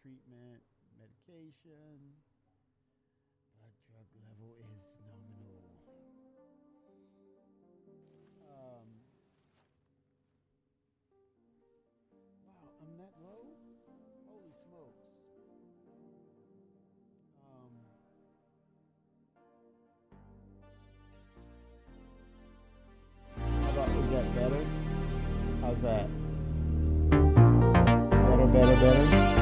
treatment, medication. Blood drug level is nominal. Wow, I'm that low? Holy smokes. How about, is that better? How's that? Better.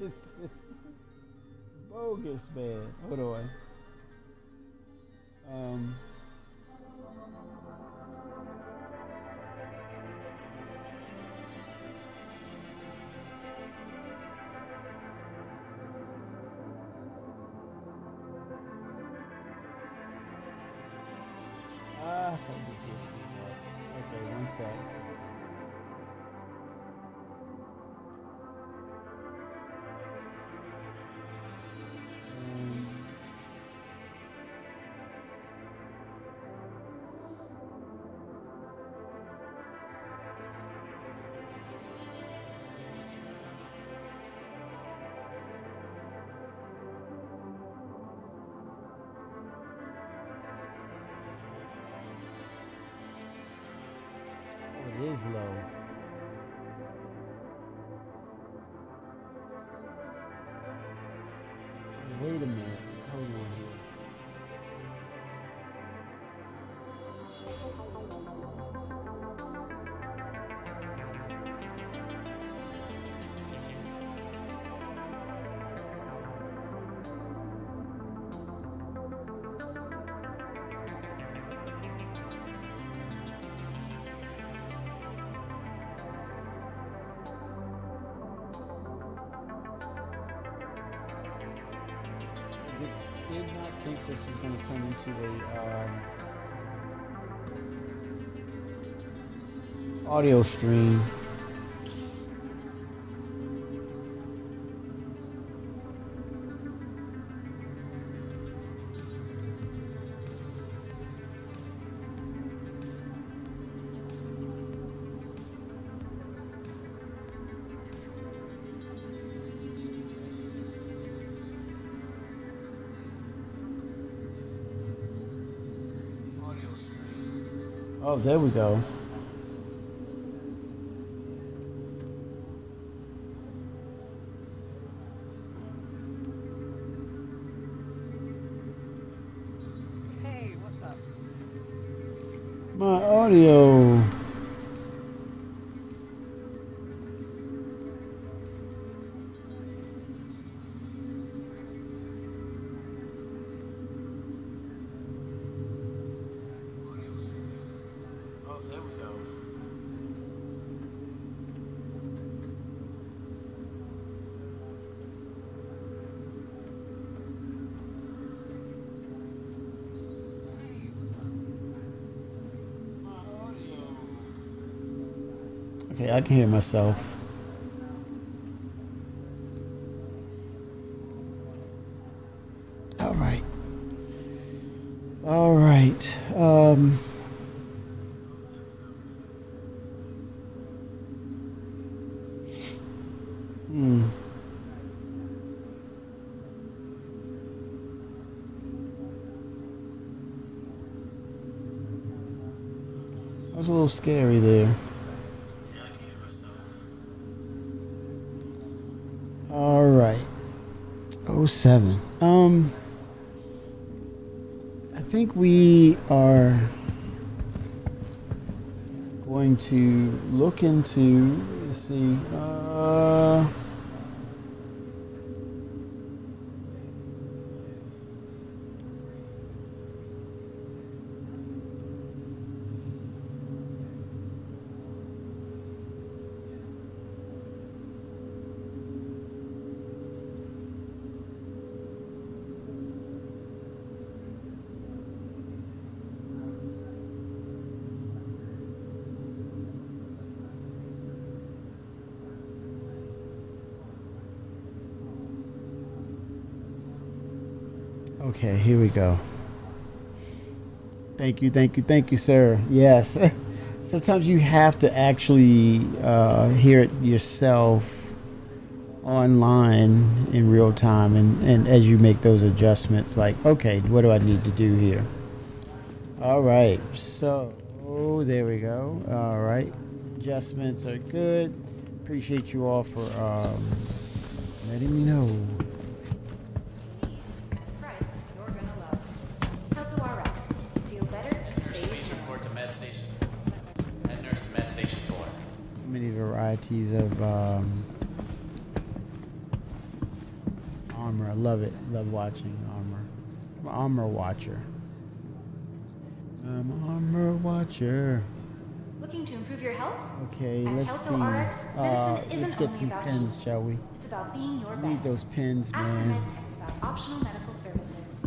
It's bogus, man. Hold on. Um, let me get this up. Okay, one sec. Um, oh, it is low. Wait a minute. Hold on here. Did not think this was going to turn into a audio stream. Oh, there we go. Hey, what's up? My audio. Oh, there we go. Okay, I can hear myself. All right. All right. That was a little scary there. All right. Oh 07. I think we are going to look into, let's see, okay, here we go. Thank you, sir. Yes. Sometimes you have to actually hear it yourself online in real time, and as you make those adjustments, like, okay, what do I need to do here? All right, so there we go. All right, adjustments are good. Appreciate you all for letting me know. Price you're gonna love. Helto RX. Feel better? Save Please more. report to Med Station. Head nurse to Med Station 4. So many varieties of Armor, I love it. Love watching armor. I'm an armor watcher. I'm an armor watcher. Looking to improve your health? Okay, At let's Kelto see. RX, medicine Let's isn't get only some about pins, healing. shall we? It's about being your I need best. those pins, Ask your man. med tech about optional medical services.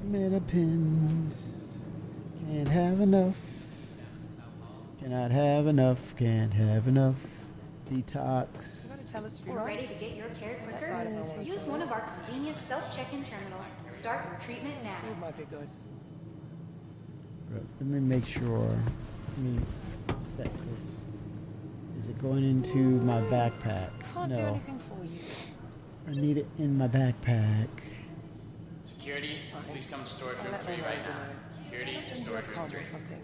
Meta pins. Can't have enough. Cannot have enough. Can't have enough. Detox. You want to tell us if you're Ready right? to get your care That's right, quicker? if I Use one of our convenient self-check-in terminals and start your treatment now. Food might be good. Let me make sure. Let me set this. Is it going into my backpack? Can't do No. anything for you. I need it in my backpack. Security, please come to storage I'll room let 3 my right manager now. know. Security to Send you a storage room card 3. or something.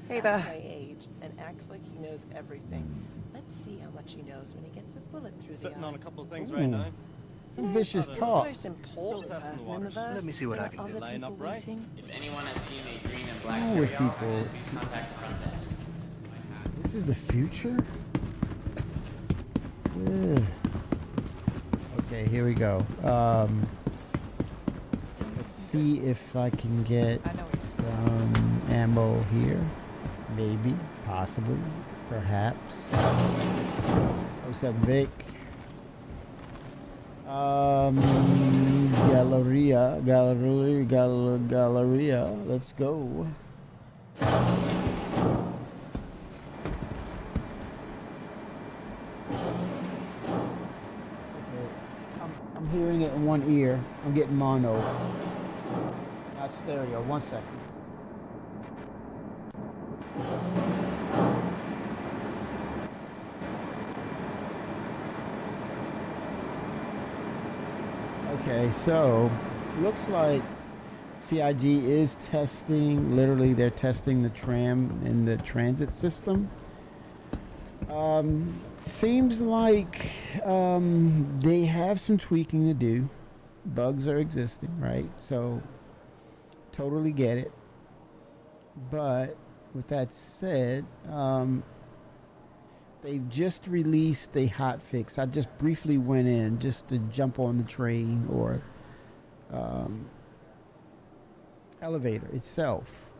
Hey That's there. my age and acts like he knows everything. Let's see how much he knows when he gets a bullet through the Sitting on eye. a couple of things Ooh. right now. Some vicious The talk. most important Still testing the person in the waters. verse. Let me see what There I are can do. other Line people up right. waiting. If anyone has seen a green and black Oh, with carryall, people. please contact the front desk. This is the future? Ugh. Okay, here we go. Let's see if I can get some ammo here. Maybe, possibly, perhaps. 07 Vic. Galleria. Let's go. I'm hearing it in one ear. I'm getting mono, not stereo. 1 second. Okay, so looks like CIG is testing. Literally, they're testing the tram in the transit system. Seems like they have some tweaking to do. Bugs are existing, right? So totally get it. But with that said, they've just released a hot fix. I just briefly went in just to jump on the train or elevator itself.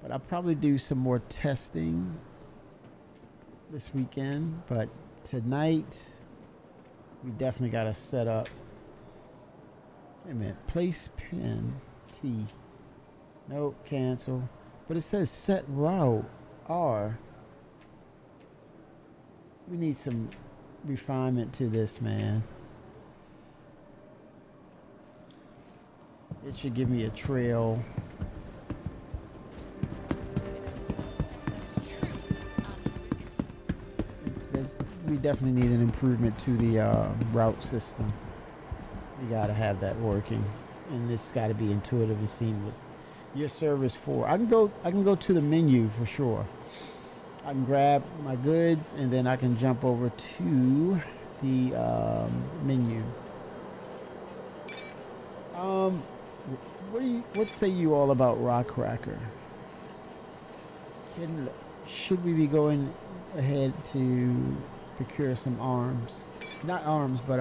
But I'll probably do some more testing this weekend. But tonight, we definitely got to set up. Wait a minute. Place pin T. Nope, cancel. But it says set route R. We need some refinement to this, man. It should give me a trail. We definitely need an improvement to the route system. We gotta have that working, and this got to be intuitive and seamless. Your service for I can go to the menu for sure. I can grab my goods and then I can jump over to the menu. What say you all about Rock Cracker? Should we be going ahead to procure some arms? Not arms, but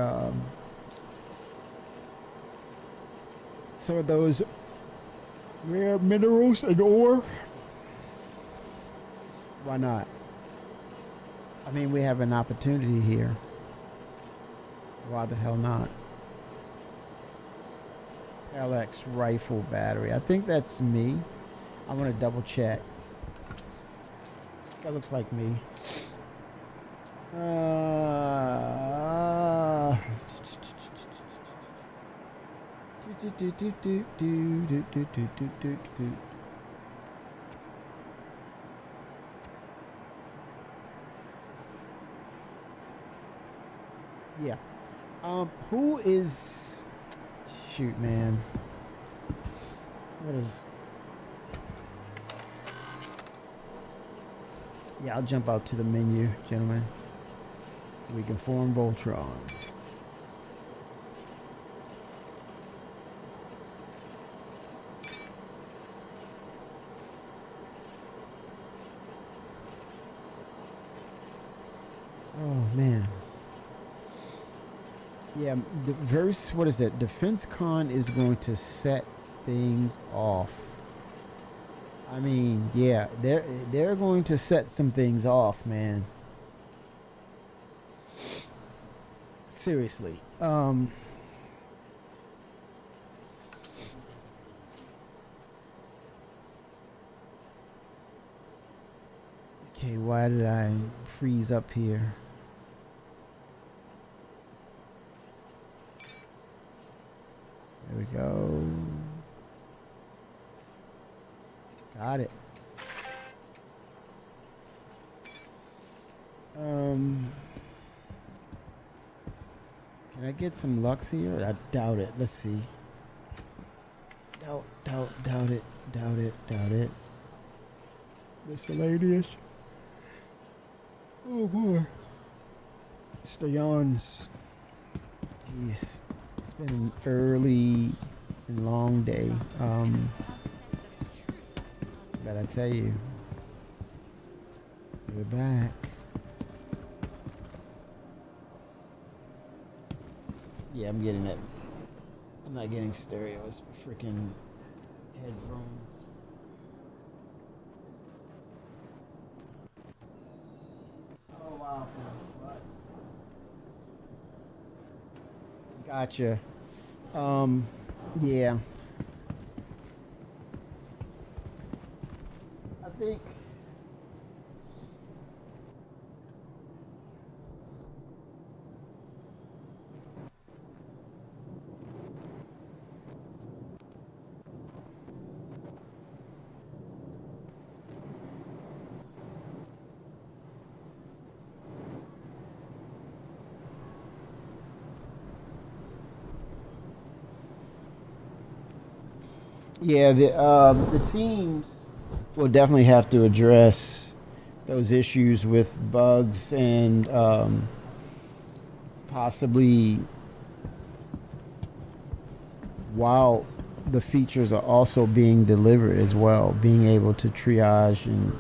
some of those rare minerals and ore. Why not? I mean, we have an opportunity here. Why the hell not? LX rifle battery. I think that's me. I want to double check. That looks like me. Yeah. Who is... Shoot, man. What is... Yeah, I'll jump out to the menu, gentlemen. We can form Voltron. Oh man. Yeah, the verse. What is it? Defense Con is going to set things off. I mean, yeah, they're going to set some things off, man. Seriously. Okay, why did I freeze up here? There we go. Got it. Can I get some Lux here? I doubt it. Let's see. Doubt it. Miscellaneous. Oh boy. It's the yawns. Jeez. It's been an early and long day. But I tell you, we're back. Yeah, I'm getting that. I'm not getting stereo. It's freaking headphones. Oh wow. Gotcha. Yeah. I think yeah, the teams will definitely have to address those issues with bugs and possibly while the features are also being delivered as well, being able to triage and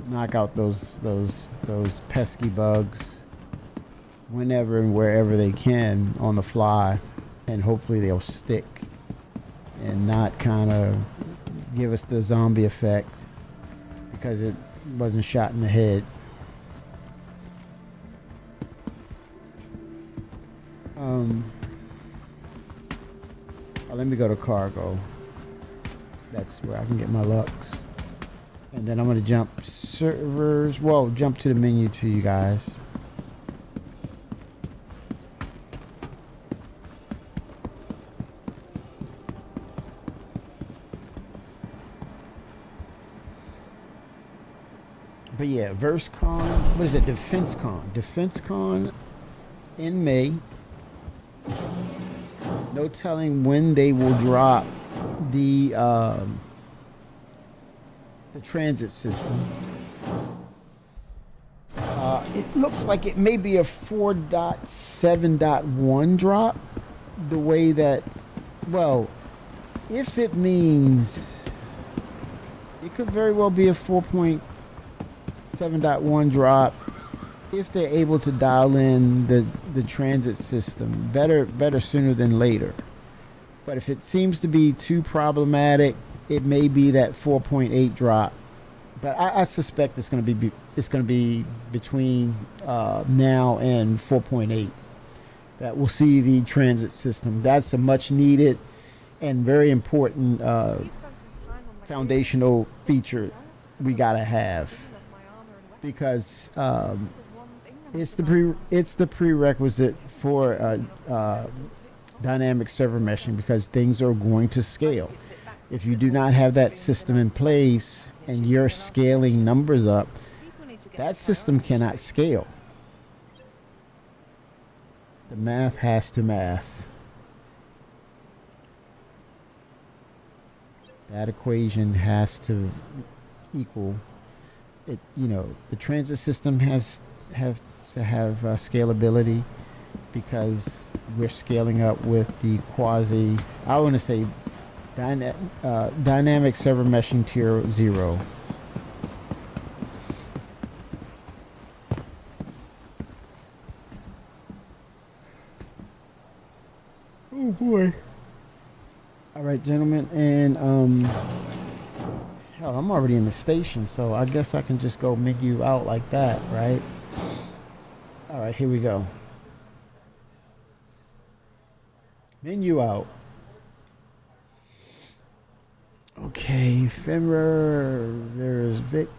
knock out those pesky bugs whenever and wherever they can on the fly, and hopefully they'll stick and not kind of give us the zombie effect because it wasn't shot in the head. Let me go to cargo. That's where I can get my Lux. And then I'm going to jump servers. Well, jump to the menu to you guys. But yeah, VerseCon, what is it? DefenseCon. DefenseCon in May. No telling when they will drop the transit system. It looks like it may be a 4.7.1 drop. The way that, well, if it means, it could very well be a 4.7.1 drop if they're able to dial in the transit system better sooner than later. But if it seems to be too problematic, it may be that 4.8 drop. But I suspect it's going to be between now and 4.8 that we'll see the transit system. That's a much needed and very important foundational feature we gotta have, because it's the prerequisite for dynamic server meshing, because things are going to scale. If you do not have that system in place and you're scaling numbers up, that system cannot scale. The math has to math. That equation has to equal it. You know, the transit system has to have scalability, because we're scaling up with the quasi, I want to say dynamic server meshing tier 0. gentlemen, and hell, I'm already in the station, so I guess I can just go menu out like that, right? All right, here we go. Menu out. Okay, Fenrir, there's Vic.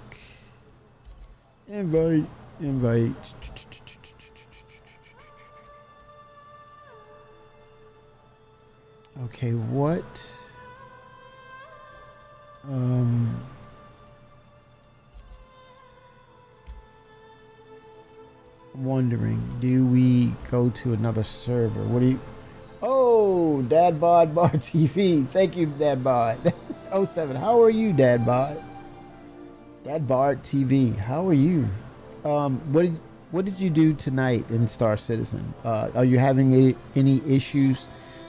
Invite. Okay, what? I'm wondering, do we go to another server? What do you... Oh, Dadbod Bar TV. Thank you, Dadbod. 07. How are you, Dadbod? Dadbod TV. How are you? What did you do tonight in Star Citizen? Are you having any issues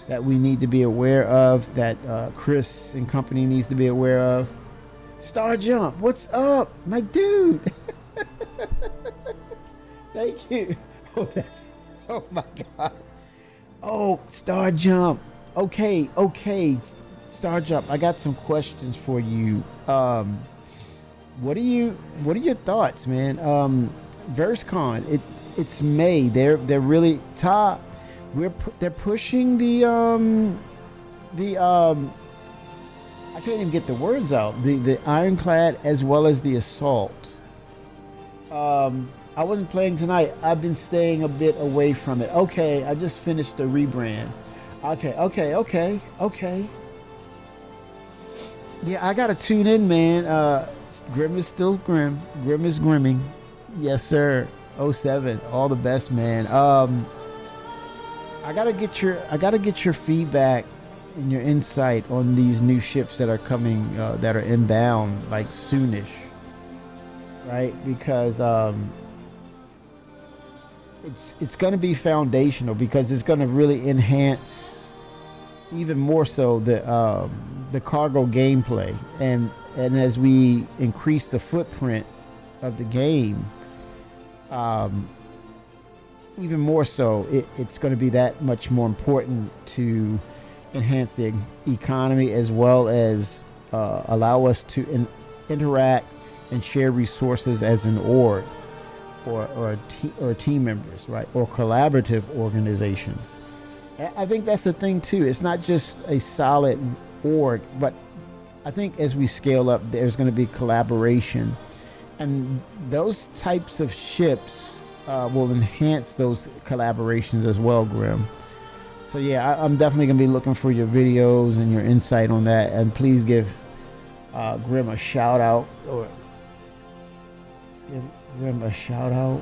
that we need to be aware of, that Chris and company needs to be aware of? Star Jump, what's up, my dude? Thank you. Oh my God. Oh, Star Jump. Okay, Star Jump. I got some questions for you. What are your thoughts, man? VerseCon. It's May. They're really top. They're pushing the I can't even get the words out. The Ironclad as well as the Assault. I wasn't playing tonight. I've been staying a bit away from it. Okay, I just finished the rebrand. Okay. Yeah, I gotta tune in, man. Grim is still grim. Grim is grimming. Yes, sir. 07. All the best, man. I gotta get your feedback and your insight on these new ships that are coming, that are inbound, like soonish, right? Because it's going to be foundational, because it's going to really enhance even more so the cargo gameplay, and as we increase the footprint of the game, even more so, it's going to be that much more important to enhance the economy, as well as allow us to interact and share resources as an org, or team members, right, or collaborative organizations. I think that's the thing too. It's not just a solid org, but I think as we scale up, there's going to be collaboration, and those types of ships will enhance those collaborations as well, Grim. So yeah, I'm definitely going to be looking for your videos and your insight on that, and please give Grim a shout out, or give Grim a shout out.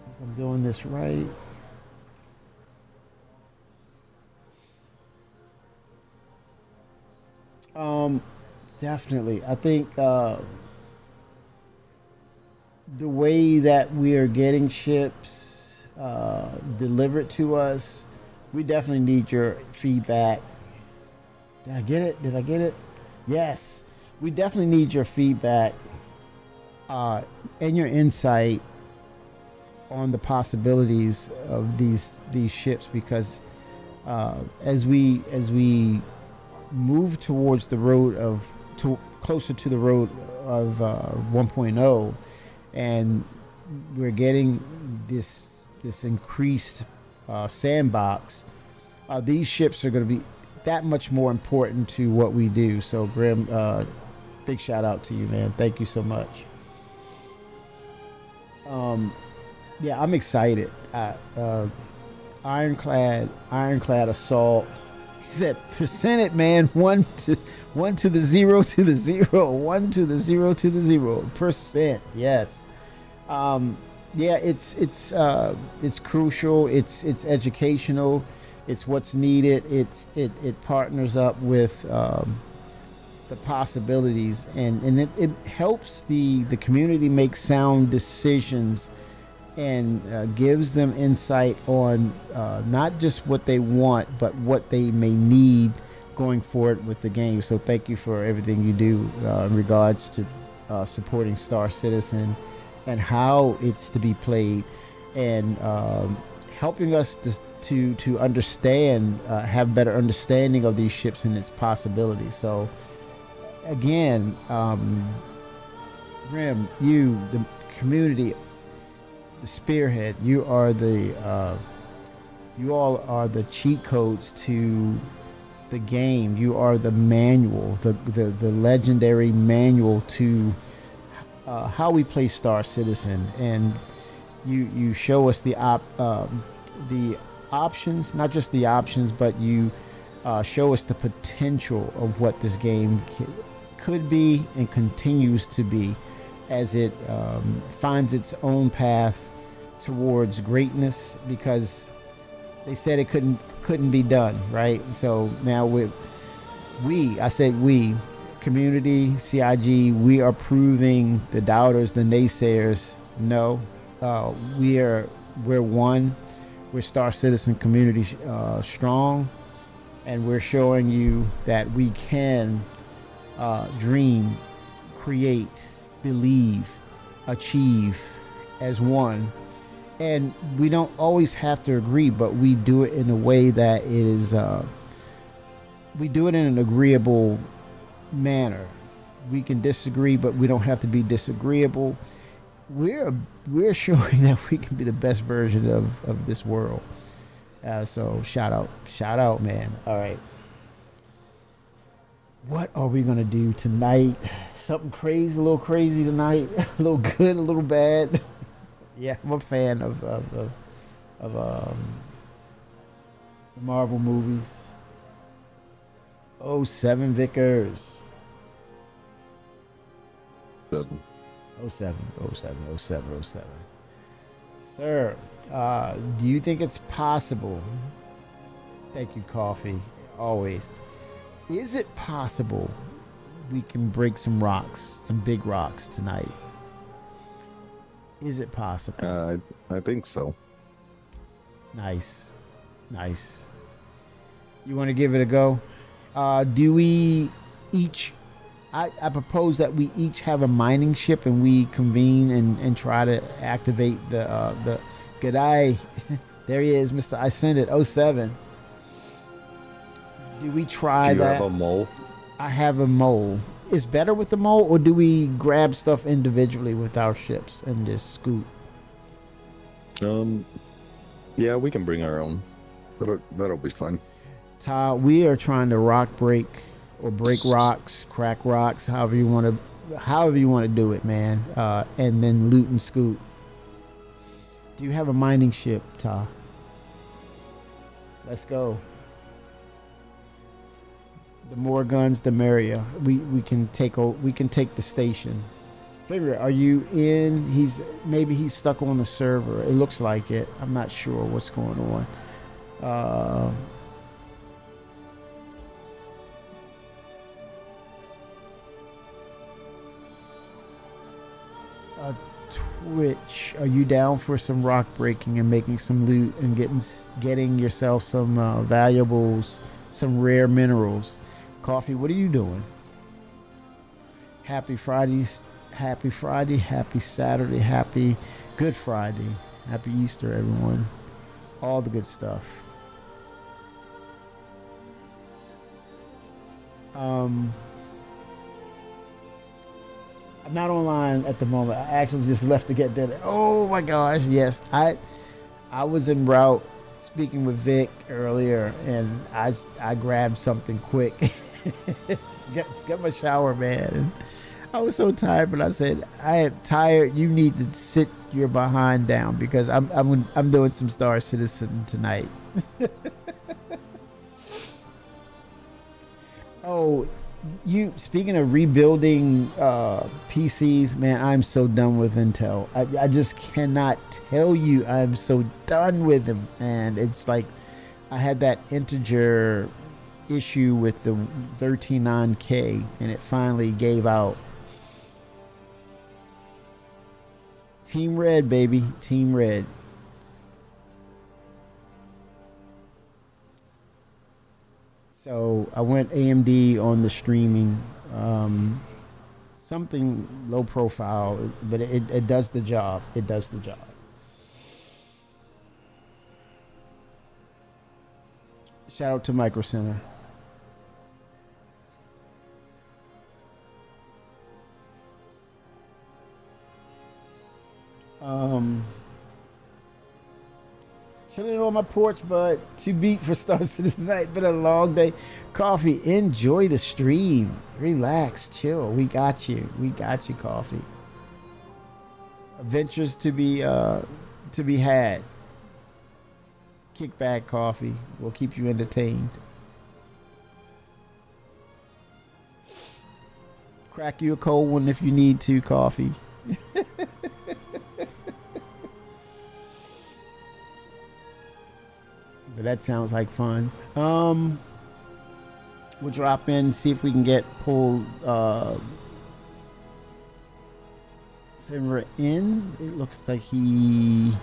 If I'm doing this right. Definitely. I think the way that we are getting ships delivered to us, we definitely need your feedback. Did I get it? Yes. We definitely need your feedback and your insight on the possibilities of these ships, because as we move towards the road of closer to the road of 1.0, and we're getting this increased sandbox, these ships are going to be that much more important to what we do. So Grim, big shout out to you, man. Thank you so much. Yeah, I'm excited. Ironclad Assault. He said percentage, man. 1 to the 0 to the 0. 1 to the 0 to the 0%. Yes. Yeah, it's crucial. It's educational. It's what's needed. It partners up with the possibilities, and it helps the community make sound decisions, and gives them insight on not just what they want, but what they may need going forward with the game. So thank you for everything you do in regards to supporting Star Citizen and how it's to be played. and helping us to understand, have better understanding of these ships and its possibilities. So again, Rim, you, the community, the spearhead, you are the you all are the cheat codes to the game. You are the manual, the legendary manual to how we play Star Citizen, and you show us the options, not just the options, but you show us the potential of what this game could be and continues to be as it finds its own path towards greatness, because they said it couldn't be done, right? So now I said we, community, CIG, we are proving the doubters, the naysayers, no. We're one. We're Star Citizen community strong, and we're showing you that we can dream, create, believe, achieve as one. And we don't always have to agree, but we do it in a way that is we do it in an agreeable manner. We can disagree, but we don't have to be disagreeable. We're showing that we can be the best version of this world. So shout out, man. All right, what are we gonna do tonight? Something crazy, a little crazy tonight. A little good, a little bad. Yeah, I'm a fan of the Marvel movies. 07 Vickers. 07. 07. Sir, do you think it's possible? Thank you, Coffee. Always. Is it possible we can break some rocks, some big rocks tonight? Is it possible? I think so. Nice. You want to give it a go? Do we each... I propose that we each have a mining ship and we convene and try to activate the G'day. There he is, Mr. I sent it, 07. Do we try that? Do you have a mole? I have a mole. Is better with the mole, or do we grab stuff individually with our ships and just scoot? Yeah, we can bring our own. That'll be fun. We are trying to rock break or break rocks, crack rocks, however you want to do it, man. And then loot and scoot. Do you have a mining ship, Ta? Let's go. The more guns, the merrier. We can take the station. Figure, are you in? Maybe he's stuck on the server. It looks like it. I'm not sure what's going on. Twitch, are you down for some rock breaking and making some loot and getting yourself some valuables, some rare minerals? Coffee, what are you doing? Happy Fridays, happy Friday, happy Saturday, happy Good Friday, happy Easter, everyone. All the good stuff. I'm not online at the moment. I actually just left to get dinner. Oh my gosh, yes. I was en route speaking with Vic earlier, and I grabbed something quick. Get my shower, man. And I was so tired, but I said, I am tired. You need to sit your behind down because I'm doing some Star Citizen tonight. Oh, you speaking of rebuilding PCs, man, I'm so done with Intel. I just cannot tell you I'm so done with them. And it's like I had that integer issue with the 139K and it finally gave out. Team Red, baby. Team Red. So I went AMD on the streaming, something low profile, but it does the job. It does the job. Shout out to Micro Center. Chilling on my porch, but too beat for starts to this night. Been a long day. Coffee, enjoy the stream. Relax, chill. We got you. We got you, Coffee. Adventures to be had. Kick back, Coffee. We'll keep you entertained. Crack you a cold one if you need to, Coffee. But that sounds like fun. We'll drop in, see if we can get pulled Finra in. It looks like he...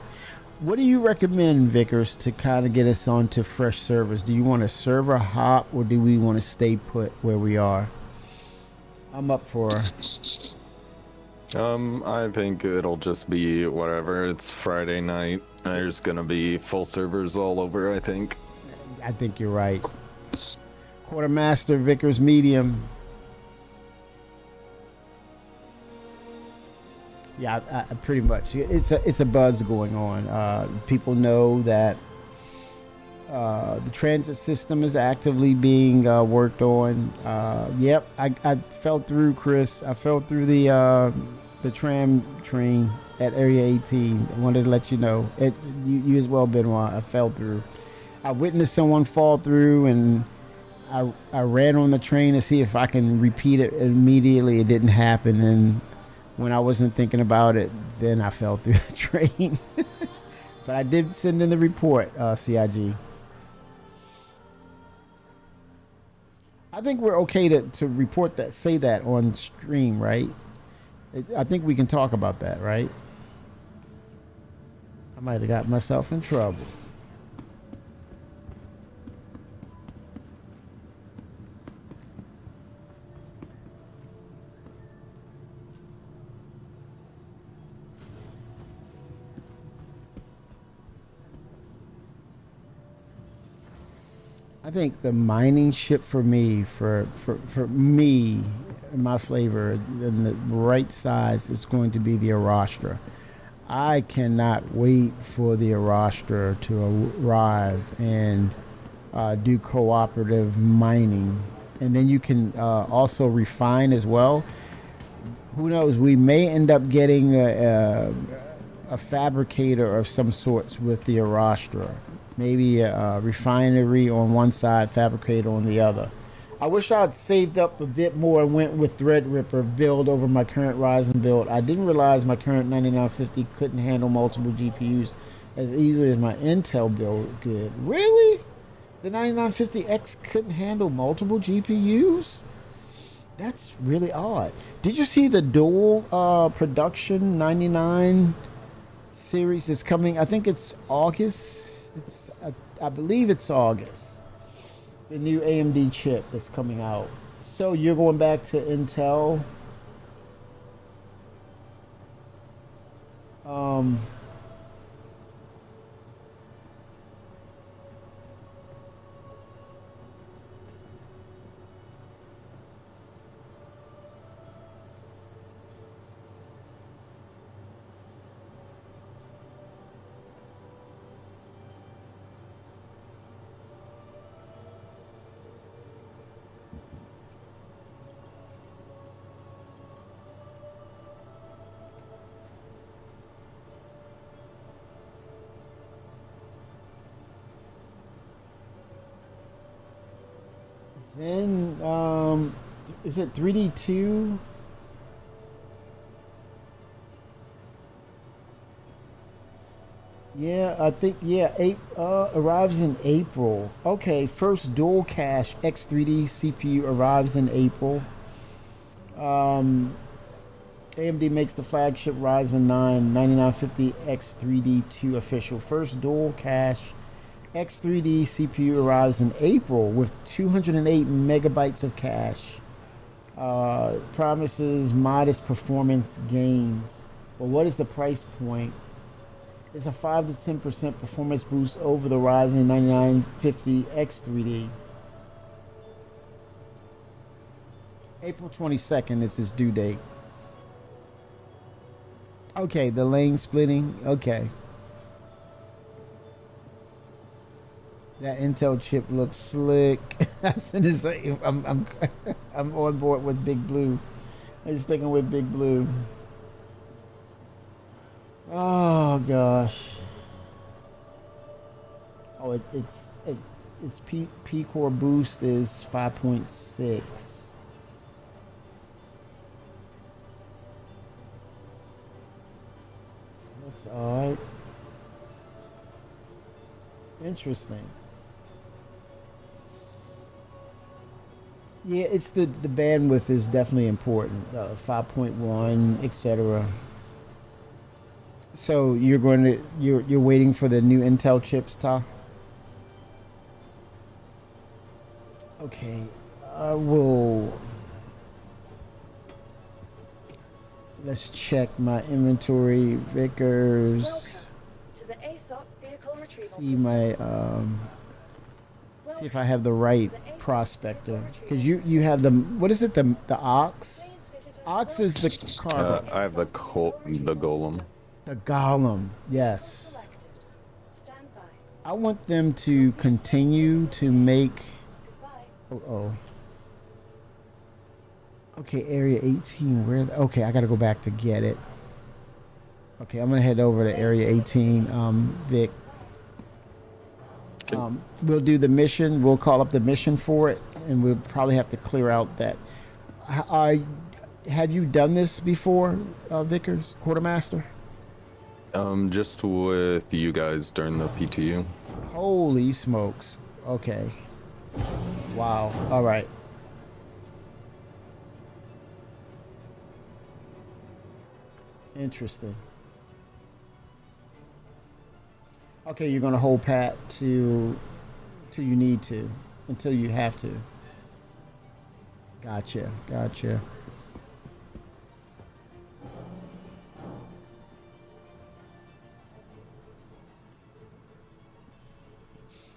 What do you recommend, Vickers, to kind of get us onto fresh servers? Do you want a server hop, or do we want to stay put where we are? I'm up for... I think it'll just be whatever. It's Friday night. There's gonna be full servers all over, I think. I think you're right. Quartermaster, Vickers, medium. Yeah, I pretty much. It's a buzz going on. People know that the transit system is actively being worked on. Yep, I fell through, Chris. I fell through the tram train at Area 18. I wanted to let you know. You as well, Benoit. I fell through. I witnessed someone fall through, and I ran on the train to see if I can repeat it immediately. It didn't happen, and when I wasn't thinking about it, then I fell through the train. But I did send in the report, CIG. I think we're okay to report that, say that on stream, right? I think we can talk about that, right? I might have got myself in trouble. I think the mining ship for me, for me, my flavor, and the right size is going to be the Arastra. I cannot wait for the Arastra to arrive and do cooperative mining. And then you can also refine as well. Who knows, we may end up getting a fabricator of some sorts with the Arastra. Maybe a refinery on one side, fabricator on the other. I wish I'd saved up a bit more and went with Threadripper build over my current Ryzen build. I didn't realize my current 9950 couldn't handle multiple GPUs as easily as my Intel build could. Really? The 9950X couldn't handle multiple GPUs? That's really odd. Did you see the dual production 99 series is coming? I think it's August. I believe it's August. The new AMD chip that's coming out. So you're going back to Intel. Then, is it 3D2? Yeah, I think, yeah, arrives in April. Okay, first dual cache X3D CPU arrives in April. AMD makes the flagship Ryzen 9 9950 X3D2 official. First dual cache X3D CPU arrives in April with 208 megabytes of cache. Promises modest performance gains. Well, what is the price point? It's a 5 to 10% performance boost over the Ryzen 9950 X3D. April 22nd is his due date. Okay, the lane splitting. Okay. That Intel chip looks slick. I'm I'm on board with Big Blue. I'm sticking with Big Blue. Oh gosh. Oh, it's P core boost is 5.6. That's alright. Interesting. Yeah, it's the bandwidth is definitely important. 5.1, etc. So you're waiting for the new Intel chips, Ta? Okay, I will. Let's check my inventory, Vickers. Welcome to the ASOP vehicle retrieval See system. my see if I have the right prospector. Because you have the, what is it, the ox? Please visit us Ox is the car. I have the golem. The golem, yes. selected. Stand by. I want them to continue to make. Goodbye. Oh. Okay, area 18. Where? Okay, I gotta go back to get it. Okay, I'm gonna head over to area 18. Vic. We'll do the mission. We'll call up the mission for it, and we'll probably have to clear out that. Have you done this before, Vickers, Quartermaster? Just with you guys during the PTU. Holy smokes. Okay. Wow. All right. Interesting. Okay, you're gonna hold pat till you need to, until you have to. Gotcha.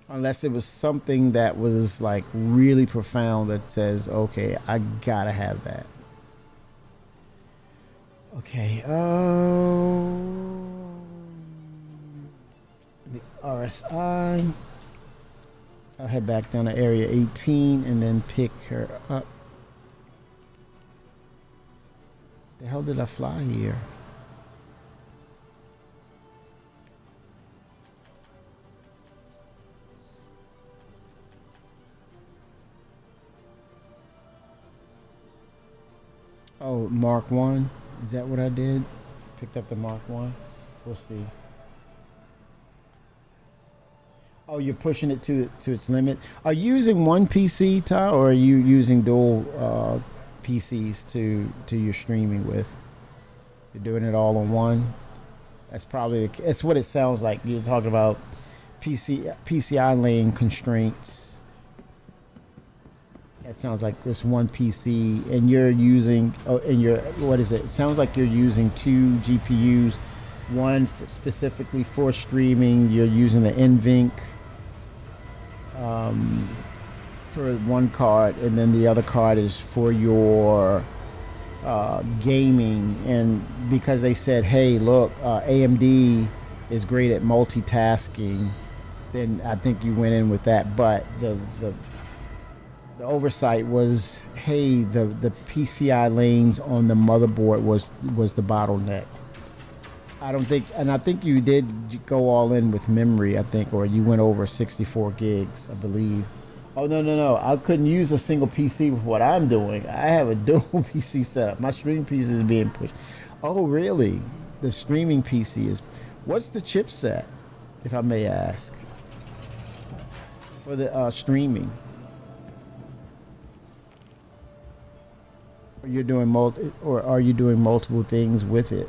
Unless it was something that was like really profound that says, okay, I gotta have that. Okay, the RSI. I'll head back down to area 18 and then pick her up. The hell did I fly here? Oh, Mark 1. Is that what I did? Picked up the Mark 1? We'll see. Oh, you're pushing it to its limit. Are you using one PC, Ty, or are you using dual PCs to your streaming with? You're doing it all on one? That's probably, it's what it sounds like. You're talking about PCI lane constraints. It sounds like there's one PC, and you're using, what is it? It sounds like you're using two GPUs, one specifically for streaming. You're using the NVENC for one card, and then the other card is for your gaming. And because they said, hey, look, AMD is great at multitasking, then I think you went in with that. But the oversight was, hey, the PCI lanes on the motherboard was the bottleneck. I think you did go all in with memory, I think, or you went over 64 gigs, I believe. Oh, no. I couldn't use a single PC with what I'm doing. I have a dual PC setup. My streaming PC is being pushed. Oh, really? The streaming PC is... What's the chipset, if I may ask, for the streaming? Or you're doing are you doing multiple things with it?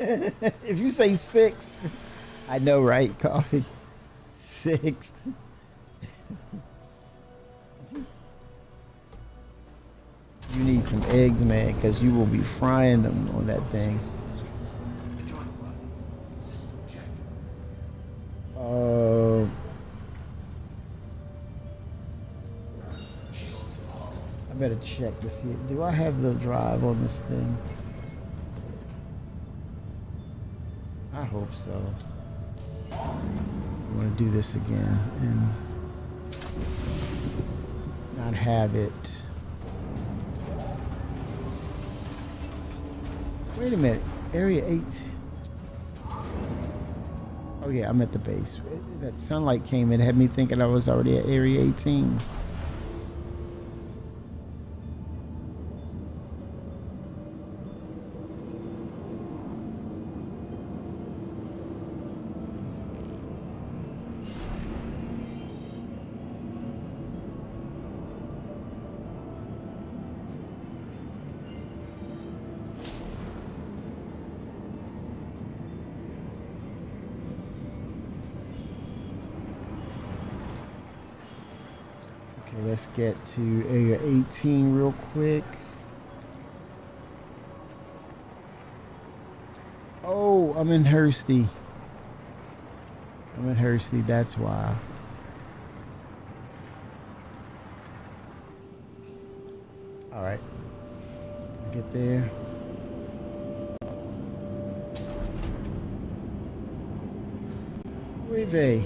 If you say 6, I know, right? Coffee. 6. You need some eggs, man, because you will be frying them on that thing. I better check to see. Do I have the drive on this thing? I hope so. I'm gonna do this again and not have it. Wait a minute, Area 8. Oh yeah, I'm at the base. That sunlight came in, had me thinking I was already at Area 18. Okay, let's get to Area 18 real quick. Oh, I'm in Hursty. That's why. Alright. Get there. Rive.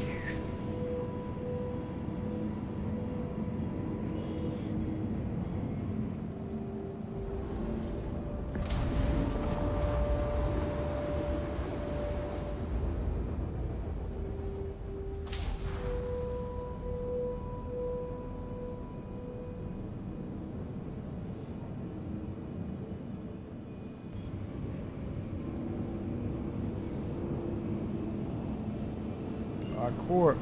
Court.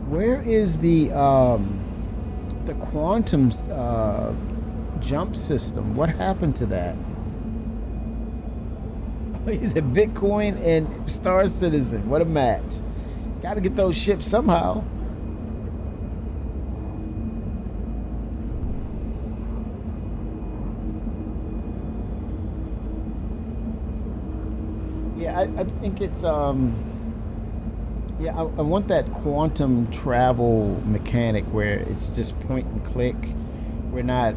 Where is the quantum jump system? What happened to that? He's a Bitcoin and Star Citizen. What a match. Got to get those ships somehow. Yeah, I think it's yeah, I want that quantum travel mechanic where it's just point and click. We're not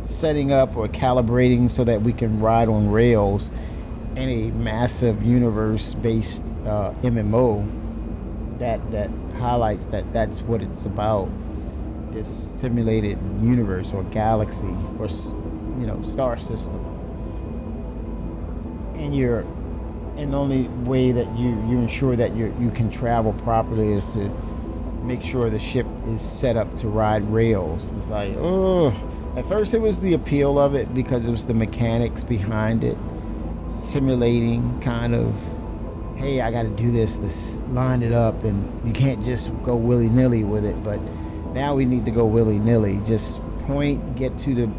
setting up or calibrating so that we can ride on rails in a massive universe-based MMO that highlights that that's what it's about. This simulated universe or galaxy or star system, and the only way that you ensure that you can travel properly is to make sure the ship is set up to ride rails. It's like, oh, at first it was the appeal of it because it was the mechanics behind it, simulating kind of, hey, I got to do this, line it up, and you can't just go willy-nilly with it. But now we need to go willy-nilly. Just point, get to the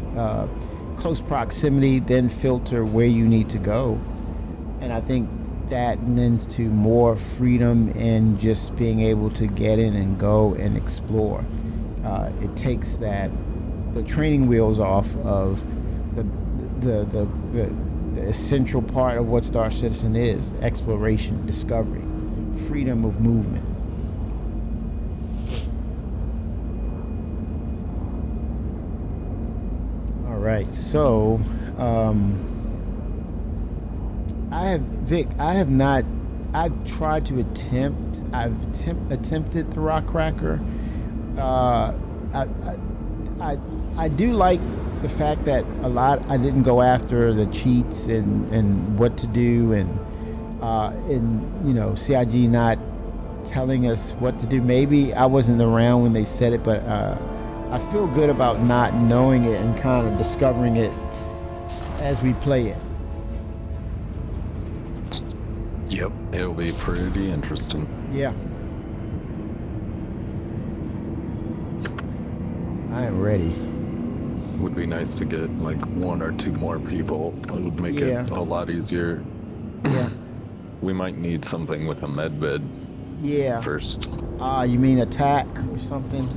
close proximity, then filter where you need to go. And I think that lends to more freedom and just being able to get in and go and explore. It takes the training wheels off of the essential part of what Star Citizen is: exploration, discovery, freedom of movement. All right, so. I've tried to attempted the rock cracker. I do like the fact that I didn't go after the cheats and what to do and CIG not telling us what to do. Maybe I wasn't around when they said it, but I feel good about not knowing it and kind of discovering it as we play it. Yep, it'll be pretty interesting. Yeah. I am ready. Would be nice to get like 1 or 2 more people. It would make Yeah. it a lot easier. Yeah. We might need something with a med bed Yeah. first. You mean attack or something?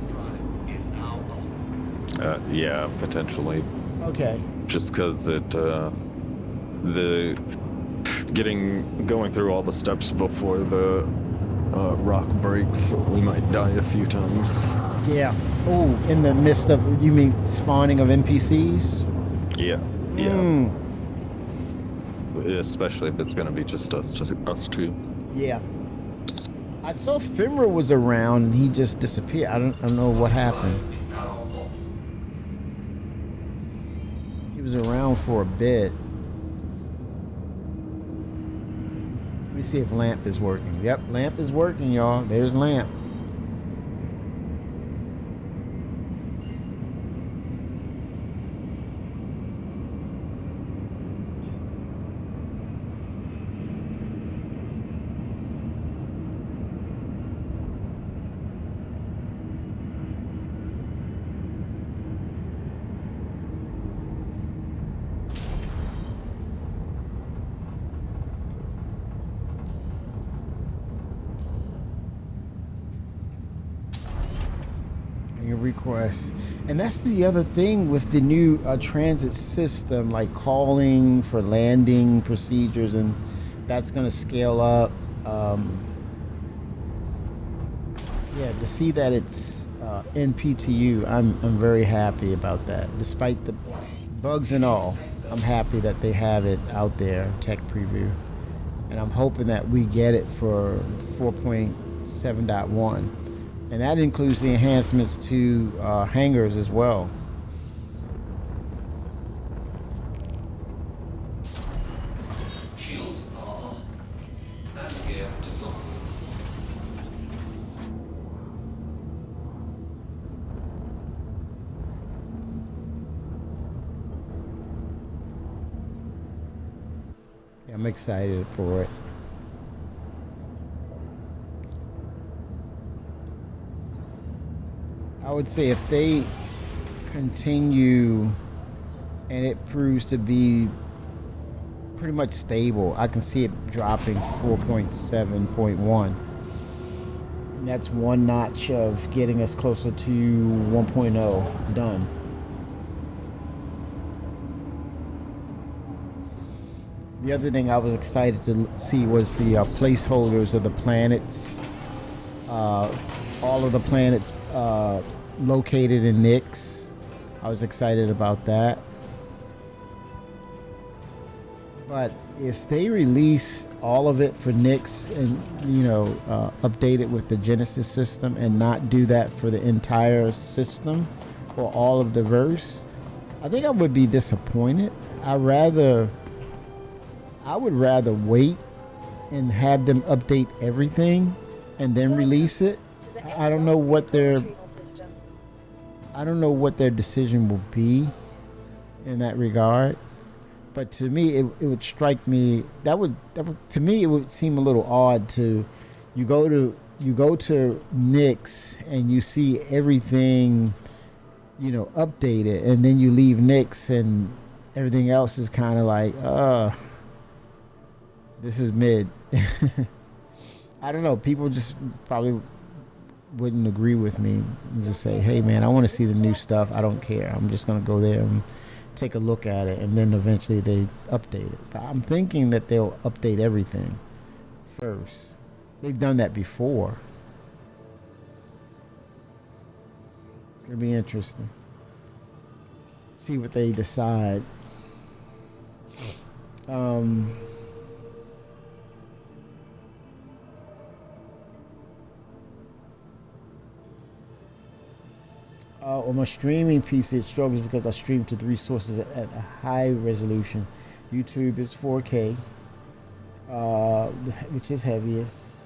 Yeah, potentially. Okay. Just because it, the going through all the steps before the rock breaks, we might die a few times. Yeah. Oh, in the midst of, you mean spawning of NPCs? Yeah, yeah. Mm. Especially if it's gonna be just us two. Yeah. I saw Fimra was around and he just disappeared. I don't know what happened. He was around for a bit. Let me see if lamp is working. Yep, lamp is working, y'all. There's lamp. Your request. And that's the other thing with the new transit system, like calling for landing procedures, and that's going to scale up. Yeah, to see that it's NPTU, I'm very happy about that. Despite the bugs and all, I'm happy that they have it out there, tech preview. And I'm hoping that we get it for 4.7.1. And that includes the enhancements to hangars as well. Shields are and gear deployed. Yeah, I'm excited for it. I would say if they continue and it proves to be pretty much stable, I can see it dropping 4.7.1. And that's one notch of getting us closer to 1.0 done. The other thing I was excited to see was the placeholders of the planets. All of the planets located in Nyx. I was excited about that. But if they release all of it for Nyx and, update it with the Genesis system and not do that for the entire system or all of the verse, I think I would be disappointed. I would rather wait and have them update everything and then release it. I don't know what their decision will be in that regard, but to me it would strike me that would to me it would seem a little odd to you go to Nyx and you see everything updated, and then you leave Nyx and everything else is kind of like this is mid. I don't know, people just probably wouldn't agree with me and just say, hey man, I want to see the new stuff, I don't care, I'm just going to go there and take a look at it, and then eventually they update it. But I'm thinking that they'll update everything first. They've done that before. It's going to be interesting. See what they decide. On my streaming PC, it struggles because I stream to 3 sources at a high resolution. YouTube is 4K, which is heaviest.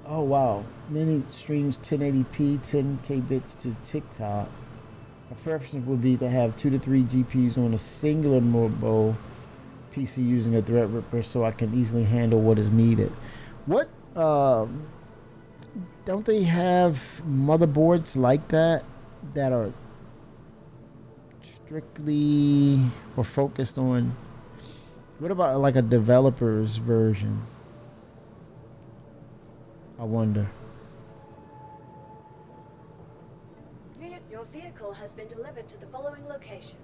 Oh wow! Then it streams 1080p, 10K bits to TikTok. My preference would be to have 2 to 3 GPUs on a singular mobile PC using a Threadripper so I can easily handle what is needed. What, don't they have motherboards like that are strictly or focused on? What about like a developer's version? I wonder. Your vehicle has been delivered to the following location.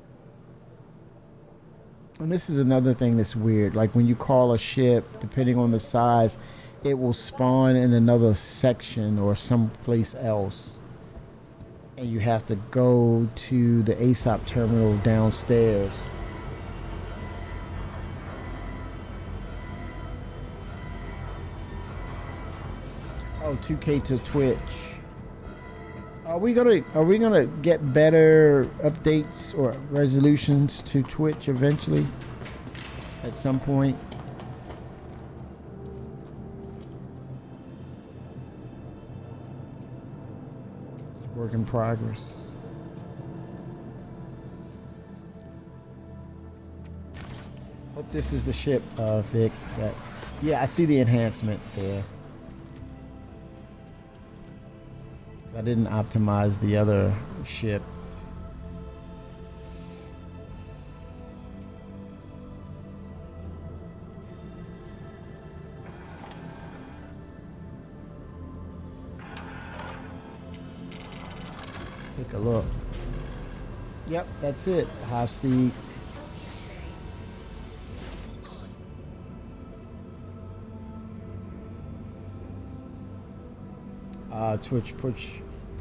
And this is another thing that's weird. Like when you call a ship, depending on the size, it will spawn in another section or someplace else. And you have to go to the ASOP terminal downstairs. Oh, 2K to Twitch. Are we gonna get better updates or resolutions to Twitch eventually? At some point? Work in progress. Hope this is the ship, Vic. Yeah, I see the enhancement there. I didn't optimize the other ship. Let's take a look. Yep, that's it. Hosty. Twitch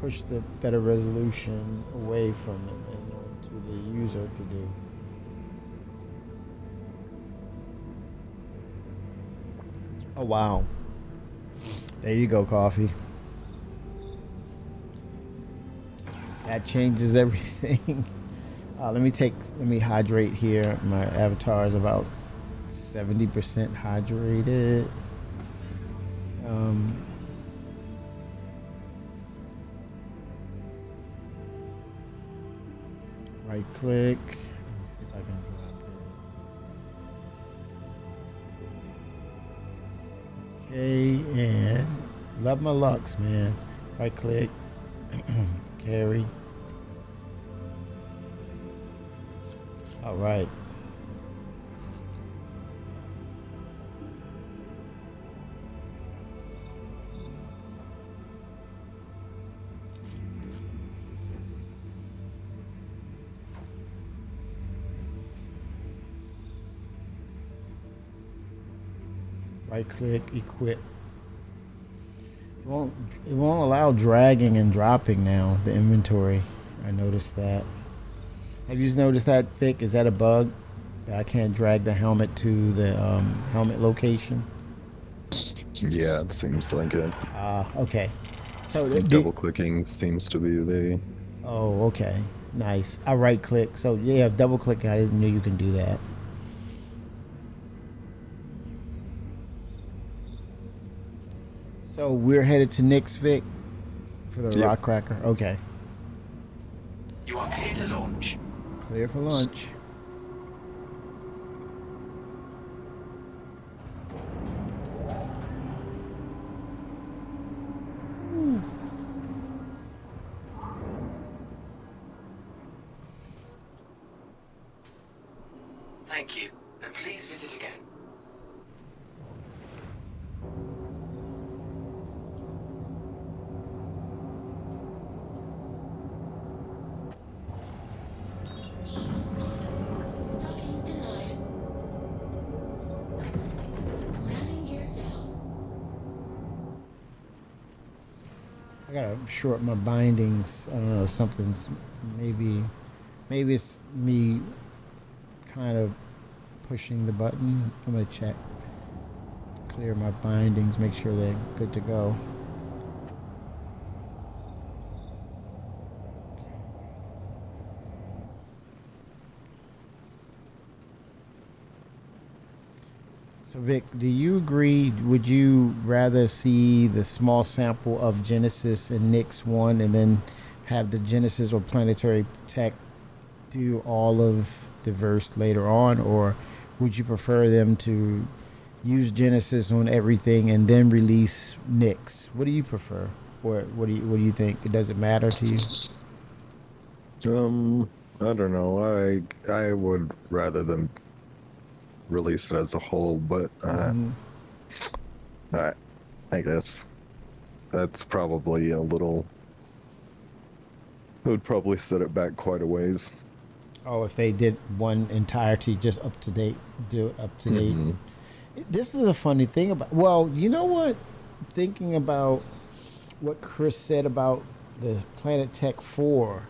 push the better resolution away from them and to the user to do. Oh wow. There you go, coffee. That changes everything. Let me hydrate here. My avatar is about 70% hydrated. Right click. Let me see if I can drop it. Okay, and love my Lux, man. Right click. Carry. All right. Right click, equip. It won't allow dragging and dropping now, the inventory. I noticed that. Have you noticed that, Vic? Is that a bug? That I can't drag the helmet to the helmet location? Yeah, it seems like it. Okay. So Double clicking seems to be the... Oh, okay. Nice. I right click. So yeah, double clicking, I didn't know you can do that. So we're headed to Nick's, Vic, for the rock cracker. Okay. You are clear to launch. Clear for lunch. Thank you, and please visit again. Docking denied. Landing gear down. I gotta short my bindings. I don't know, something's maybe it's me kind of pushing the button. I'm gonna check. Clear my bindings, make sure they're good to go. So Vic, do you agree, would you rather see the small sample of Genesis and Nyx 1 and then have the Genesis or Planetary Tech do all of the verse later on, or would you prefer them to use Genesis on everything and then release Nix? What do you prefer, or what do you think? Does it matter to you? I don't know. I would rather them release it as a whole, but I I guess that's probably a little. I would probably set it back quite a ways. Oh, if they did one entirety just up to date, do it up to date. This is a funny thing about. Well, you know what? Thinking about what Chris said about the Planet Tech 4,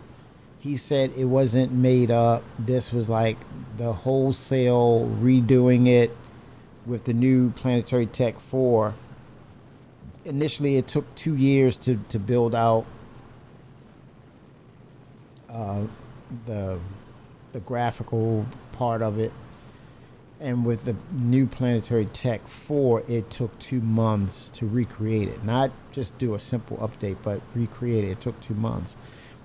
he said it wasn't made up. This was like the wholesale redoing it with the new Planetary Tech 4. Initially, it took 2 years to build out the graphical part of it. And with the new Planetary Tech 4, it took 2 months to recreate it. Not just do a simple update, but recreate it. It took 2 months.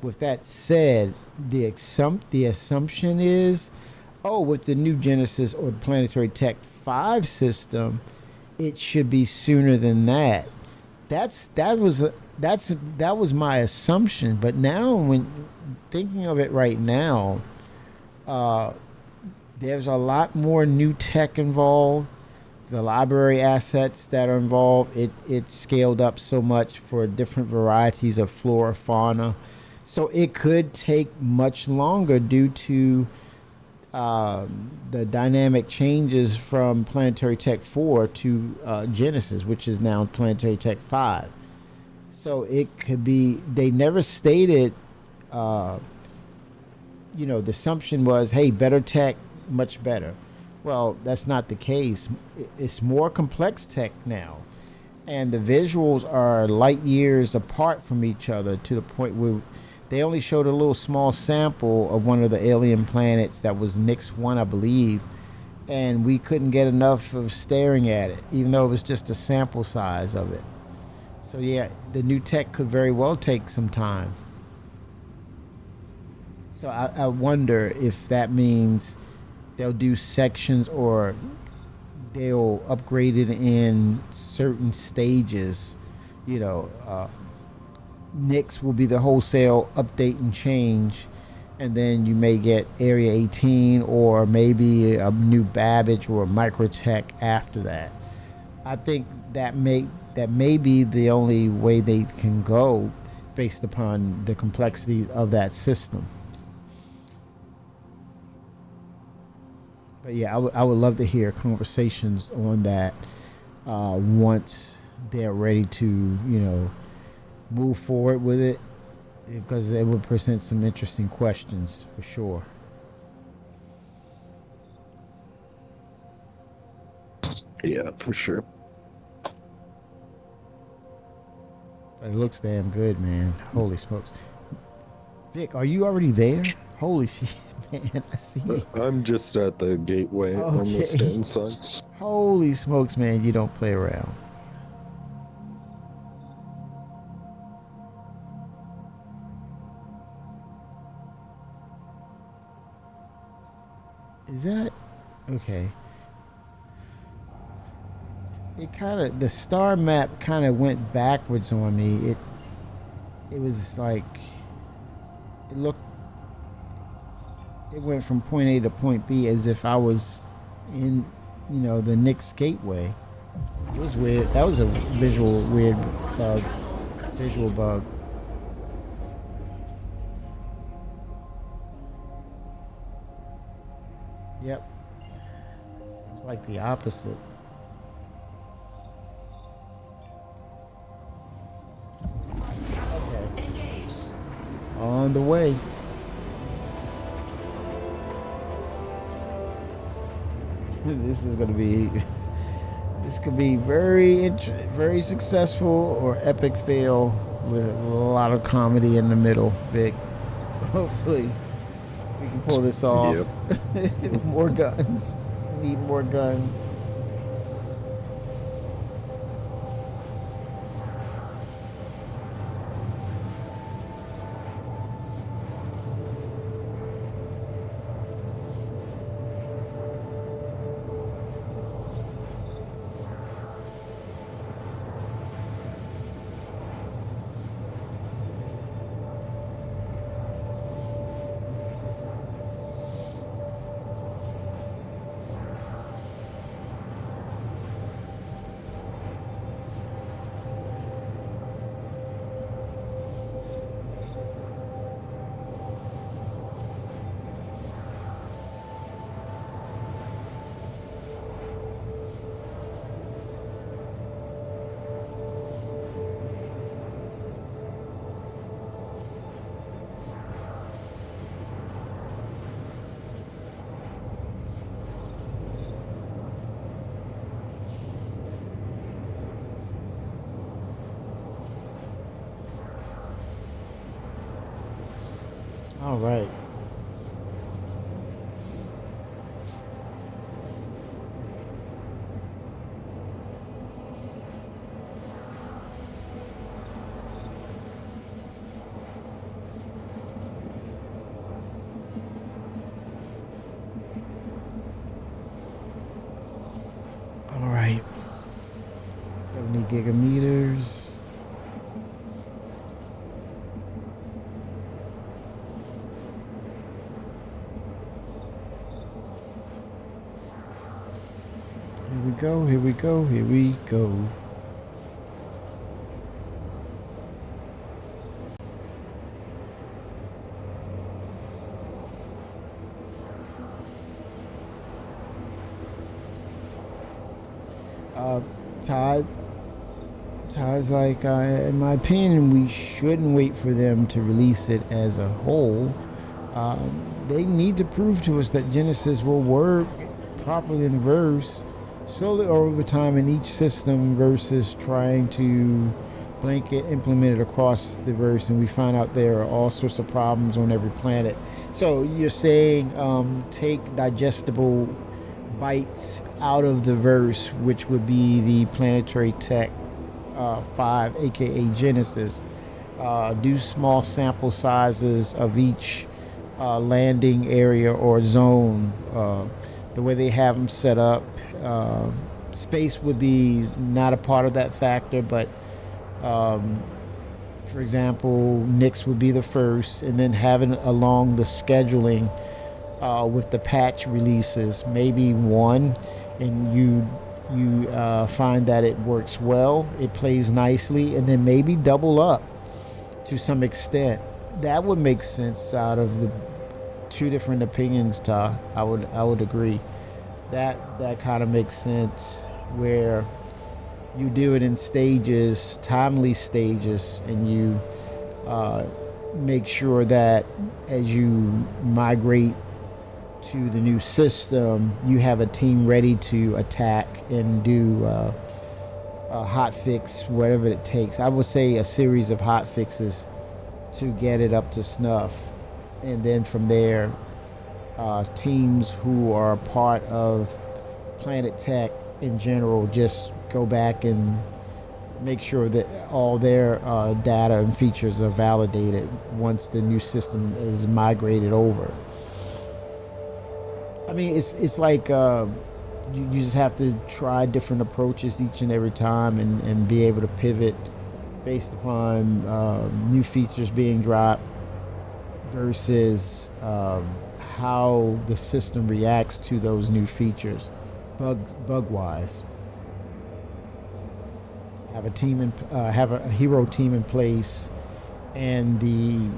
With that said, the assumption is, with the new Genesis or Planetary Tech 5 system, it should be sooner than that. That was my assumption. But now, when thinking of it right now, there's a lot more new tech involved. The library assets that are involved, it's scaled up so much for different varieties of flora, fauna. So it could take much longer due to the dynamic changes from Planetary Tech 4 to Genesis, which is now Planetary Tech 5. So it could be, they never stated, the assumption was, hey, better tech, much better. Well, that's not the case. It's more complex tech now. And the visuals are light years apart from each other, to the point where they only showed a little small sample of one of the alien planets that was Nix 1, I believe. And we couldn't get enough of staring at it, even though it was just a sample size of it. So yeah, the new tech could very well take some time. So I wonder if that means they'll do sections, or they'll upgrade it in certain stages. Nix will be the wholesale update and change, and then you may get Area 18 or maybe a new Babbage or a Microtech after that. I think that may be the only way they can go based upon the complexity of that system. But yeah, I would love to hear conversations on that once they're ready to, move forward with it, because it would present some interesting questions for sure. Yeah, for sure. But it looks damn good, man. Holy smokes. Vic, are you already there? Holy shit, man. I see you. I'm just at the gateway on the stand side. Holy smokes, man. You don't play around. Is that okay? The star map kind of went backwards on me. It was like, it went from point A to point B as if I was in, the Nix gateway. It was weird. That was a weird visual bug. Yep. It's like the opposite. Okay. On the way. This could be very successful or epic fail with a lot of comedy in the middle, Vic. Hopefully we can pull this off. Yep. More guns. We need more guns. All right. All right. 70 gigameters. Here we go, here we go, here we go. Todd. Todd's like, in my opinion, we shouldn't wait for them to release it as a whole. They need to prove to us that Genesis will work properly in the verse, slowly over time in each system, versus trying to blanket implement it across the verse, and we find out there are all sorts of problems on every planet. So you're saying take digestible bytes out of the verse, which would be the Planetary Tech 5, aka Genesis. Do small sample sizes of each landing area or zone. The way they have them set up, space would be not a part of that factor, but for example, Nix would be the first, and then having along the scheduling with the patch releases, maybe one, and you find that it works well, it plays nicely, and then maybe double up to some extent. That would make sense out of the two different opinions, Ta. I would agree. That kind of makes sense, where you do it in stages, timely stages, and you make sure that as you migrate to the new system, you have a team ready to attack and do a hot fix, whatever it takes. I would say a series of hot fixes to get it up to snuff, and then from there, teams who are part of Planet Tech in general just go back and make sure that all their data and features are validated once the new system is migrated over. I mean, it's like you just have to try different approaches each and every time, and be able to pivot based upon new features being dropped versus how the system reacts to those new features, bug wise. Have a team have a hero team in place, and the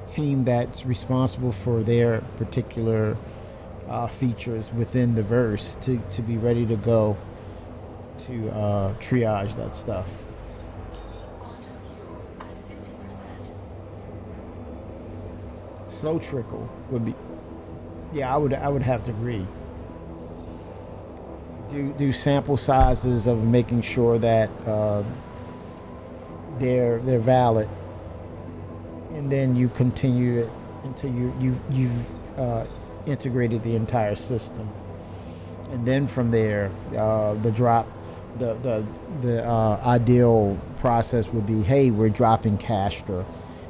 team that's responsible for their particular features within the verse to be ready to go to triage that stuff. Slow trickle would be, yeah, I would have to agree. Do sample sizes of making sure that they're valid, and then you continue it until you've integrated the entire system, and then from there, the ideal process would be, hey, we're dropping Castra,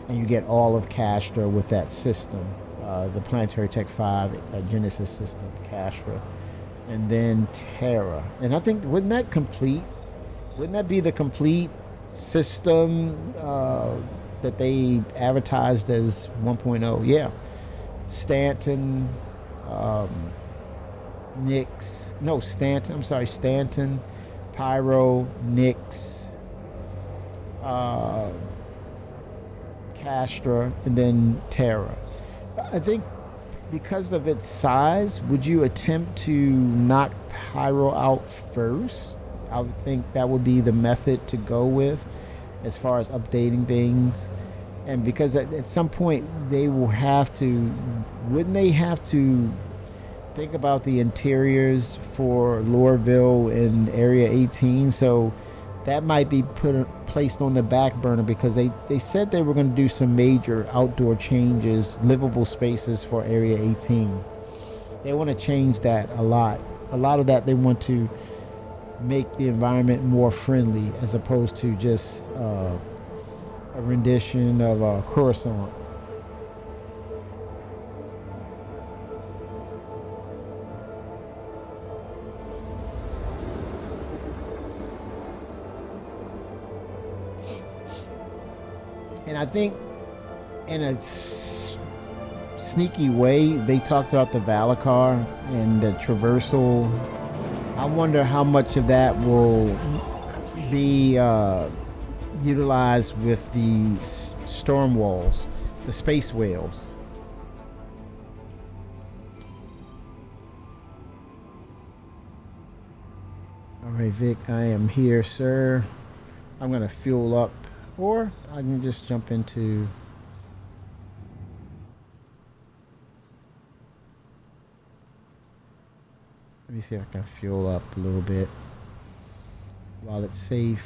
and you get all of Castra with that system, the Planetary Tech 5 Genesis system, Castra, and then Terra. And I think, wouldn't that be the complete system that they advertised as 1.0? Yeah. Stanton, Stanton, Pyro, Nix, Castra, and then Terra. I think because of its size, would you attempt to knock Pyro out first? I would think that would be the method to go with as far as updating things. And because at some point they will have to, wouldn't they have to think about the interiors for Lorville and Area 18? So that might be placed on the back burner because they said they were going to do some major outdoor changes, livable spaces for Area 18. They want to change that a lot. A lot of that they want to make the environment more friendly as opposed to just a rendition of a croissant. And I think in a sneaky way, they talked about the Valacar and the traversal. I wonder how much of that will be utilized with the storm walls, the space whales. All right, Vic, I am here, sir. I'm going to fuel up, or I can just jump into... Let me see if I can fuel up a little bit while it's safe.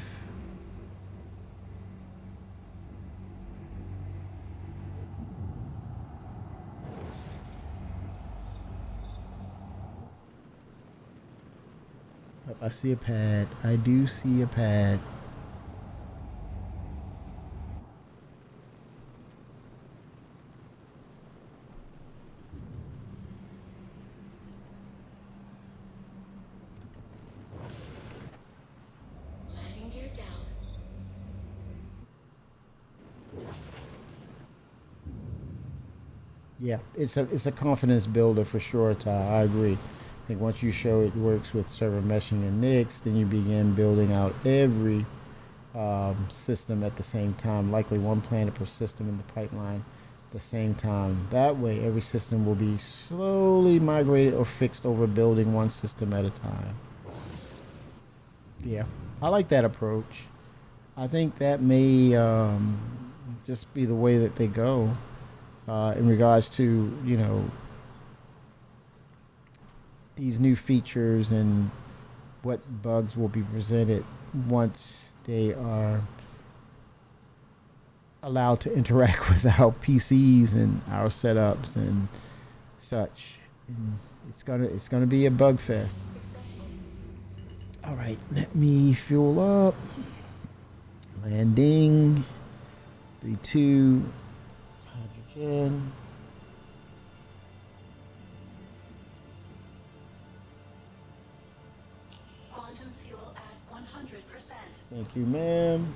Oh, I see a pad. I do see a pad. Landing gear down. Yeah, it's a confidence builder for sure, Ty. I agree. I think once you show it works with server meshing and NICs, then you begin building out every system at the same time, likely one planet per system in the pipeline at the same time. That way, every system will be slowly migrated or fixed over building one system at a time. Yeah, I like that approach. I think that may just be the way that they go in regards to, you know, these new features and what bugs will be presented once they are allowed to interact with our PCs and our setups and such. And it's gonna be a bug fest. All right, let me fuel up. Landing. 3-2. Hydrogen. Quantum fuel at 100%. Thank you, ma'am.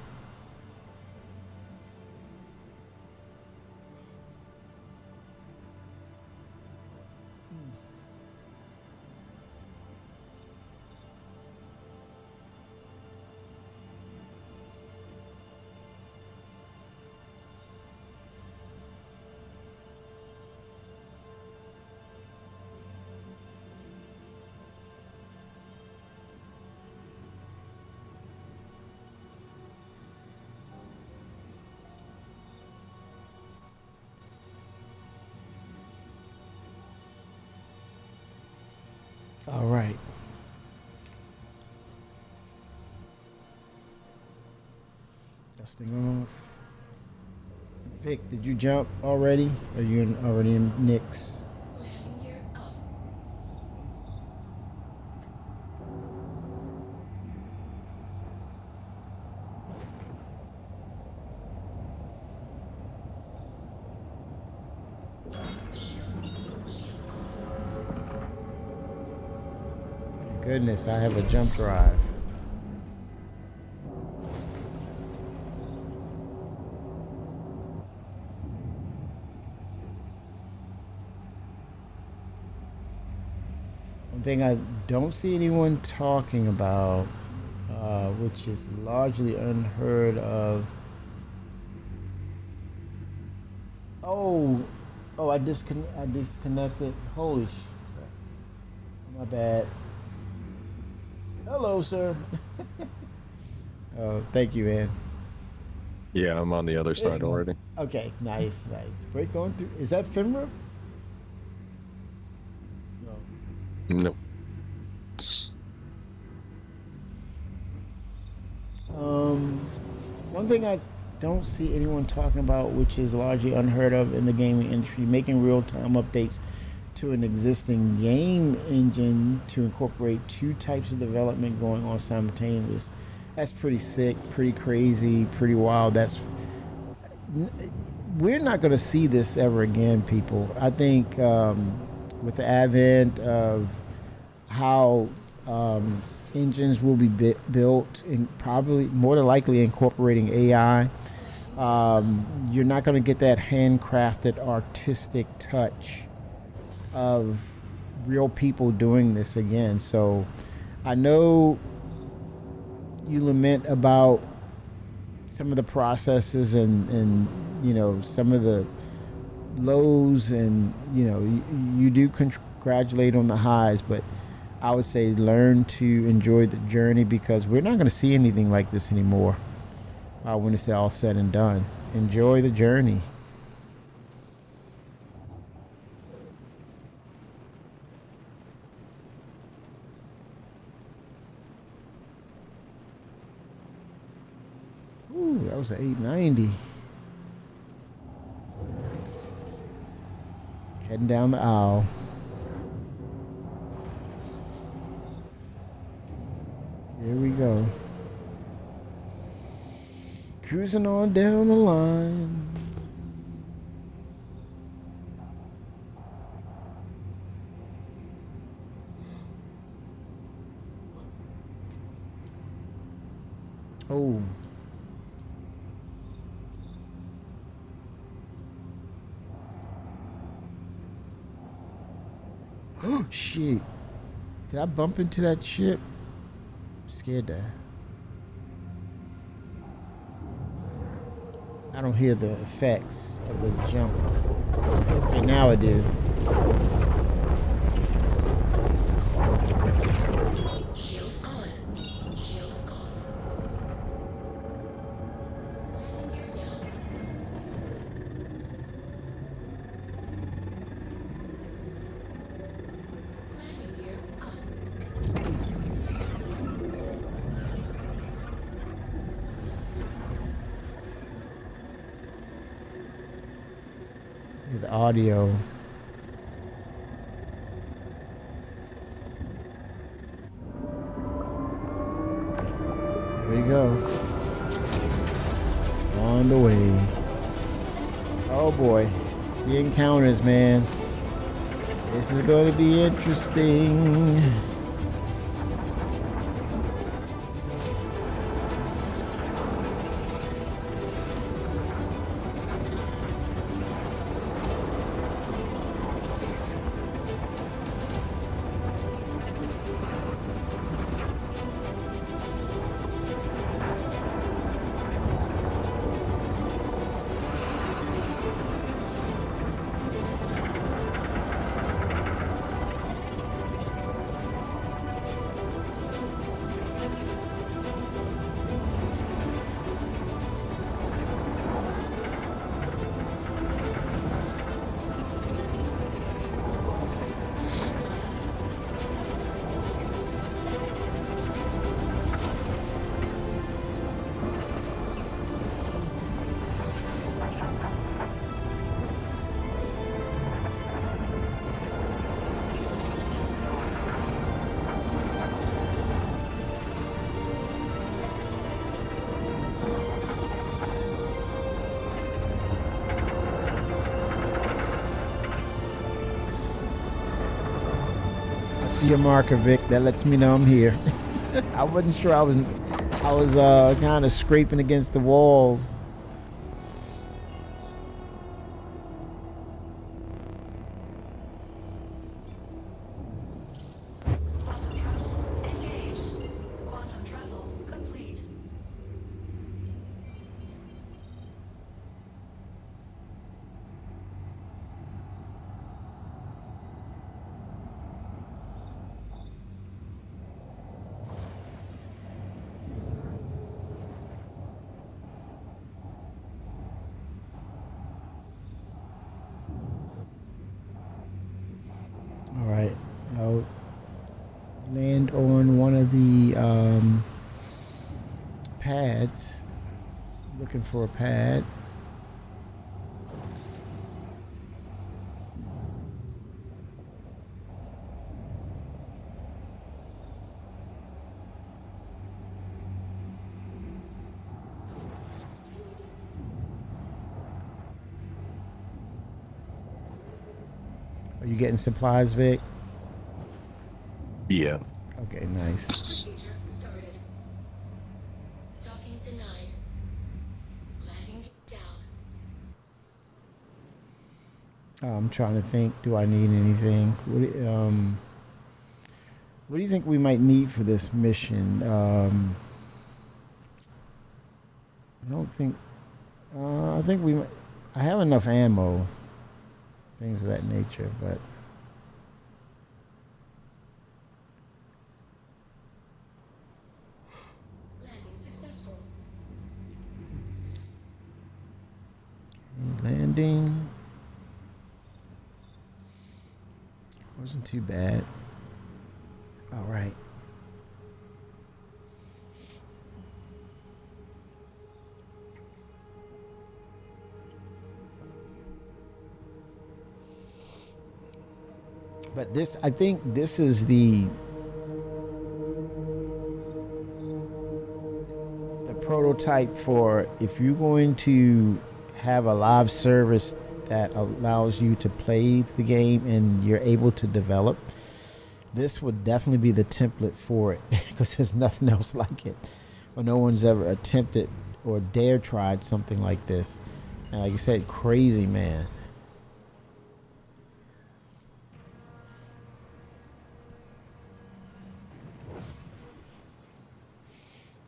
All right. Dusting off. Vic, did you jump already? Are you already in Nick's? Landing gear up. Goodness, I have a jump drive. One thing I don't see anyone talking about, which is largely unheard of. Oh, I disconnected. Holy shit. My bad. Hello, sir. Oh, thank you, man. Yeah, I'm on the other side already. Okay, nice. Break on through. Is that FINRA? No. No. One thing I don't see anyone talking about, which is largely unheard of in the gaming industry, making real-time updates to an existing game engine to incorporate two types of development going on simultaneously. That's pretty sick, pretty crazy, pretty wild. We're not going to see this ever again, people. I think with the advent of how engines will be built and probably more than likely incorporating AI, you're not going to get that handcrafted artistic touch of real people doing this again. So I know you lament about some of the processes and you know, some of the lows, and you know, you do congratulate on the highs, but I would say learn to enjoy the journey, because we're not going to see anything like this anymore when it's all said and done. Enjoy the journey. Ooh, that was an 890. Heading down the aisle. Here we go. Cruising on down the line. Oh. Oh, shit. Did I bump into that ship? Scared that. I don't hear the effects of the jump. Okay, now I do. Shields on. Shields off. Landing gear down. Landing gear up. The audio. Here we go. On the way. Oh boy. The encounters, man. This is going to be interesting. See your marker, Vic. That lets me know I'm here. I wasn't sure. I was kind of scraping against the walls. Quantum travel engaged. Quantum travel complete. for a pad. Are you getting supplies, Vic? Yeah. Okay, nice. Procedure started. Docking denied. Landing down. I'm trying to think. Do I need anything? What do you think we might need for this mission? I don't think. I think we. I have enough ammo. Things of that nature, but. Landing successful. Landing. Wasn't too bad. All right. But this, I think this is the prototype for if you're going to have a live service that allows you to play the game and you're able to develop. This would definitely be the template for it because there's nothing else like it. Or no one's ever attempted or dare tried something like this. And like you said, crazy, man.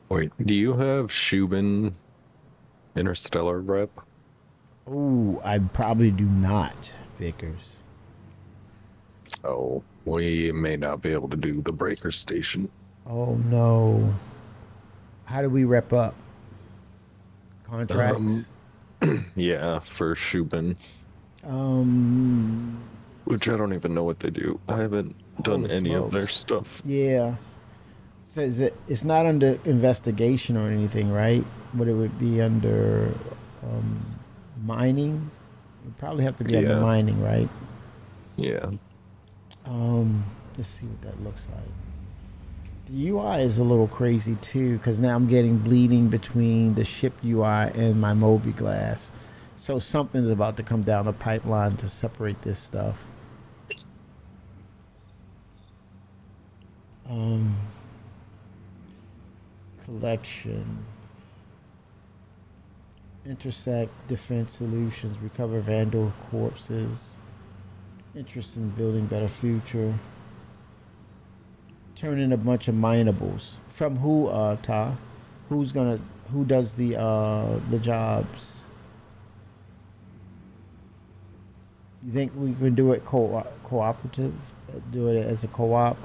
Wait, do you have Shubin Interstellar rep? Oh, I probably do not, Vickers. Oh, we may not be able to do the breaker station. Oh no. How do we rep up? Contracts? Yeah, for Shubin, which I don't even know what they do. I haven't done Holy any of their smokes. stuff. Yeah. Says it's not under investigation or anything, right? But it would be under mining. It would probably have to be under Yeah. mining, right? Yeah. Let's see what that looks like. The UI is a little crazy too, because now I'm getting bleeding between the ship UI and my Moby glass. So something's about to come down the pipeline to separate this stuff. Collection. Intersect defense solutions. Recover vandal corpses. Interest in building better future. Turn in a bunch of minables. From who, Ta? Who does the jobs? You think we can do it cooperative? Do it as a co-op,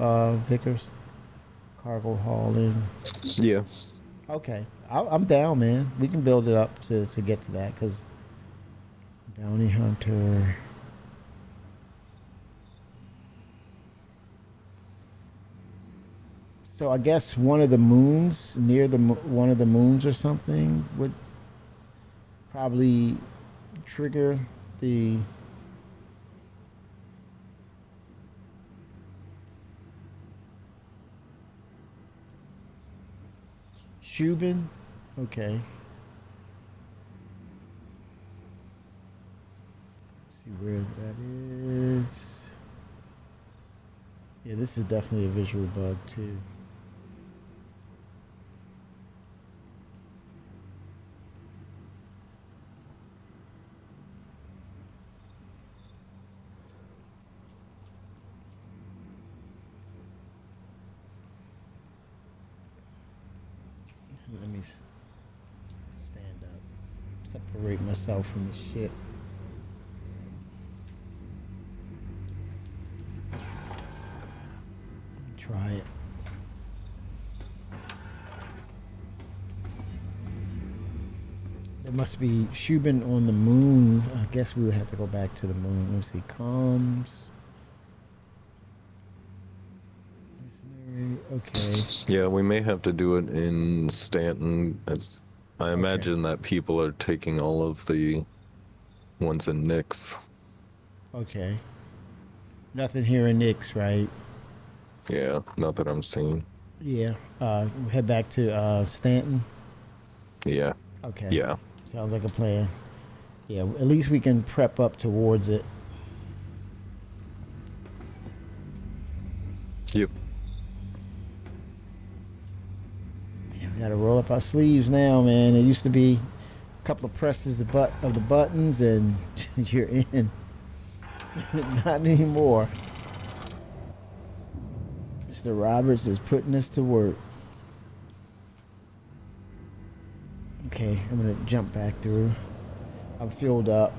Vickers? Cargo hauling. Yeah. Okay, I'm down, man. We can build it up to get to that, because bounty hunter. So I guess one of the moons, near one of the moons or something, would probably trigger the Shubin. Okay. See where that is. Yeah, this is definitely a visual bug too. Let me stand up, separate myself from the ship. Try it. There must be Shubin on the moon. I guess we would have to go back to the moon. Let me see. Comms. Okay. Yeah, we may have to do it in Stanton. That's I imagine that people are taking all of the ones in Nyx. Okay. Nothing here in Nix, right? Yeah, not that I'm seeing. Yeah. Head back to Stanton. Yeah, Okay. yeah. Sounds like a plan. Yeah, at least we can prep up towards it. Yep. Man, we gotta roll up our sleeves now, man. It used to be a couple of presses of the buttons and you're in. Not anymore. Mr. Roberts is putting us to work. Okay, I'm gonna jump back through. I'm filled up.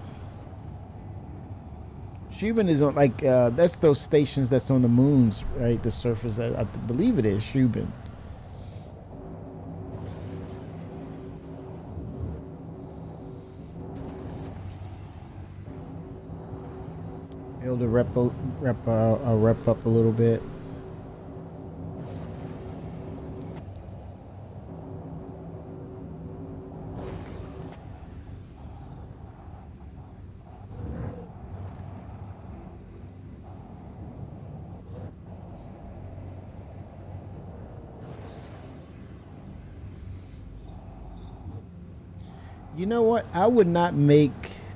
Shubin is on that's those stations that's on the moons, right? The surface. I believe it is Shubin. Able to rep up a little bit. You know what? I would not make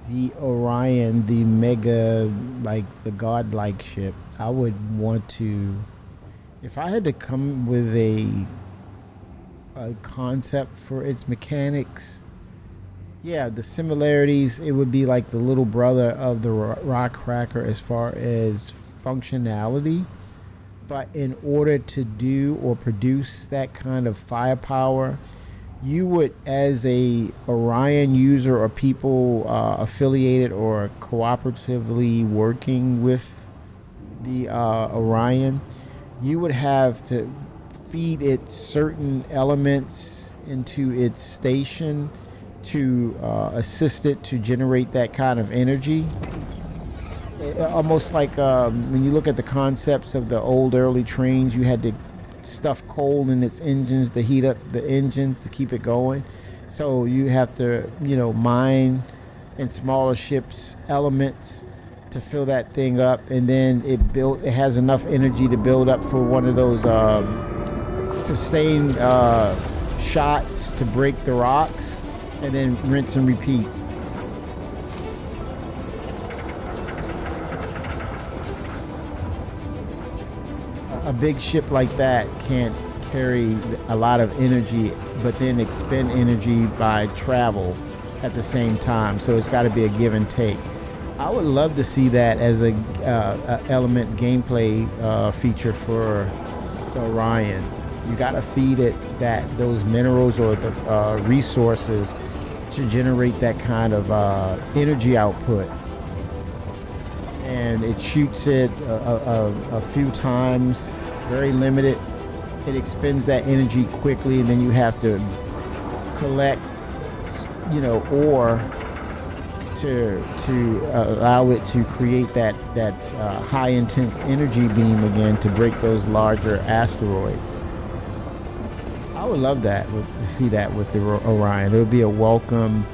the Orion the mega, like the godlike ship. I would want to, if I had to come with a concept for its mechanics, yeah, the similarities, it would be like the little brother of the rock cracker as far as functionality. But in order to do or produce that kind of firepower, you would, as a Orion user or people affiliated or cooperatively working with the Orion, you would have to feed it certain elements into its station to assist it to generate that kind of energy. Almost like when you look at the concepts of the old early trains, you had to stuff coal in its engines to heat up the engines to keep it going. So you have to, mine in smaller ships elements to fill that thing up, and then it has enough energy to build up for one of those sustained shots to break the rocks, and then rinse and repeat. A big ship like that can't carry a lot of energy, but then expend energy by travel at the same time. So it's got to be a give and take. I would love to see that as a element gameplay feature for the Orion. You got to feed it those minerals or the resources to generate that kind of energy output. And it shoots it a few times, very limited. It expends that energy quickly, and then you have to collect, ore to allow it to create that high intense energy beam again to break those larger asteroids. I would love to see that with the Orion. It would be a welcome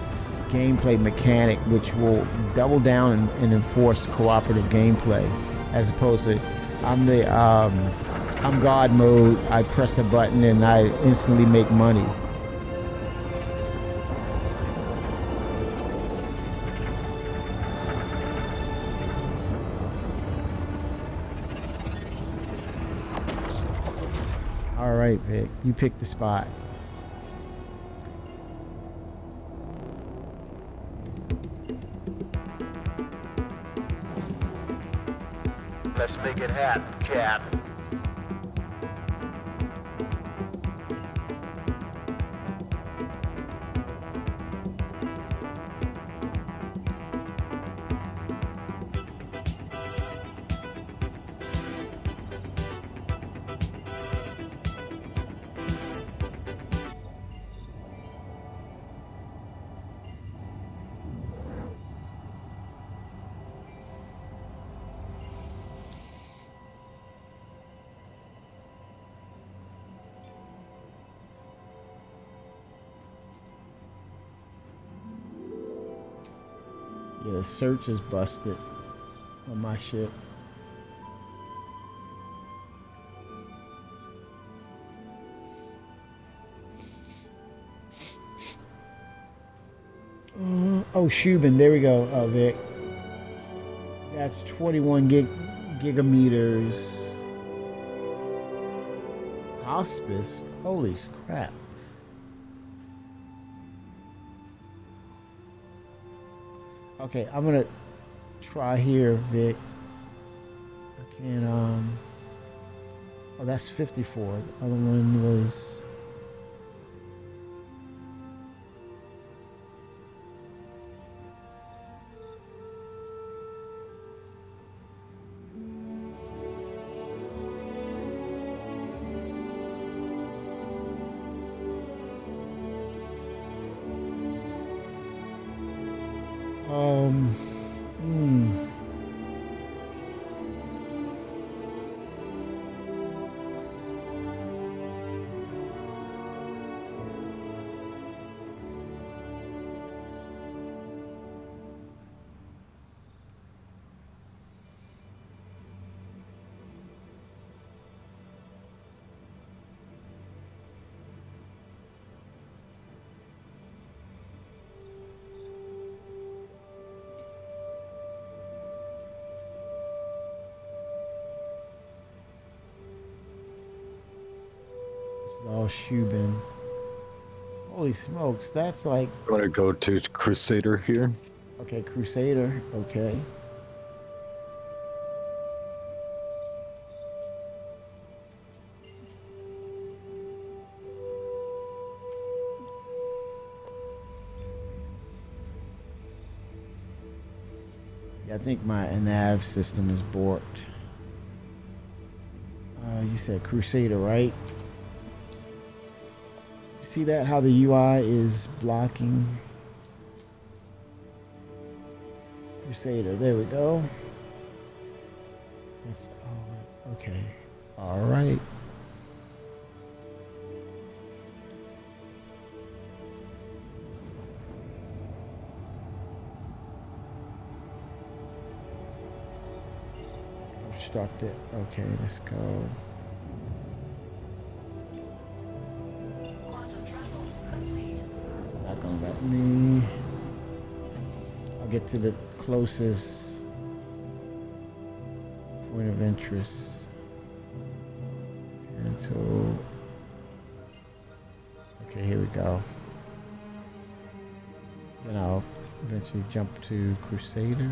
gameplay mechanic which will double down and enforce cooperative gameplay, as opposed to I'm God mode, I press a button and I instantly make money. All right, Vic, you pick the spot. Let's make it happen, Cap. Yeah, the search is busted on my ship. Oh, Shubin, there we go, Vic. That's 21 gigameters. Hospice? Holy crap. Okay, I'm gonna try here, Vic. I can't, oh, that's 54. The other one was... Hmm. All Shubin. Holy smokes, that's like... I'm gonna go to Crusader here. Okay, Crusader, okay. Yeah, I think my nav system is borked. You said Crusader, right? See that, how the UI is blocking? Crusader, there we go. That's, oh, okay. All right. Obstruct it. Okay, let's go. It's not gonna let me. I'll get to the closest point of interest. And so, okay, here we go. Then I'll eventually jump to Crusader.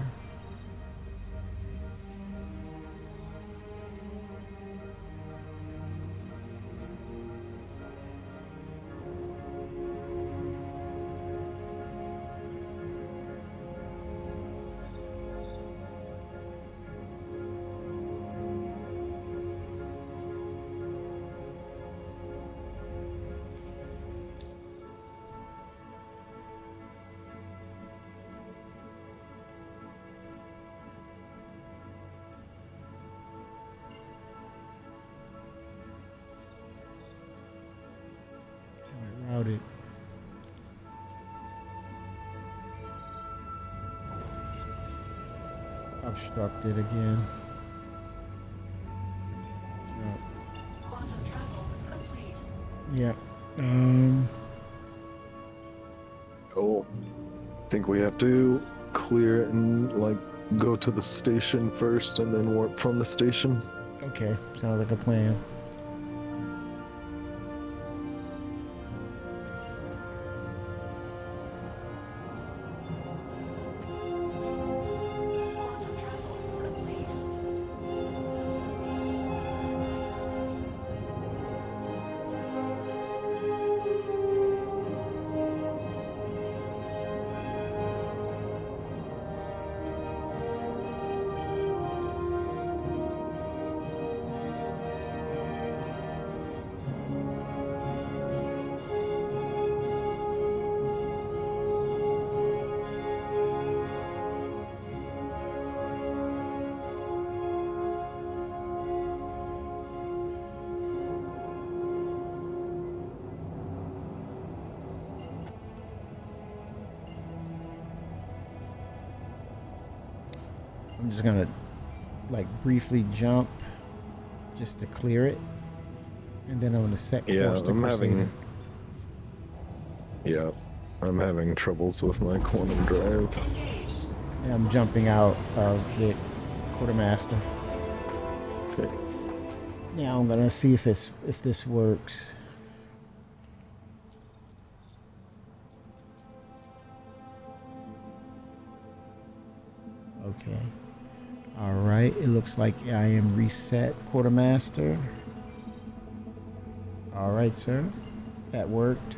Routed. Obstructed again. Quantum travel complete. Yeah. Oh, I think we have to clear it and like go to the station first and then warp from the station. Okay, sounds like a plan. Quantum travel complete. I'm just gonna like briefly jump just to clear it, and then I'm gonna set course to Crusader. Yeah, I'm having troubles with my quantum drive. And I'm jumping out of the quartermaster. Okay. Now I'm gonna see if this works. Okay. All right. It looks like I am reset quartermaster. All right, sir. That worked.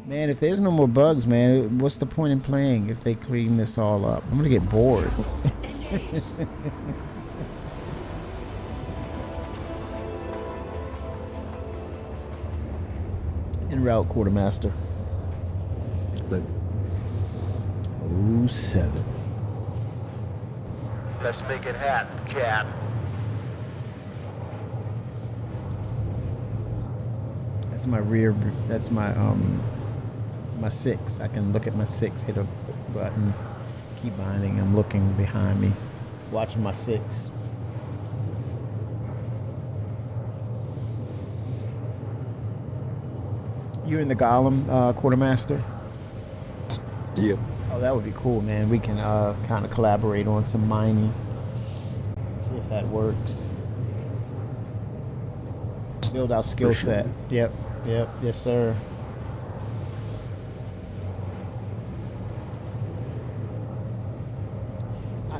Man, if there's no more bugs, man, what's the point in playing if they clean this all up? I'm gonna get bored. En route, quartermaster. 07. Let's make it happen, Cap. That's my rear. That's my my 6. I can look at my 6. Hit a button. Keep binding. I'm looking behind me, watching my 6. You in the Golem, quartermaster? Yep. Oh, that would be cool, man. We can kind of collaborate on some mining. See if that works. Build our skill set. Yep. Yes, sir.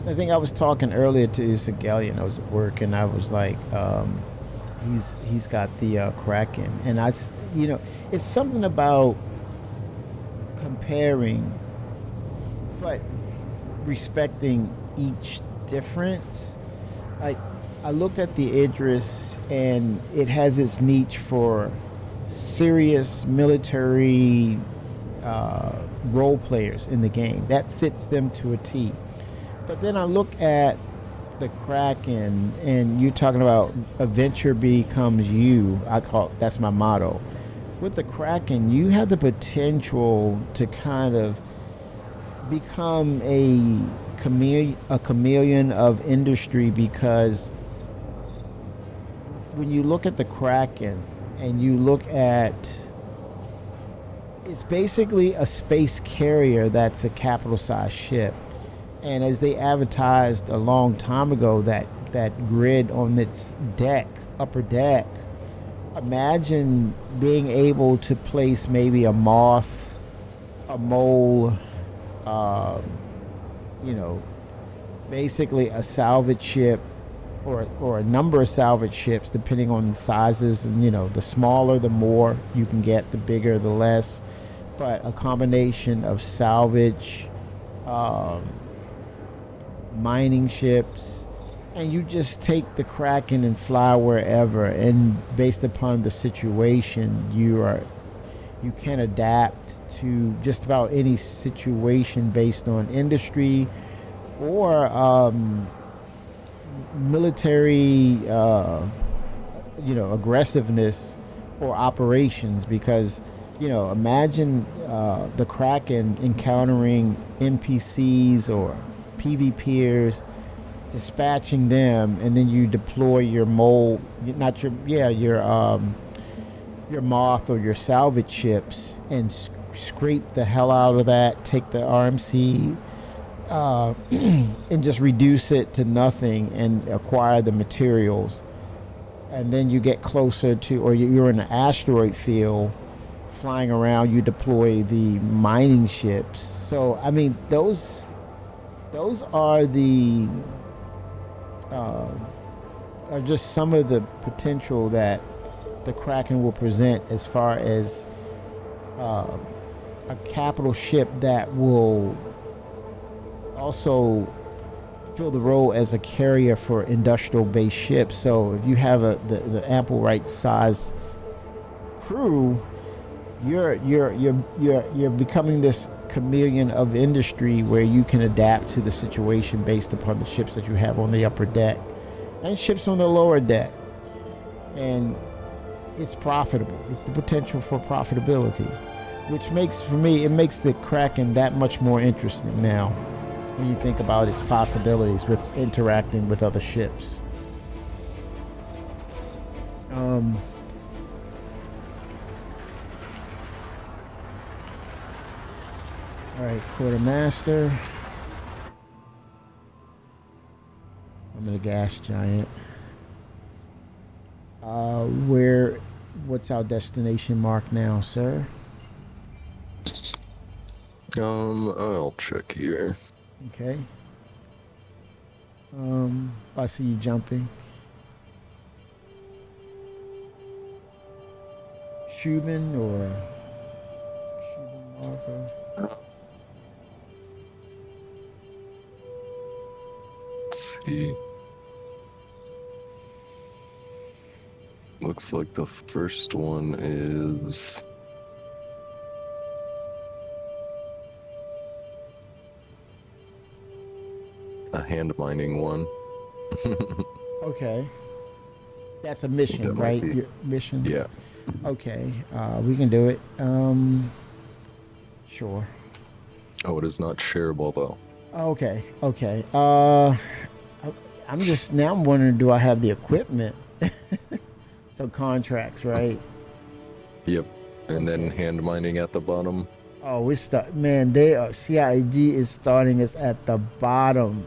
I think I was talking earlier to Sigelian. I was at work, and I was like, he's got the Kraken, and it's something about comparing, but respecting each difference. Like, I looked at the Idris, and it has its niche for serious military role players in the game. That fits them to a T. But then I look at the Kraken, and you're talking about adventure becomes you. That's my motto. With the Kraken, you have the potential to kind of become a chameleon of industry, because when you look at the Kraken and you look at, it's basically a space carrier that's a capital size ship. And as they advertised a long time ago, that grid on its deck, upper deck, imagine being able to place maybe a moth, a mole, basically a salvage ship, or a number of salvage ships, depending on the sizes. And the smaller the more you can get, the bigger the less. But a combination of salvage, mining ships, and you just take the Kraken and fly wherever, and based upon the situation, you can adapt to just about any situation based on industry or military aggressiveness or operations. Because imagine the Kraken encountering NPCs or PvPers, dispatching them, and then you deploy your mole, your moth or your salvage ships, and scrape the hell out of that, take the RMC, and just reduce it to nothing and acquire the materials. And then you get closer to, or you're in an asteroid field flying around, you deploy the mining ships. So I mean, those are the are just some of the potential that the Kraken will present, as far as a capital ship that will also fill the role as a carrier for industrial based ships. So if you have the ample right size crew, you're becoming this chameleon of industry, where you can adapt to the situation based upon the ships that you have on the upper deck and ships on the lower deck. And it's profitable. It's the potential for profitability, which makes, for me, it makes the Kraken that much more interesting now. when you think about its possibilities with interacting with other ships. All right, quartermaster. I'm in a gas giant. What's our destination mark now, sir? I'll check here. Okay. I see you jumping. Shubin or Shubin marker? Let's see. Looks like the first one is a hand mining one. Okay. That's a mission, That might right? be- Your mission? Yeah. Okay. We can do it. Sure. Oh, it is not shareable though. Okay. Okay. I'm just now I'm wondering, do I have the equipment? So contracts, right? Yep. And then hand mining at the bottom. Oh, we start. Man, they are. CIG is starting us at the bottom.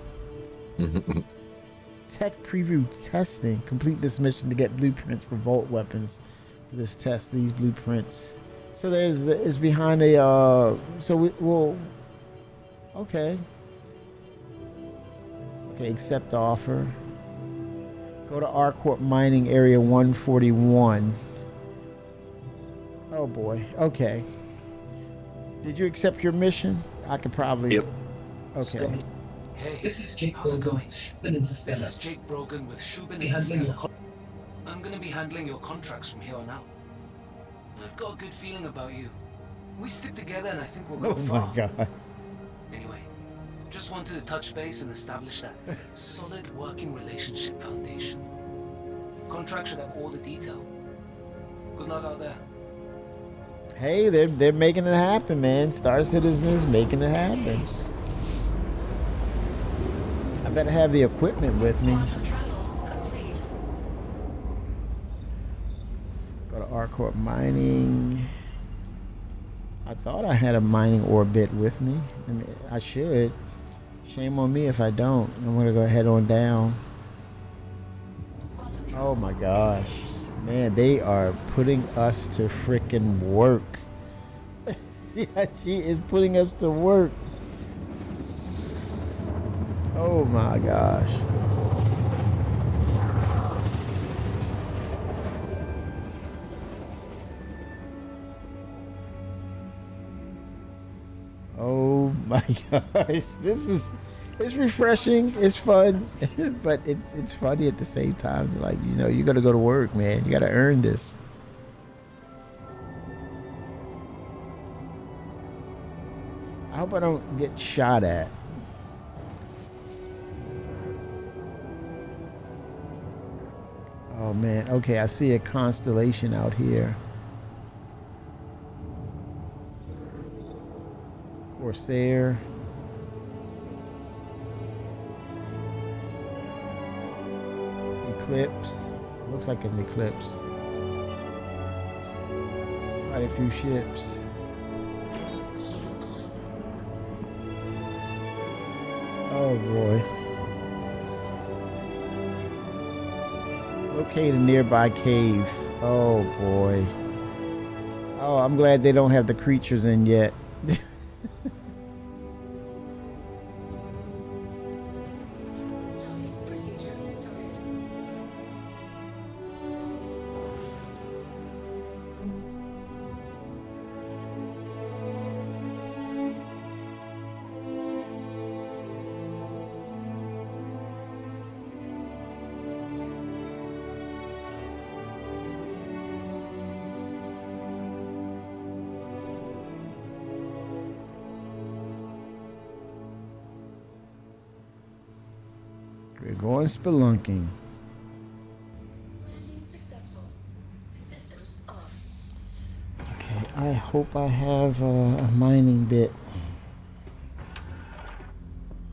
Tech preview testing. Complete this mission to get blueprints for Volt weapons. For this test, these blueprints. So it's behind a. So we will. Okay. Okay, accept offer. Go to Arcorp Mining Area 141. Oh boy. Okay. Did you accept your mission? I could probably. Yep. Okay. Hey, this is Jake Brogan with Shubin Interstellar. This is Jake Brogan with Shubin Interstellar. I'm gonna be handling your contracts from here on out. And I've got a good feeling about you. We stick together and I think we'll go far. Oh my god. Anyway, just wanted to touch base and establish that solid working relationship foundation. Contract should have all the detail. Good luck out there. Hey, they're making it happen, man. Star Citizen is making it happen. I better have the equipment with me. Go to Arcorp Mining. I thought I had a mining orbit with me. I mean, I should. Shame on me if I don't. I'm gonna go head on down. Oh my gosh. Man, they are putting us to frickin' work. CIG is putting us to work. Oh my gosh. Oh my gosh. It's refreshing, it's fun, but it's funny at the same time. Like, you know, you gotta go to work, man. You gotta earn this. I hope I don't get shot at. Oh man, okay, I see a constellation out here. Corsair. Eclipse. Looks like an eclipse. Quite a few ships. Oh boy. Locate a nearby cave. Oh boy. Oh, I'm glad they don't have the creatures in yet. We're going spelunking. Landing successful. Systems off. Okay, I hope I have a mining bit.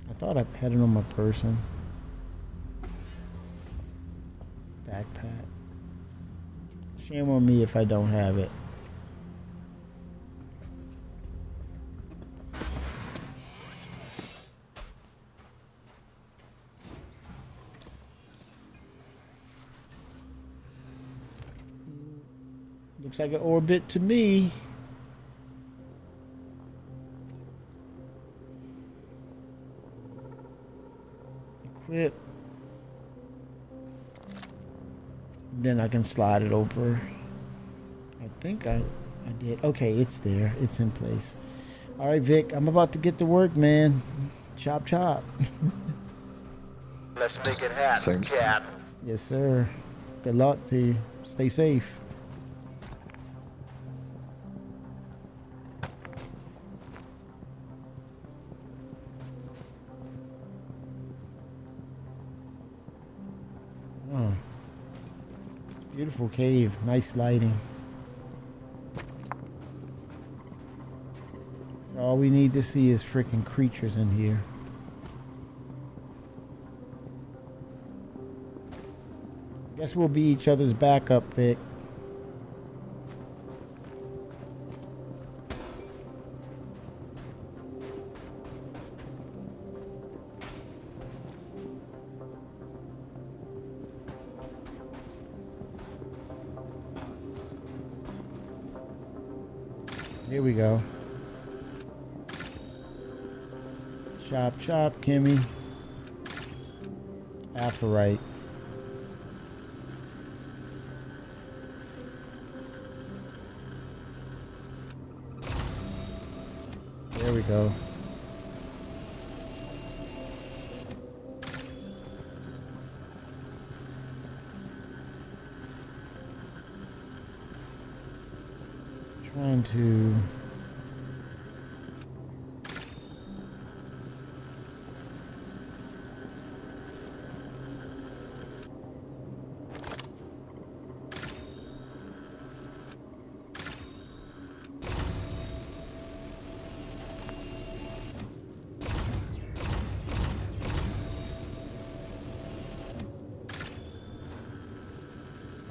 I thought I had it on my person. Backpack. Shame on me if I don't have it. Looks like an orbit to me. Equip. Then I can slide it over. I think I did. Okay, it's there. It's in place. All right, Vic, I'm about to get to work, man. Chop, chop. Let's make it happen, Same. Cap. Yes, sir. Good luck to you. Stay safe. Oh. Beautiful cave. Nice lighting. So all we need to see is freaking creatures in here. Guess we'll be each other's backup, Vic. Here we go. Chop, chop, Kimmy. Apparite. There we go. Trying to...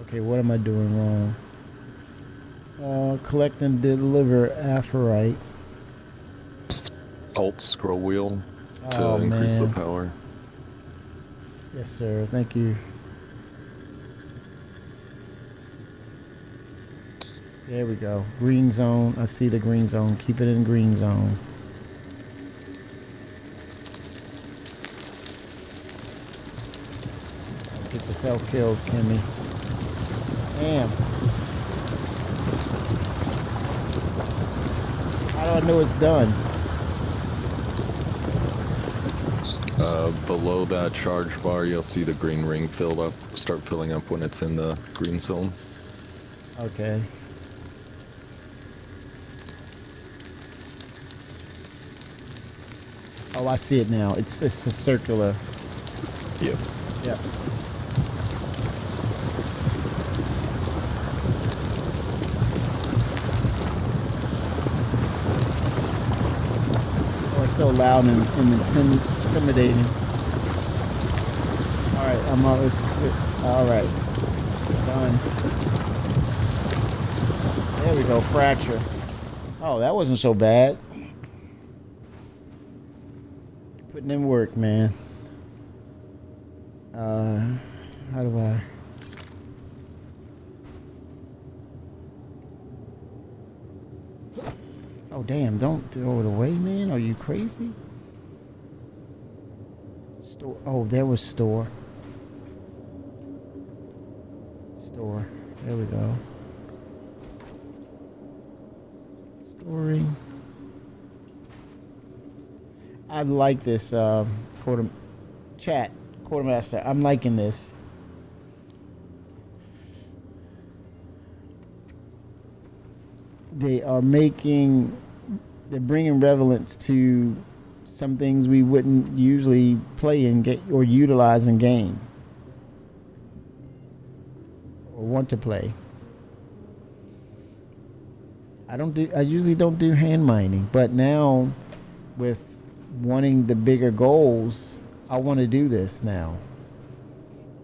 Okay, what am I doing wrong? Collect and deliver apparite. Alt scroll wheel to Oh, increase man. the power. Yes, sir. Thank you. There we go. Green zone. I see the green zone. Keep it in green zone. Get yourself killed, Kimmy. Damn. How do I know it's done? Below that charge bar, you'll see the green ring filled up. Start filling up when it's in the green zone. Okay. Oh, I see it now. It's a circular. Yep. Yep. Oh, it's so loud and intimidating. All right, I'm almost. All right, done. There we go. Fracture. Oh, that wasn't so bad. Putting in work, man. How do I? Oh, damn, don't throw it away, man. Are you crazy? Store. Oh, there was store. Store. There we go. Storing. I like this quartermaster. I'm liking this. They're bringing relevance to some things we wouldn't usually play and get or utilize in game or want to play. I usually don't do hand mining, but now with wanting the bigger goals, I want to do this now.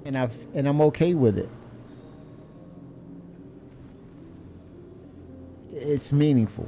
And I'm okay with it. It's meaningful.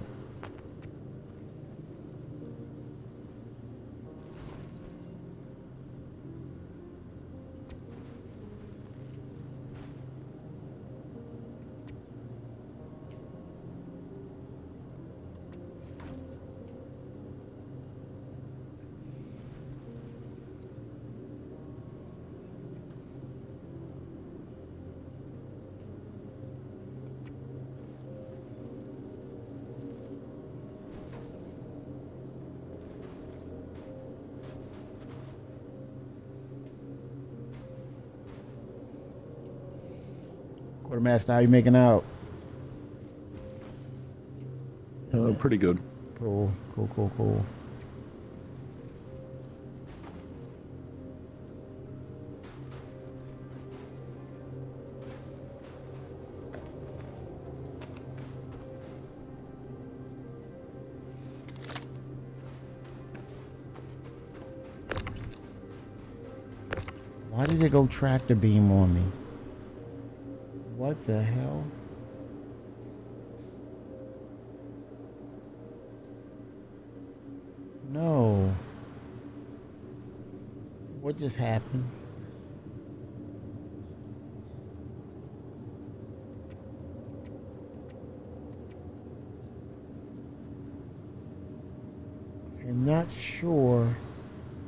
Quartermaster, how you making out? Pretty good. Cool. Why did it go tractor beam on me? What the hell? No. What just happened? I'm not sure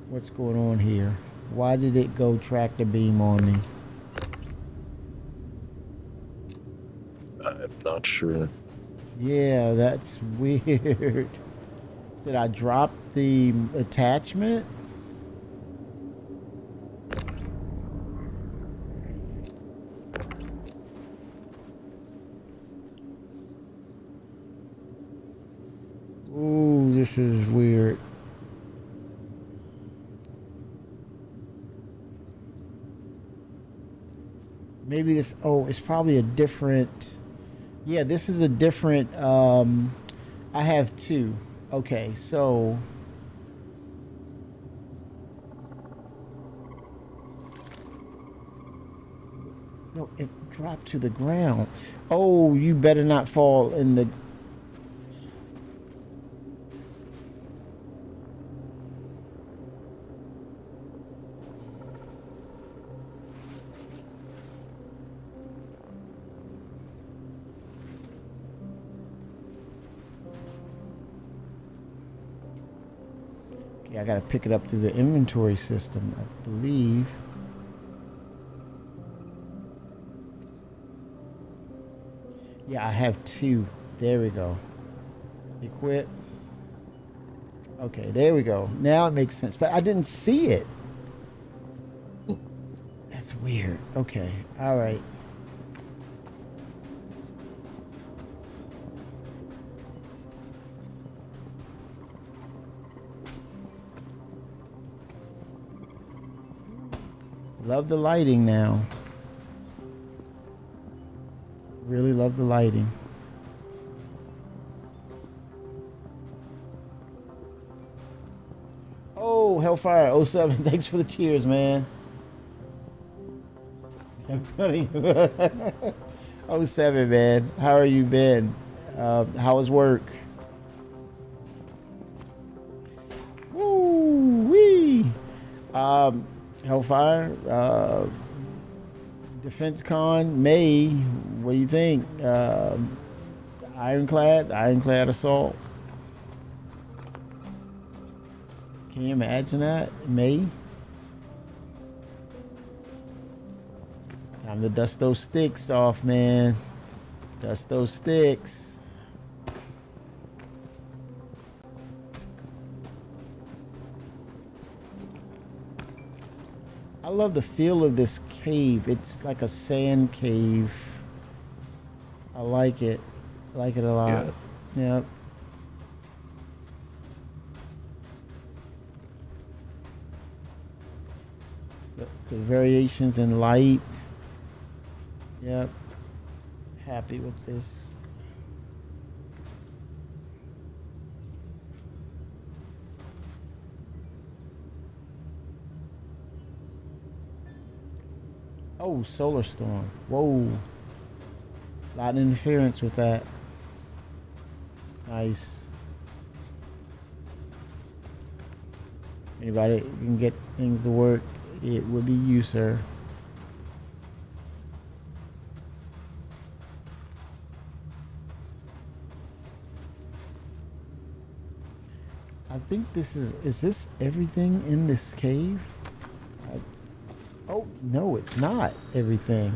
what's going on here. Why did it go tractor beam on me? I'm not sure. Yeah, that's weird. Did I drop the attachment? Ooh, this is weird. Maybe this, oh, it's probably a different, yeah, this is a different, I have two. Okay, so no, it dropped to the ground. Oh, you better not fall in the. I gotta pick it up through the inventory system, I believe. Yeah, I have two. There we go. Equip. Okay, there we go. Now it makes sense. But I didn't see it. That's weird. Okay, all right. Love the lighting now. Really love the lighting. Oh, Hellfire 07, thanks for the cheers, man. 07, man. How are you been? How was work? Woo-wee. Hellfire, Defense Con, May, what do you think? Ironclad Assault. Can you imagine that? May? Time to dust those sticks off, man. Dust those sticks. I love the feel of this cave. It's like a sand cave. I like it. I like it a lot. Yeah. Yep. The variations in light. Yep. Happy with this. Oh, solar storm. Whoa. A lot of interference with that. Nice. Anybody can get things to work, it would be you, sir. I think this is this everything in this cave? Oh, no, it's not everything.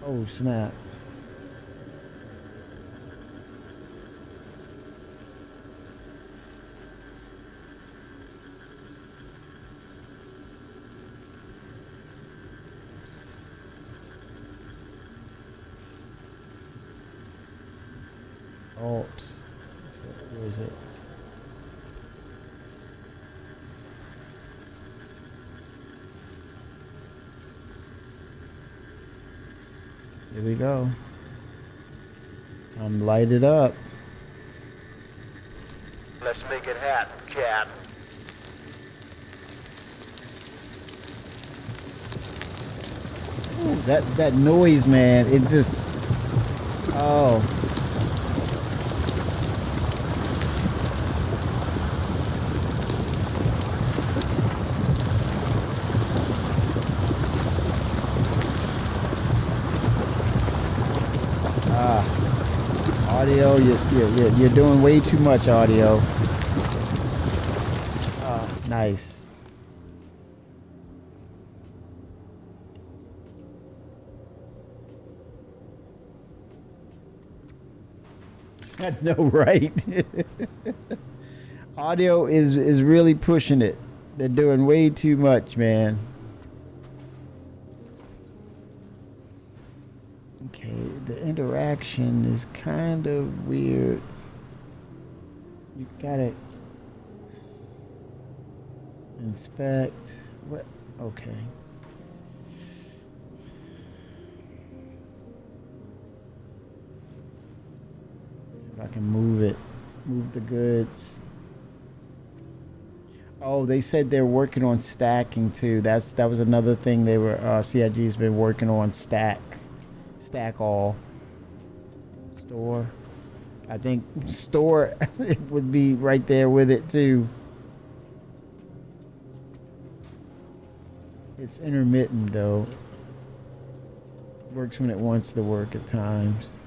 Oh, snap. Alt. Where is it? Here we go. Time to light it up. Let's make it happen, Cap. Ooh, that noise, man. It's just. Oh. Audio, you're doing way too much audio. Nice. No, right? Audio is really pushing it. They're doing way too much, man. Okay, the interaction is kind of weird. You gotta inspect. What? Okay. See if I can move it. Move the goods. Oh, they said they're working on stacking too. That was another thing they were. CIG's been working on stack all. Store. I think store it would be right there with it too. It's intermittent though. Works when it wants to work at times.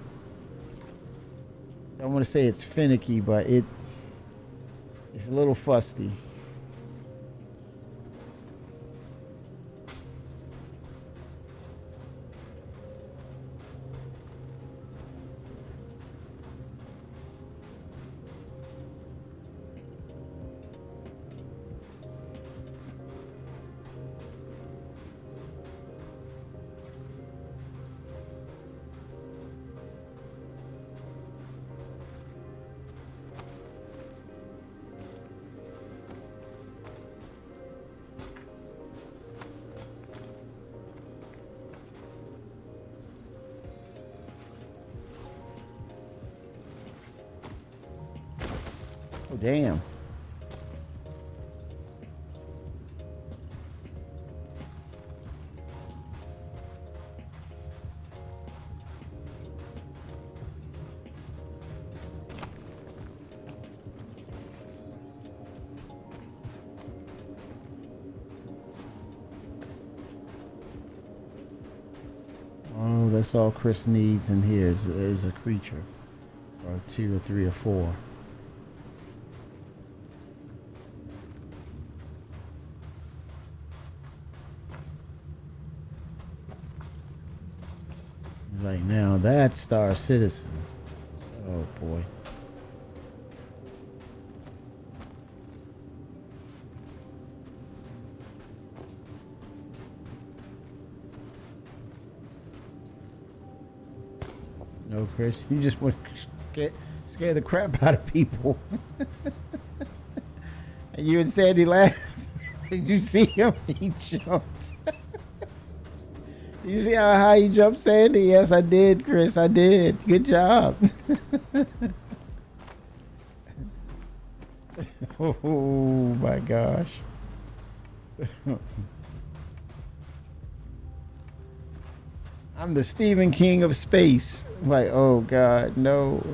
Don't want to say it's finicky, but it's a little fusty. Oh, damn. Oh, that's all Chris needs in here is a creature. Or 2 or 3 or 4. Like now that's Star Citizen. Oh boy. No, Chris, you just want to scare the crap out of people. And you and Sandy laughed. Did you see him? He jumped. You see how high you jumped, Sandy? Yes, I did, Chris. I did. Good job. Oh my gosh. I'm the Stephen King of space. Like, oh God, no.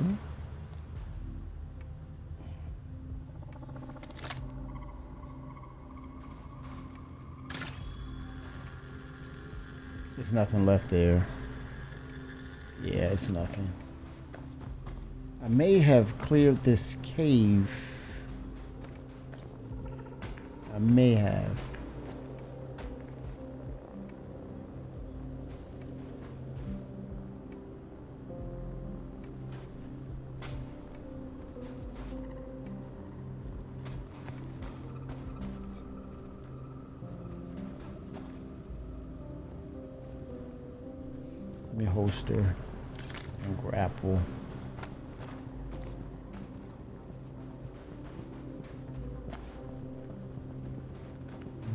There's nothing left there. Yeah, it's nothing. I may have cleared this cave. I may have. Let me holster and grapple.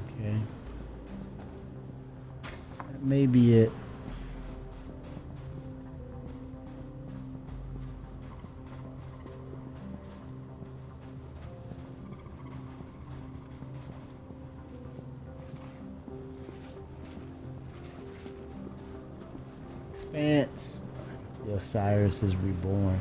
Okay. That may be it. Expanse. The Osiris is reborn.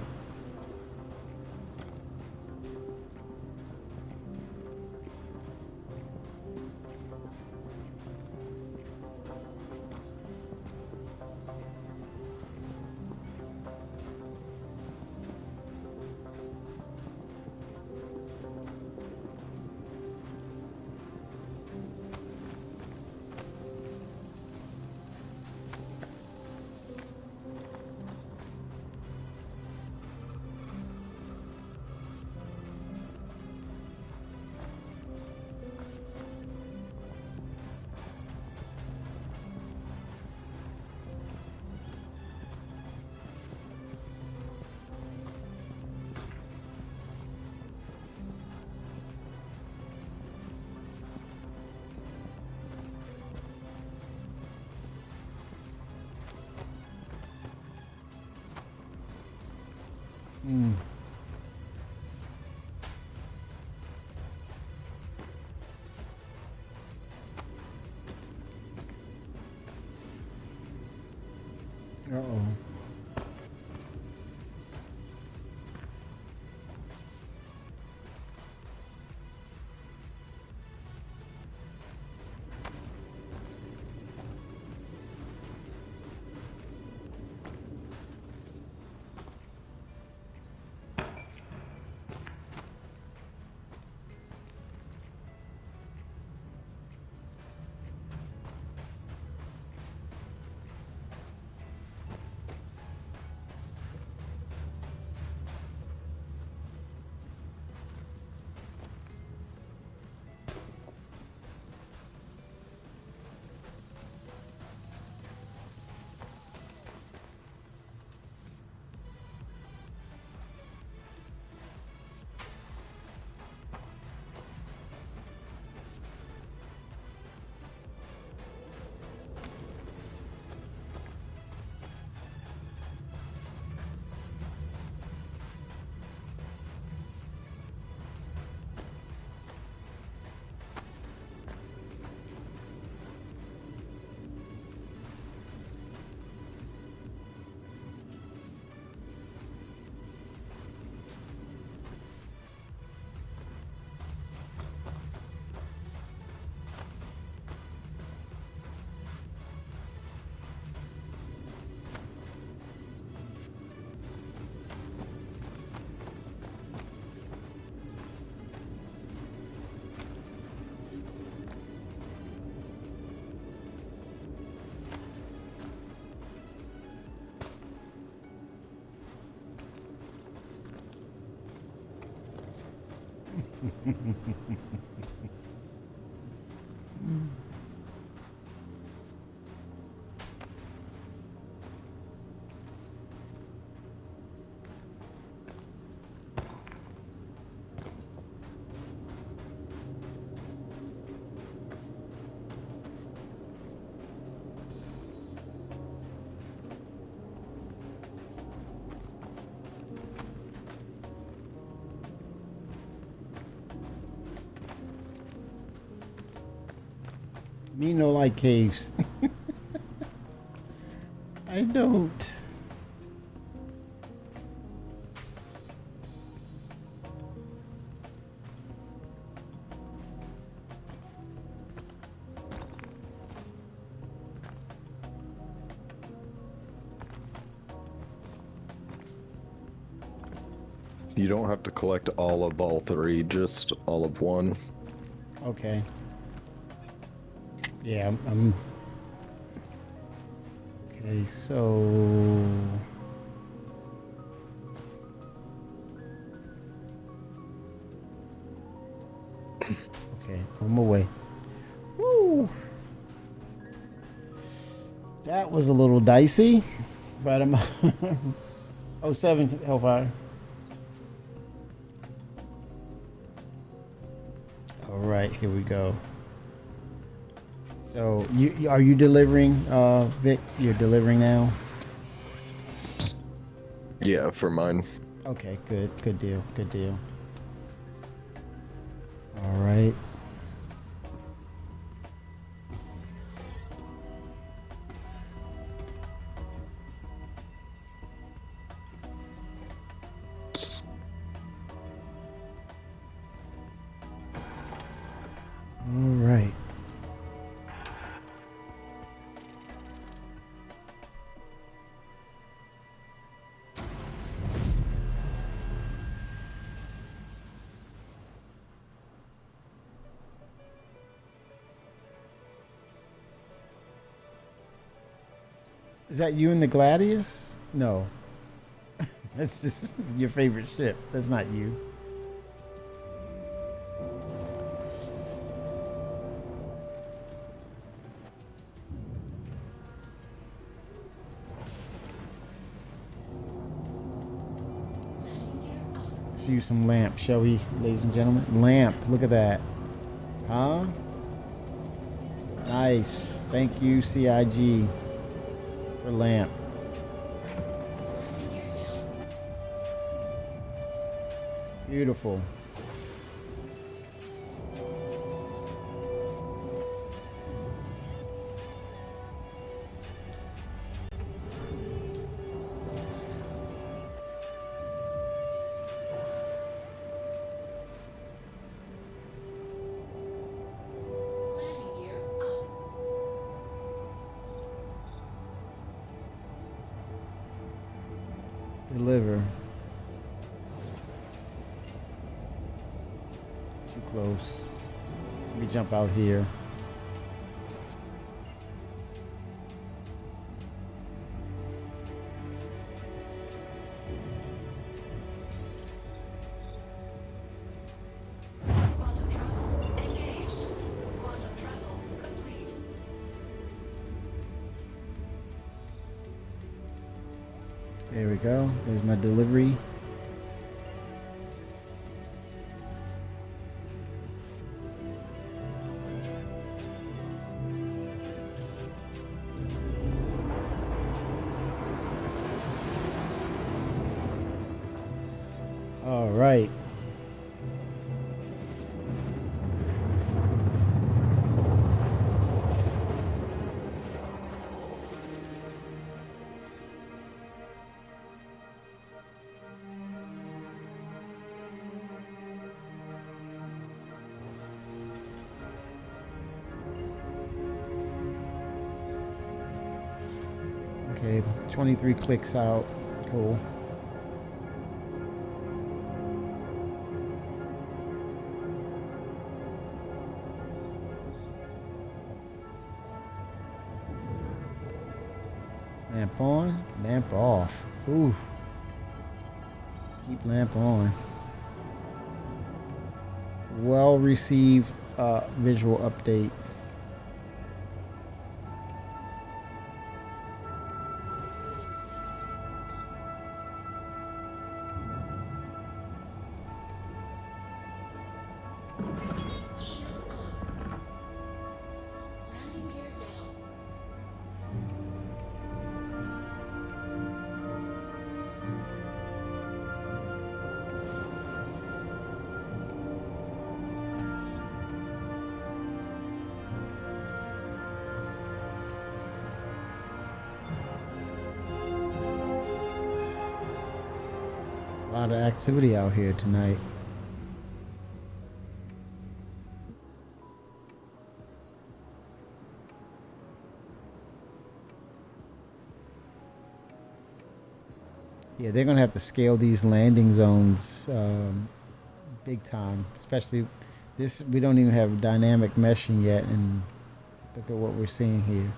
Hmm. Uh-oh. Me no like caves. I don't. You don't have to collect all three, just all of one. Okay. Yeah, I'm okay, so okay, on my way. Woo! That was a little dicey, but I'm oh 07 Hellfire. All right, here we go. So are you delivering, Vic? You're delivering now? Yeah, for mine. Okay, good deal, good deal. All right. All right. Is that you and the Gladius? No. That's just your favorite ship. That's not you. Let's use some lamp, shall we, ladies and gentlemen? Lamp, look at that. Huh? Nice. Thank you, CIG, for lamp. Beautiful. Deliver. Too close. Let me jump out here. There we go. There's my delivery. All right. Okay, 23 clicks out. Cool. Lamp on, lamp off. Ooh. Keep lamp on. Well received visual update. A lot of activity out here tonight. Yeah, they're gonna have to scale these landing zones big time. Especially this, we don't even have dynamic meshing yet, and look at what we're seeing here.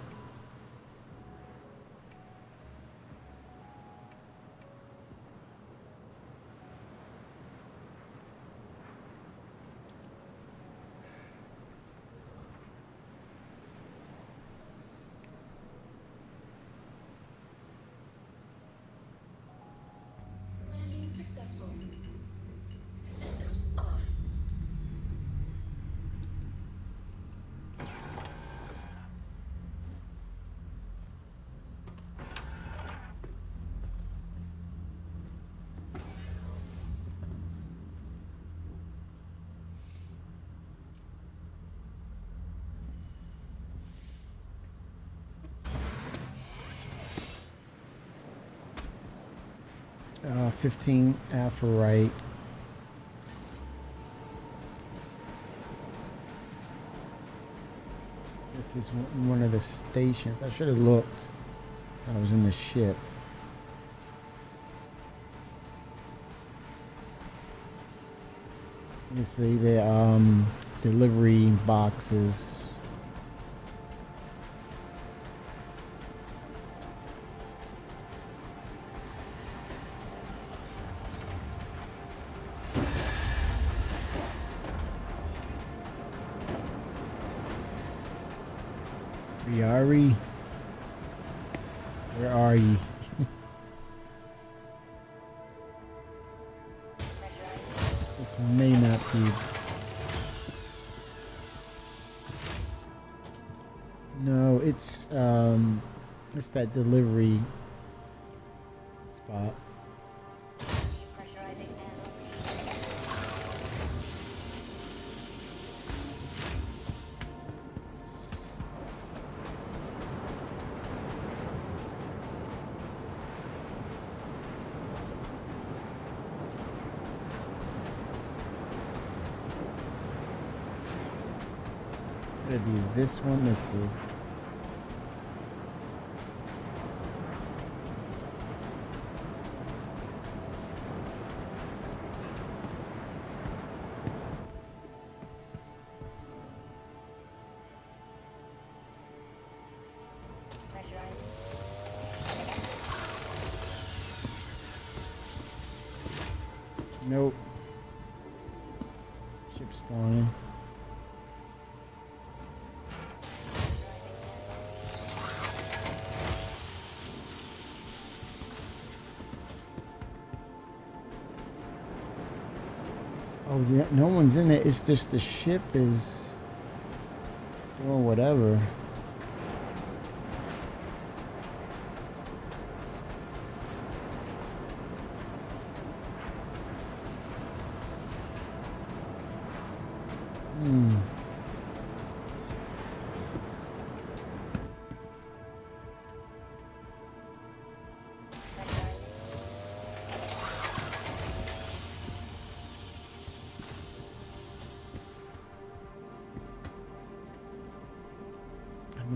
Landing successful. Systems off. Uh, 15 alpha right. This is one of the stations. I should have looked. I was in the ship. You see the delivery boxes. Riari, where are you? This may not be. No, it's that delivery spot. Could it be this one? Let's see. Nope. Ship spawning. Oh, no one's in there. It's just the ship is doing whatever.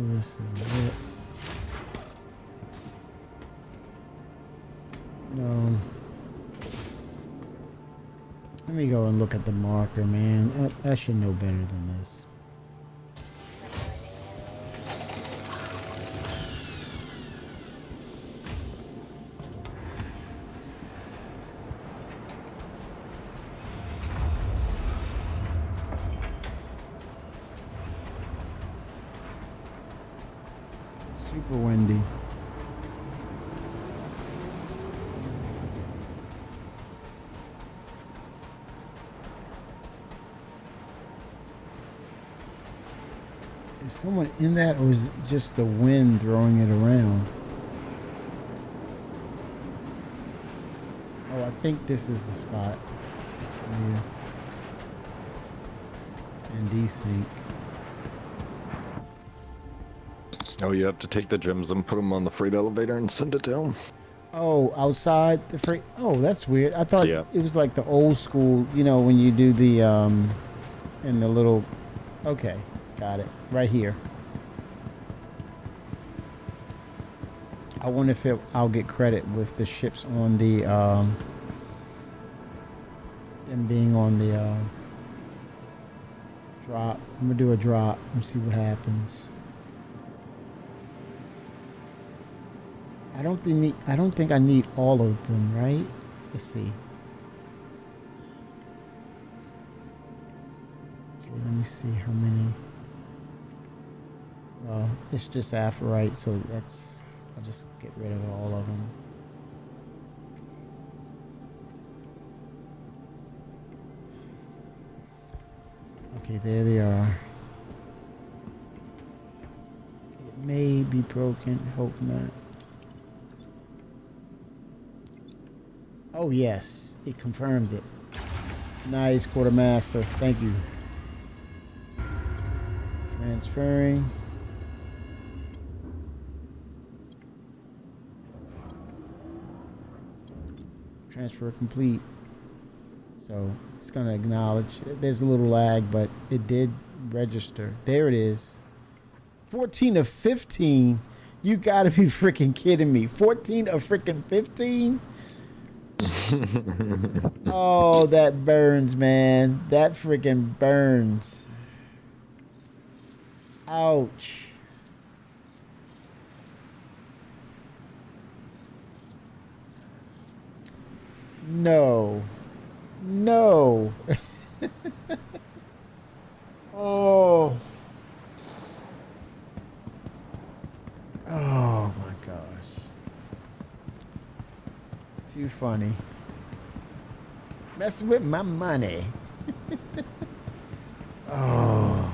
This is it. No. Let me go and look at the marker, man. I should know better than this. Super windy. Is someone in that, or is it just the wind throwing it around? Oh, I think this is the spot. Yeah. And desync. Oh, you have to take the gems and put them on the freight elevator and send it down. Oh, outside the freight. Oh, that's weird. I thought Yeah. it was like the old school, you know, when you do the in the little. Okay, got it. Right here. I wonder if I'll get credit with the ships on the them being on the drop. I'm gonna do a drop and see what happens. I don't think I need all of them, right? Let's see. Okay, let me see how many. Well, it's just Aphorite, so I'll just get rid of all of them. Okay, there they are. It may be broken, hope not. Oh yes, it confirmed it. Nice, quartermaster. Thank you. Transferring. Transfer complete. So it's gonna acknowledge. There's a little lag, but it did register. There it is. 14 of 15. You gotta be freaking kidding me. 14 of freaking 15? Oh, that burns, man. That freaking burns. Ouch. No. No. Oh. Oh my gosh. Too funny. Messing with my money. Oh.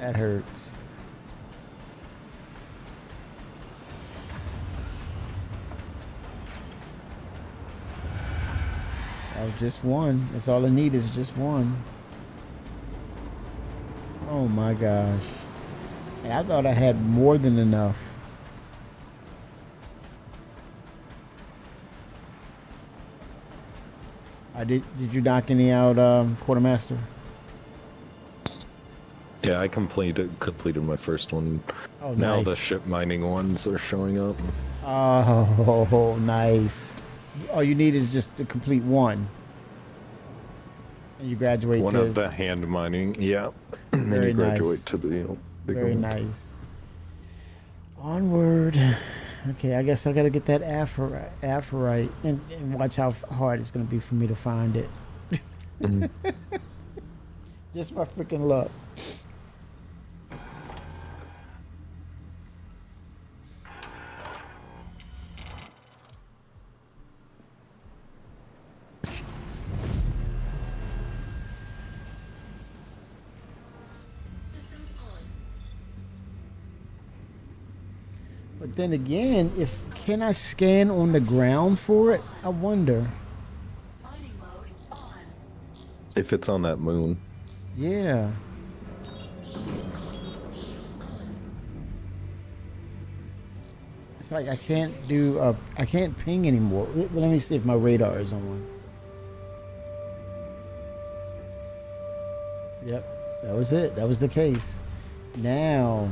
That hurts. Oh, just one. That's all I need is just one. Oh my gosh. And I thought I had more than enough. Did you knock any out, quartermaster? Yeah, I completed my first one. Oh, now nice. the ship mining ones are showing up. Oh, nice. All you need is just to complete one. And you graduate One to... of the hand mining, yeah. And then Very you graduate nice. to the bigger Very ones. nice. Onward. Okay, I guess I gotta get that Aphorite and watch how hard it's gonna be for me to find it. Mhm. Just my freaking luck. Systems on. But then again, can I scan on the ground for it? I wonder. Mining mode on. If it's on that moon. Yeah. Shields on. It's like I can't ping anymore. Let me see if my radar is on. Yep, that was it. That was the case. Now,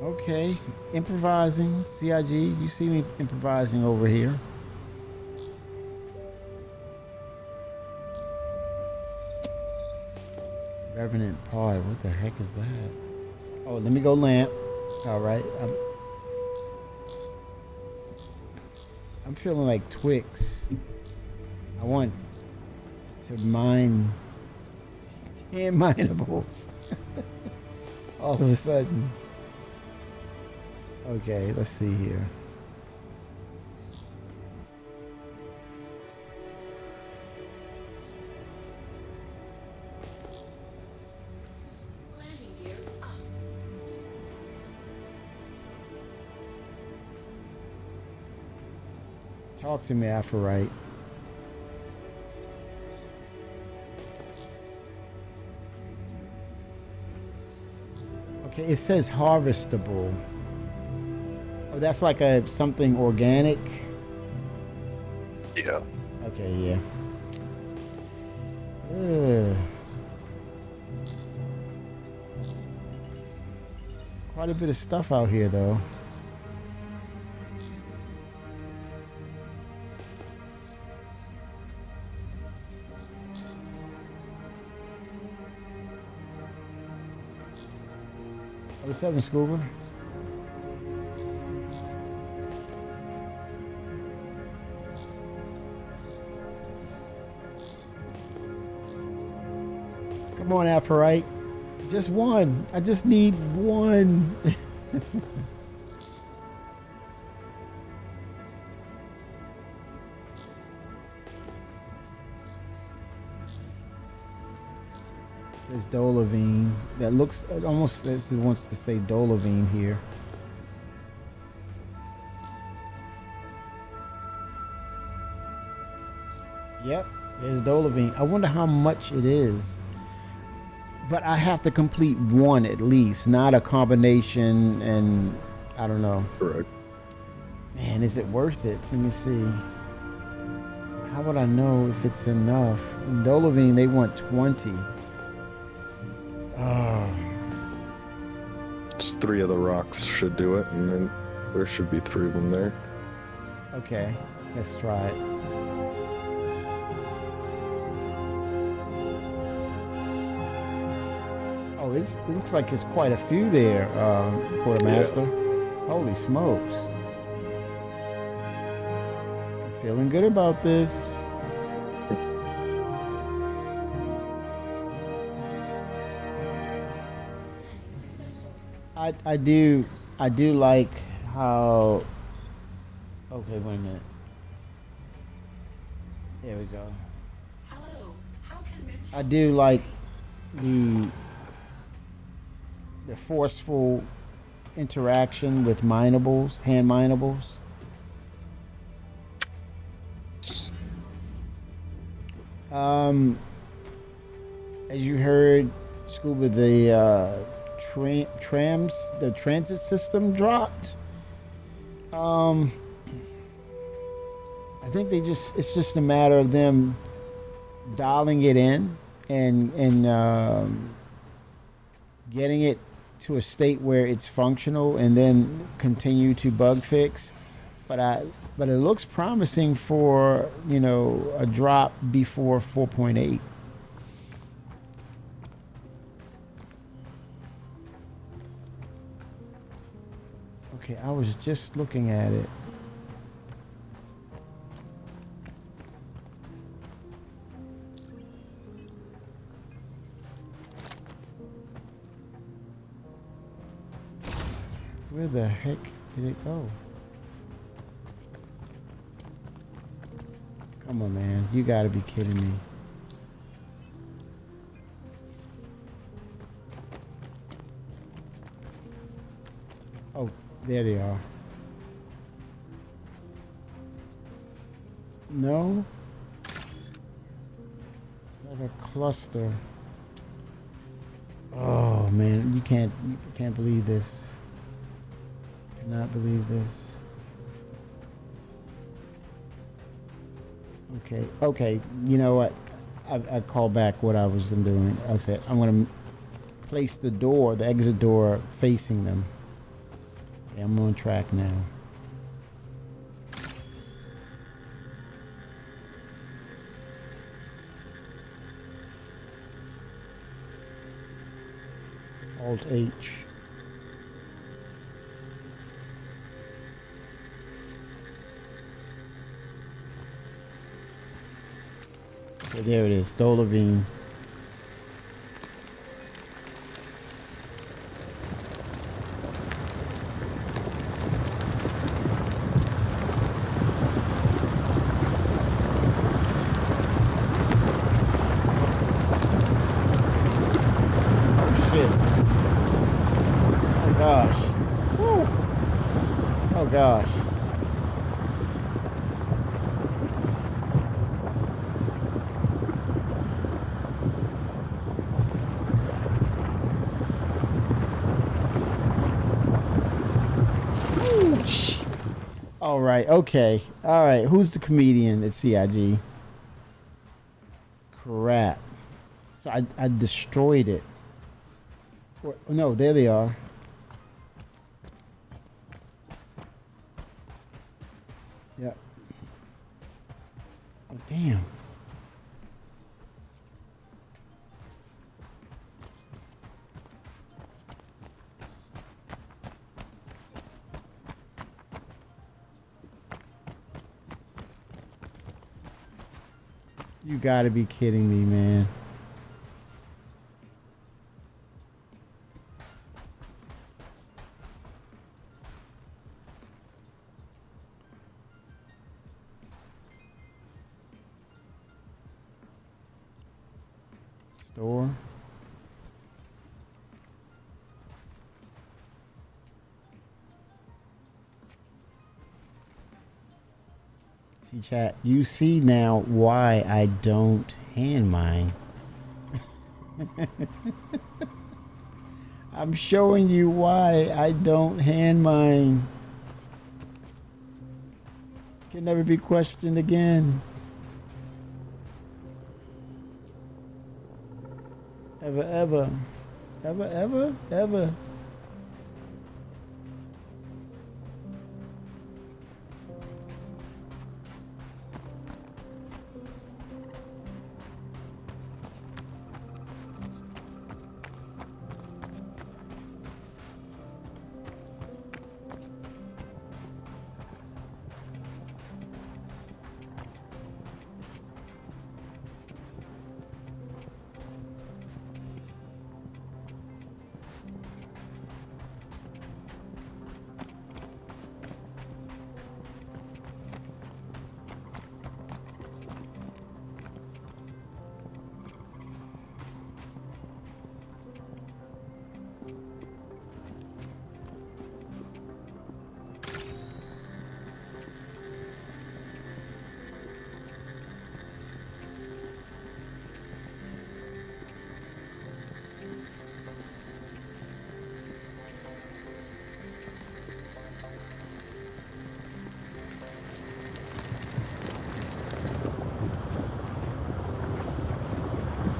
okay, improvising. CIG, you see me improvising over here. Revenant pod. What the heck is that? Oh, let me go lamp. All right. I'm feeling like Twix. I want to mine 10 minables. All of a sudden. Okay, let's see here. Landing gear up. Talk to me, Aphorite. Okay, it says harvestable. Oh, that's like a something organic. Yeah. Okay, yeah. Ugh. Quite a bit of stuff out here, though. What's happening, Scuba? Come on, Aphorite. Just one. I just need one. It says Dolavine. That looks it almost says it wants to say Dolavine here. Yep, there's Dolavine. I wonder how much it is. But I have to complete one at least, not a combination, and I don't know. Correct. Man, is it worth it? Let me see. How would I know if it's enough? In Dolavine, they want 20. Oh. Just 3 of the rocks should do it, and then there should be 3 of them there. Okay, let's try it. Oh, it looks like there's quite a few there, Quartermaster. Yeah. Holy smokes. I'm feeling good about this. I do like how, okay, wait a minute. There we go. I do like the forceful interaction with minables, hand minables. As you heard, Scuba, the the transit system dropped. I think it's just a matter of them dialing it in and getting it to a state where it's functional and then continue to bug fix. But it looks promising for, you know, a drop before 4.8. Okay, I was just looking at it. Where the heck did it go? Come on, man. You gotta be kidding me. Oh, there they are. No? It's like a cluster. Oh, man. You can't believe this. Cannot believe this. Okay, you know what? I call back what I was doing. I said I'm going to place the door, the exit door, facing them. Okay, I'm on track now. Alt H. Okay, there it is, Dolavine. Oh shit. Oh gosh. Woo. Oh gosh. All right. Okay. All right. Who's the comedian at CIG? Crap. So I destroyed it. No, there they are. Yep. Oh, damn. You gotta be kidding me, man. Store. See, chat, you see now why I don't hand mine. I'm showing you why I don't hand mine. Can never be questioned again. Ever, ever. Ever, ever, ever.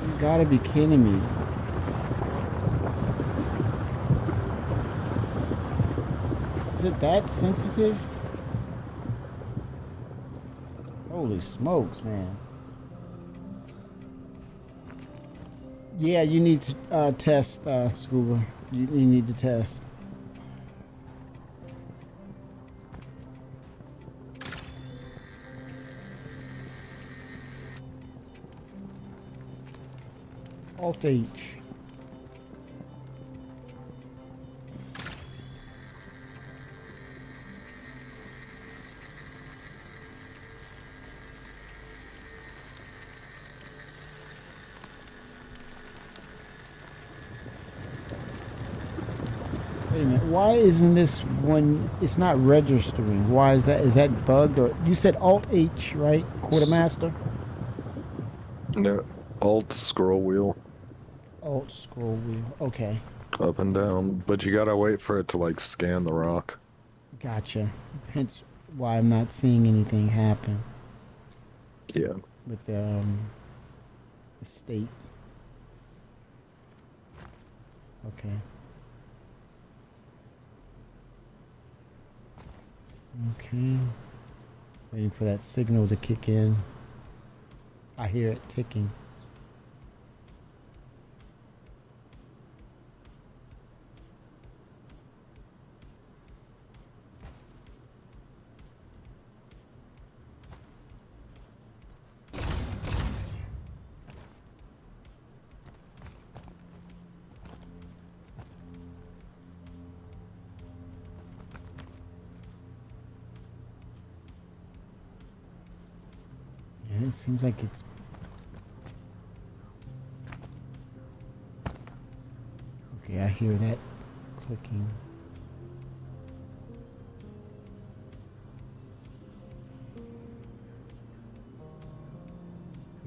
You gotta be kidding me. Is it that sensitive? Holy smokes, man. Yeah, you need to test, Scuba. You need to test. Alt H. Wait a minute. Why isn't this one? It's not registering. Why is that? Is that bugged? Or you said Alt H, right? Quartermaster. No, Alt scroll wheel. Alt scroll wheel. Okay. Up and down, but you gotta wait for it to like scan the rock. Gotcha. Hence why I'm not seeing anything happen. Yeah. With the state. Okay. Okay. Waiting for that signal to kick in. I hear it ticking. Yeah, it seems like it's... Okay, I hear that clicking.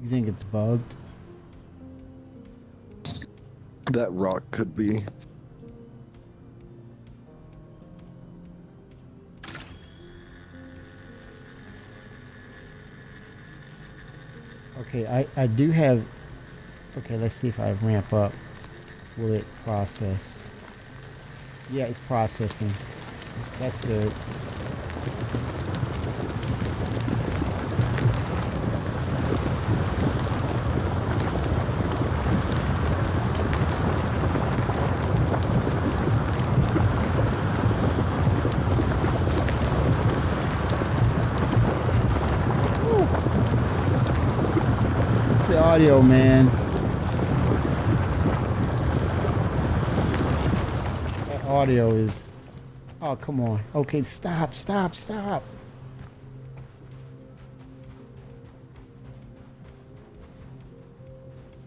You think it's bugged? That rock could be. Okay, I do have... Okay, let's see if I ramp up. Will it process? Yeah, it's processing. That's good. It's the audio, man. That audio is... Oh, come on. Okay, stop.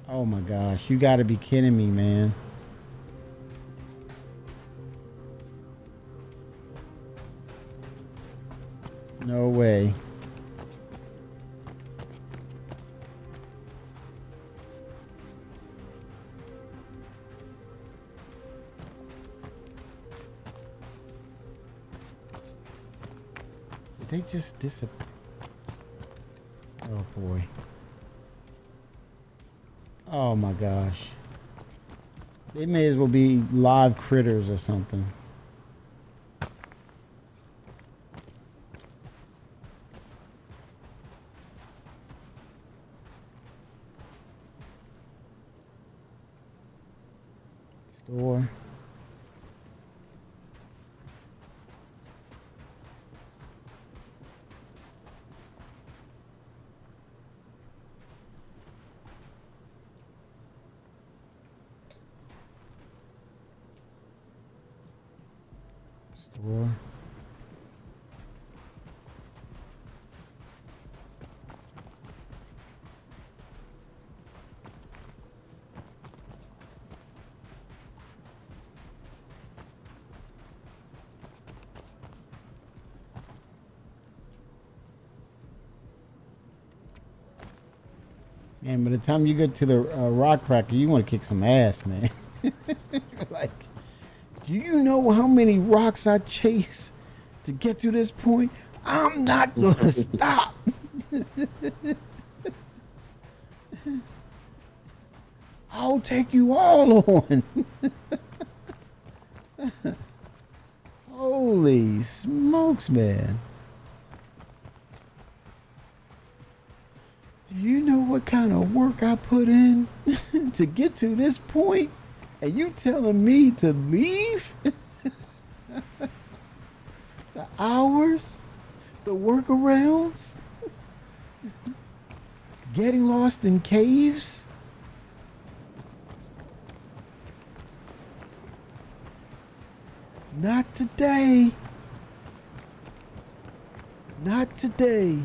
Oh my gosh, you gotta be kidding me, man. No way. Did they just disappear? Oh boy. Oh my gosh. They may as well be live critters or something. Store. Store. Man, by the time you get to the rock cracker, you want to kick some ass, man. Like, do you know how many rocks I chase to get to this point? I'm not gonna stop. I'll take you all on. Holy smokes, man. Do you know what kind of work I put in to get to this point? And you telling me to leave? The hours? The workarounds? Getting lost in caves? Not today. Not today.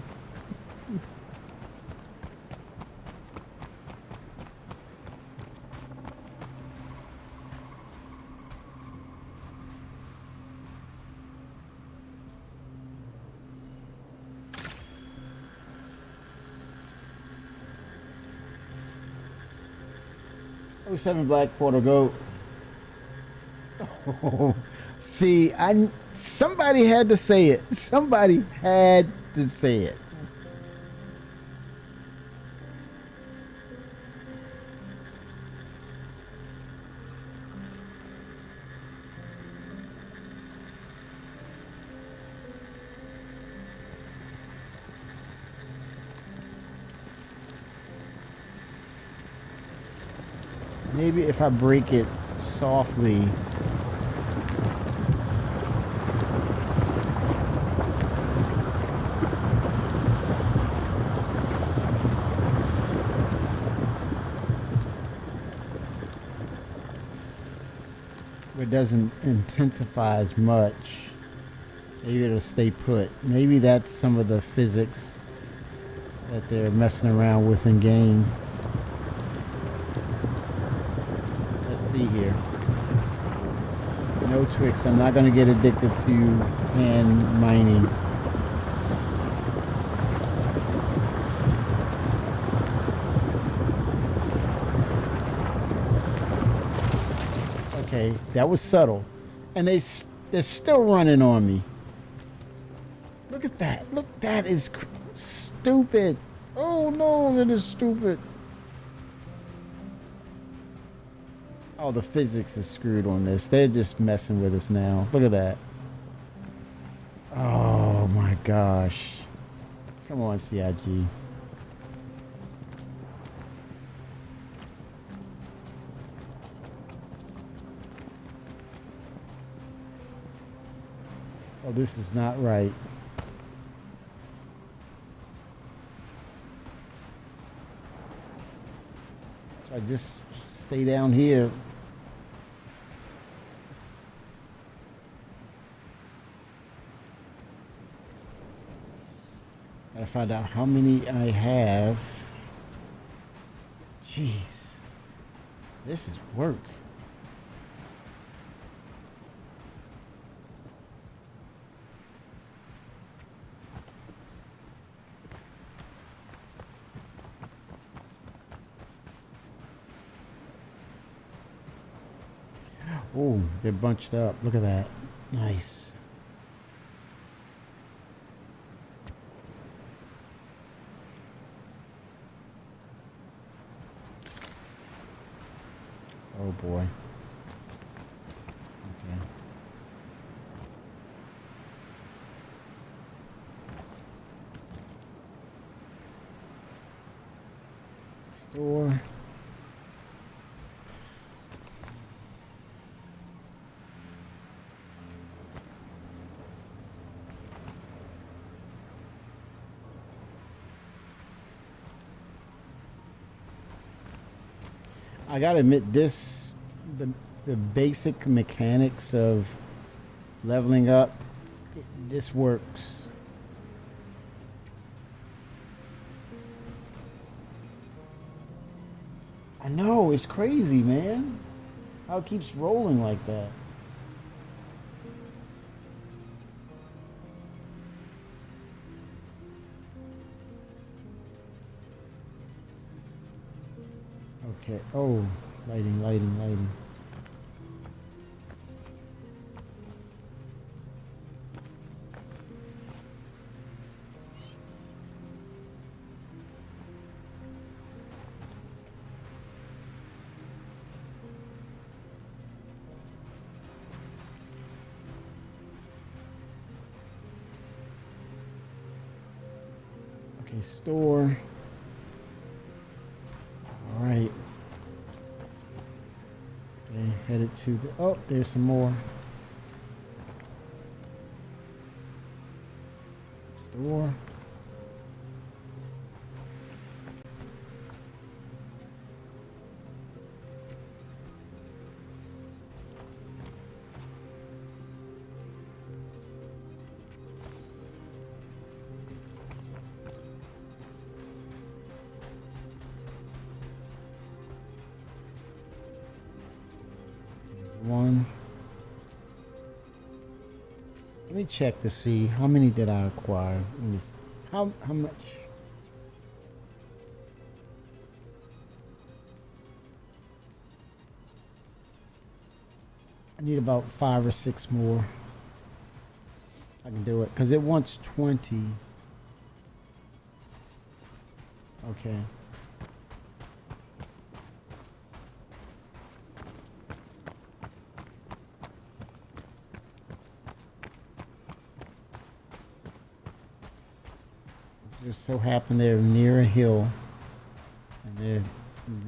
Oh, 7 Black Portal Goat. Oh, see, somebody had to say it. Somebody had to say it. Maybe if I break it softly. It doesn't intensify as much. Maybe it'll stay put. Maybe that's some of the physics that they're messing around with in game. See here. No tricks. I'm not going to get addicted to hand mining. Okay, that was subtle. And they're still running on me. Look at that. Look, that is stupid. Oh no, that is stupid. Oh, the physics is screwed on this. They're just messing with us now. Look at that. Oh my gosh. Come on, CIG. Oh, this is not right. So I just stay down here. Gotta find out how many I have. Jeez. This is work. Oh, they're bunched up. Look at that. Nice. Oh boy. Okay. Store. I gotta admit, the basic mechanics of leveling up, this works. I know, it's crazy, man. How it keeps rolling like that. Okay. Oh, lighting, lighting, lighting. Okay, store. All right. Okay, headed to the, oh, there's some more. Store. One. Let me check to see how many did I acquire. How much? I need about 5 or 6 more. I can do it because it wants 20. Okay. Just so happen they're near a hill and they're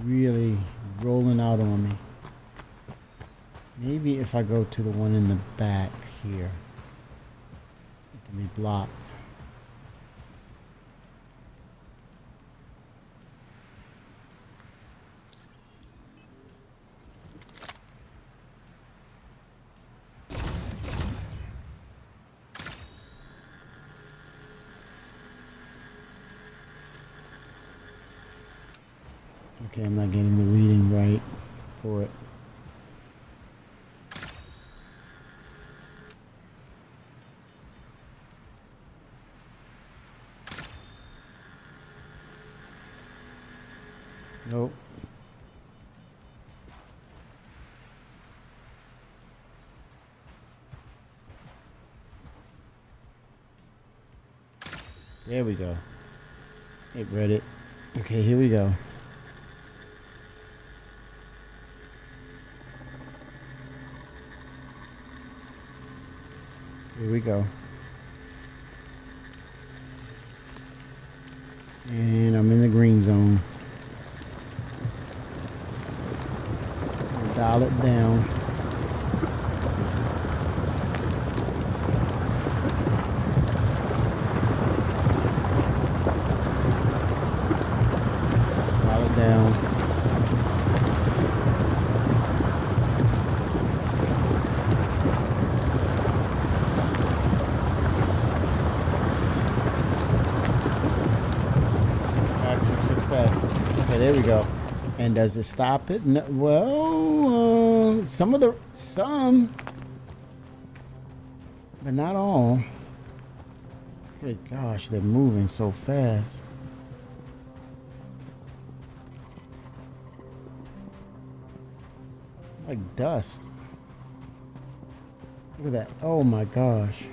really rolling out on me. Maybe if I go to the one in the back here, it can be blocked. Okay, I'm not getting the reading right for it. Nope. There we go. It read it. Okay, here we go. Here we go. And I'm in the green zone. Dial it down. Dial it down. Success. Okay, there we go. And does it stop it? No, well, some, but not all. Good gosh, they're moving so fast. Like dust. Look at that. Oh my gosh.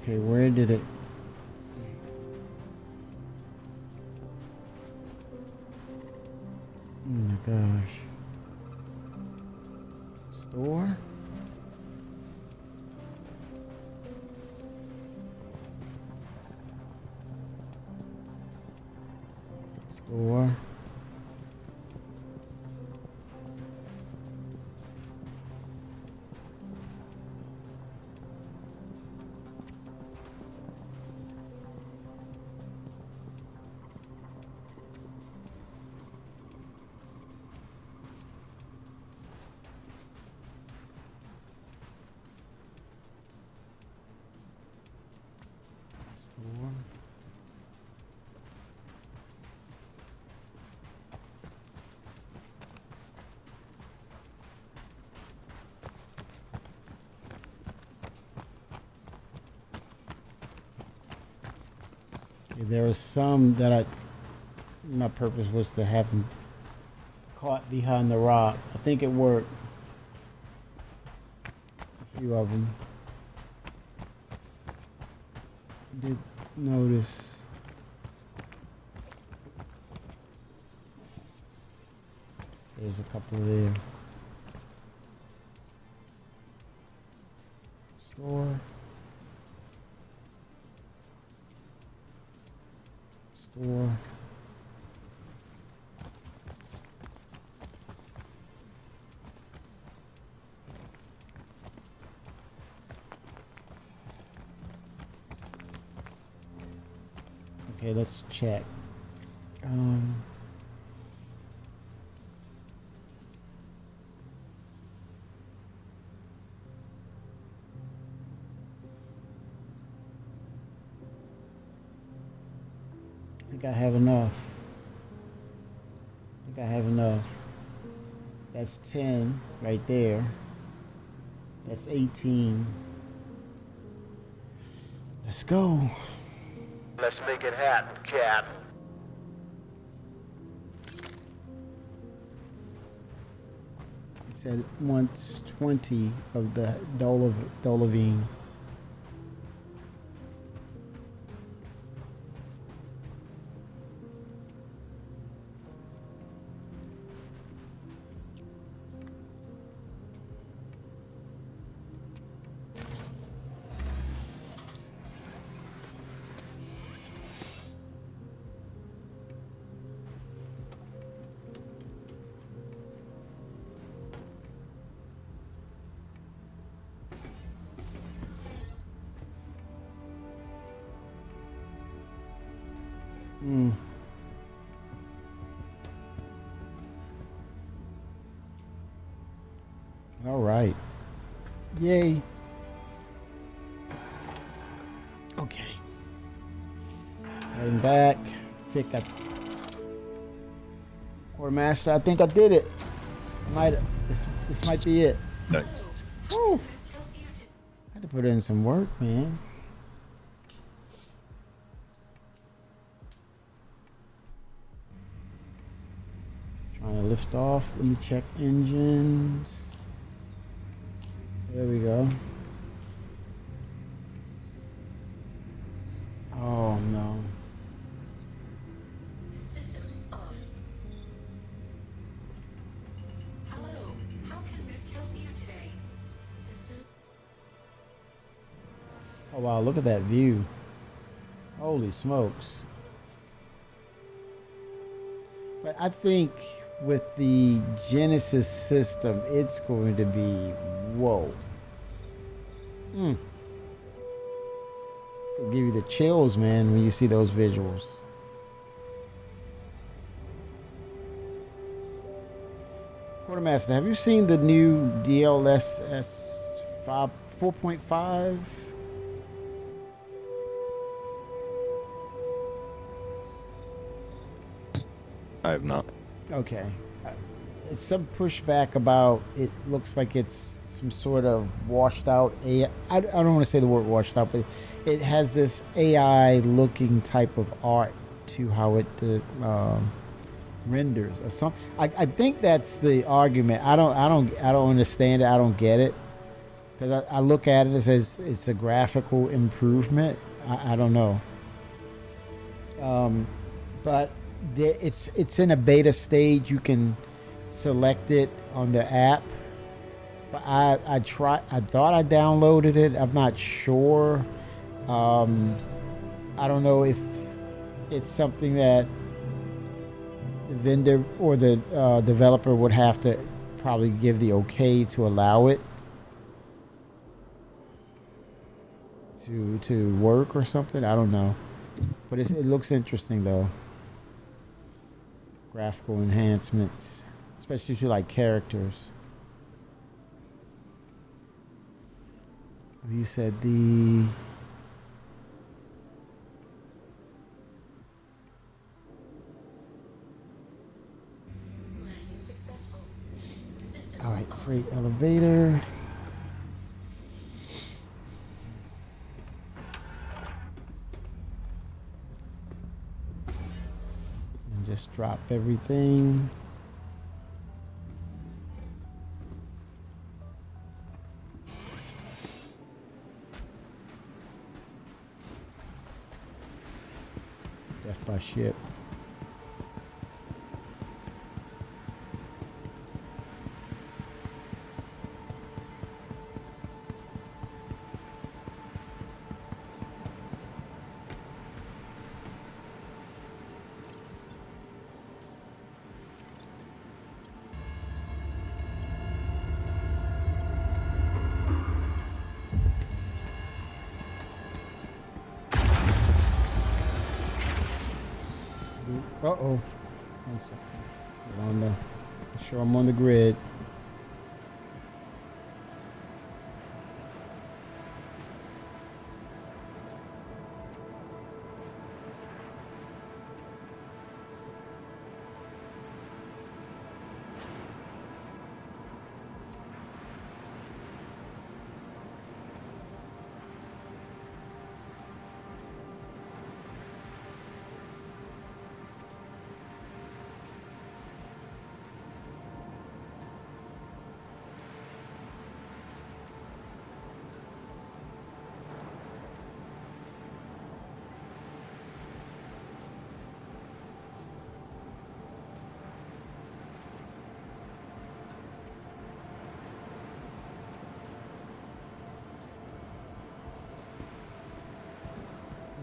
Okay, where did it? Oh my gosh. Store? Store. There are some that my purpose was to have them caught behind the rock. I think it worked. A few of them. I did notice. There's a couple there. Store. Store. Okay, let's check. I think I have enough. That's 10 right there. That's 18. Let's go. Let's make it happen, Cap. It said it wants 20 of the Dolavine. All right. Yay. Okay. Heading back. Pick up. Quartermaster, I think I did it. This might be it. Nice. Woo. I had to put in some work, man. Trying to lift off. Let me check engines. There we go. Oh no. Systems off. Hello. How can Miss help you today? System. Oh wow, look at that view. Holy smokes. But I think with the Genesis system, it's going to be whoa. It's gonna give you the chills, man, when you see those visuals. Quartermaster, have you seen the new DLSS 4.5? I have not. Okay. It's some pushback about it looks like it's some sort of washed out AI. I don't want to say the word washed out, but it has this AI looking type of art to how it renders or something. I think that's the argument. I don't understand it. I don't get it. Because I look at it as it's a graphical improvement. I don't know. But it's in a beta stage. You can select it on the app. But I thought I downloaded it. I'm not sure. I don't know if it's something that the vendor or the developer would have to probably give the okay to allow it to work or something. I don't know. But it looks interesting though. Graphical enhancements, especially to like characters. You said the Landing successful. Systems all right, off. freight elevator. And just drop everything. Death by ship. Uh-oh. One second. Get on the, make sure I'm on the grid.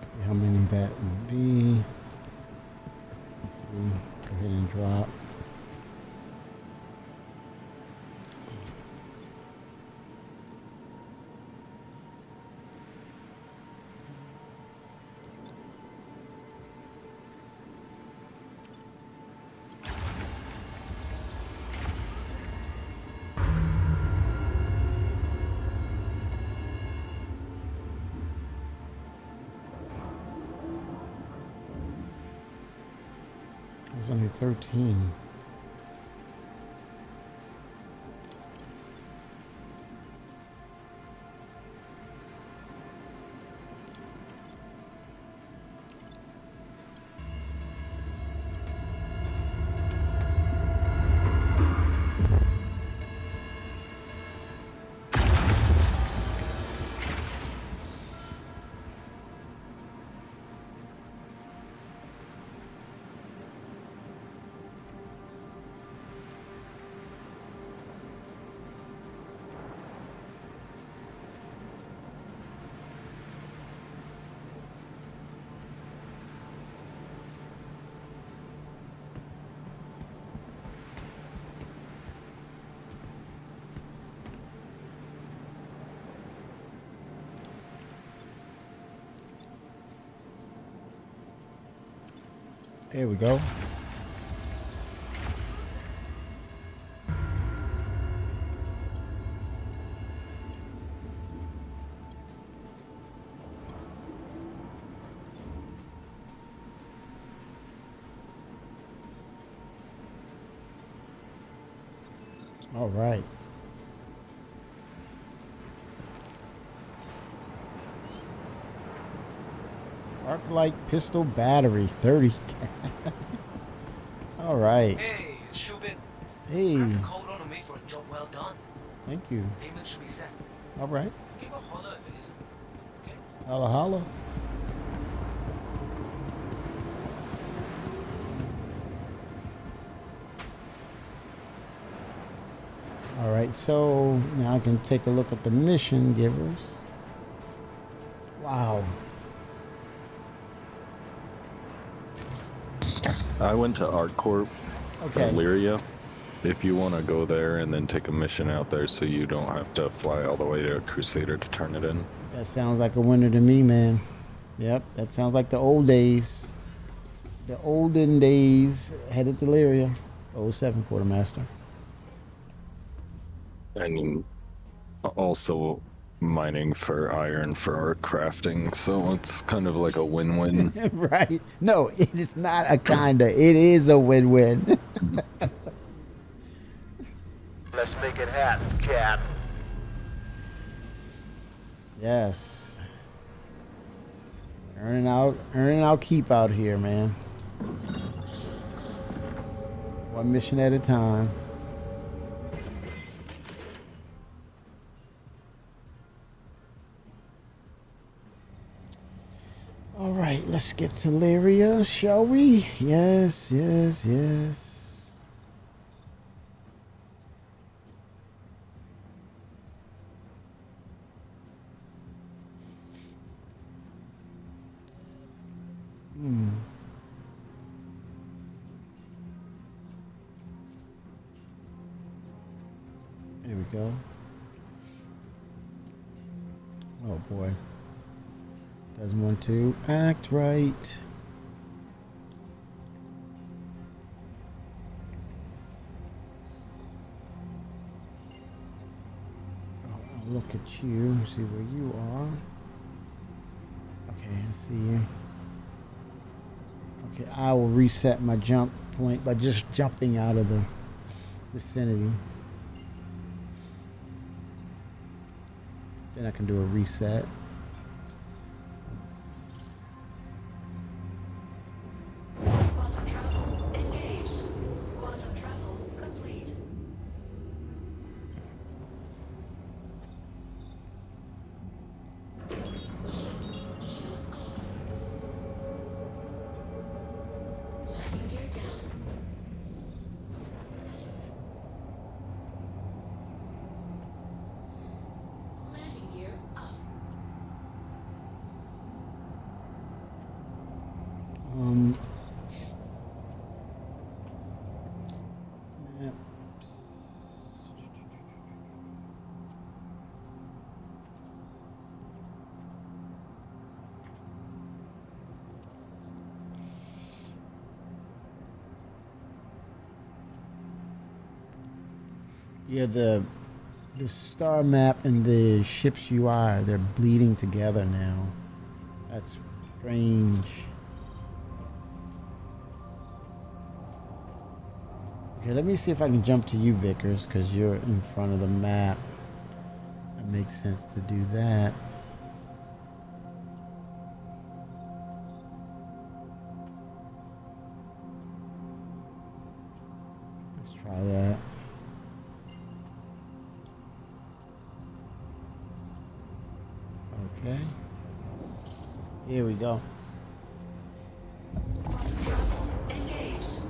See how many that would be. Let's see. Go ahead and drop. There's only 13. There we go. All right. Arc light pistol battery, 30. All right. Hey, it's Shubin. Hey. Crack a code on me for a job well done. Thank you. Payment should be set. All right. Give a holler if it isn't. Okay? Holla holla. All right, so now I can take a look at the mission givers. Wow. I went to ArtCorp Okay. Illyria. If you want to go there and then take a mission out there so you don't have to fly all the way to Crusader to turn it in. That sounds like a winner to me, man. Yep, that sounds like the old days. The olden days. Headed to Lyria. 07 Quartermaster. And also mining for iron for art crafting, so it's kind of like a win-win. Right. No, it is not a kinda. It is a win-win. Let's make it happen, Cap. Yes. Earning out keep out here, man. One mission at a time. All right, let's get to Lyria, shall we? Yes, yes, yes. There we go. Oh boy. Doesn't want to act right. Oh, I'll look at you, see where you are. Okay, I see you. Okay, I will reset my jump point by just jumping out of the vicinity. Then I can do a reset. Quantum travel engaged. Quantum travel complete. Landing gear down. Landing gear up. Maps. Yeah, the star map and the ship's UI, they're bleeding together now. That's strange. Okay, let me see if I can jump to you, Vickers, because you're in front of the map. It makes sense to do that. Let's try that. Okay. Here we go. Quantum travel engaged.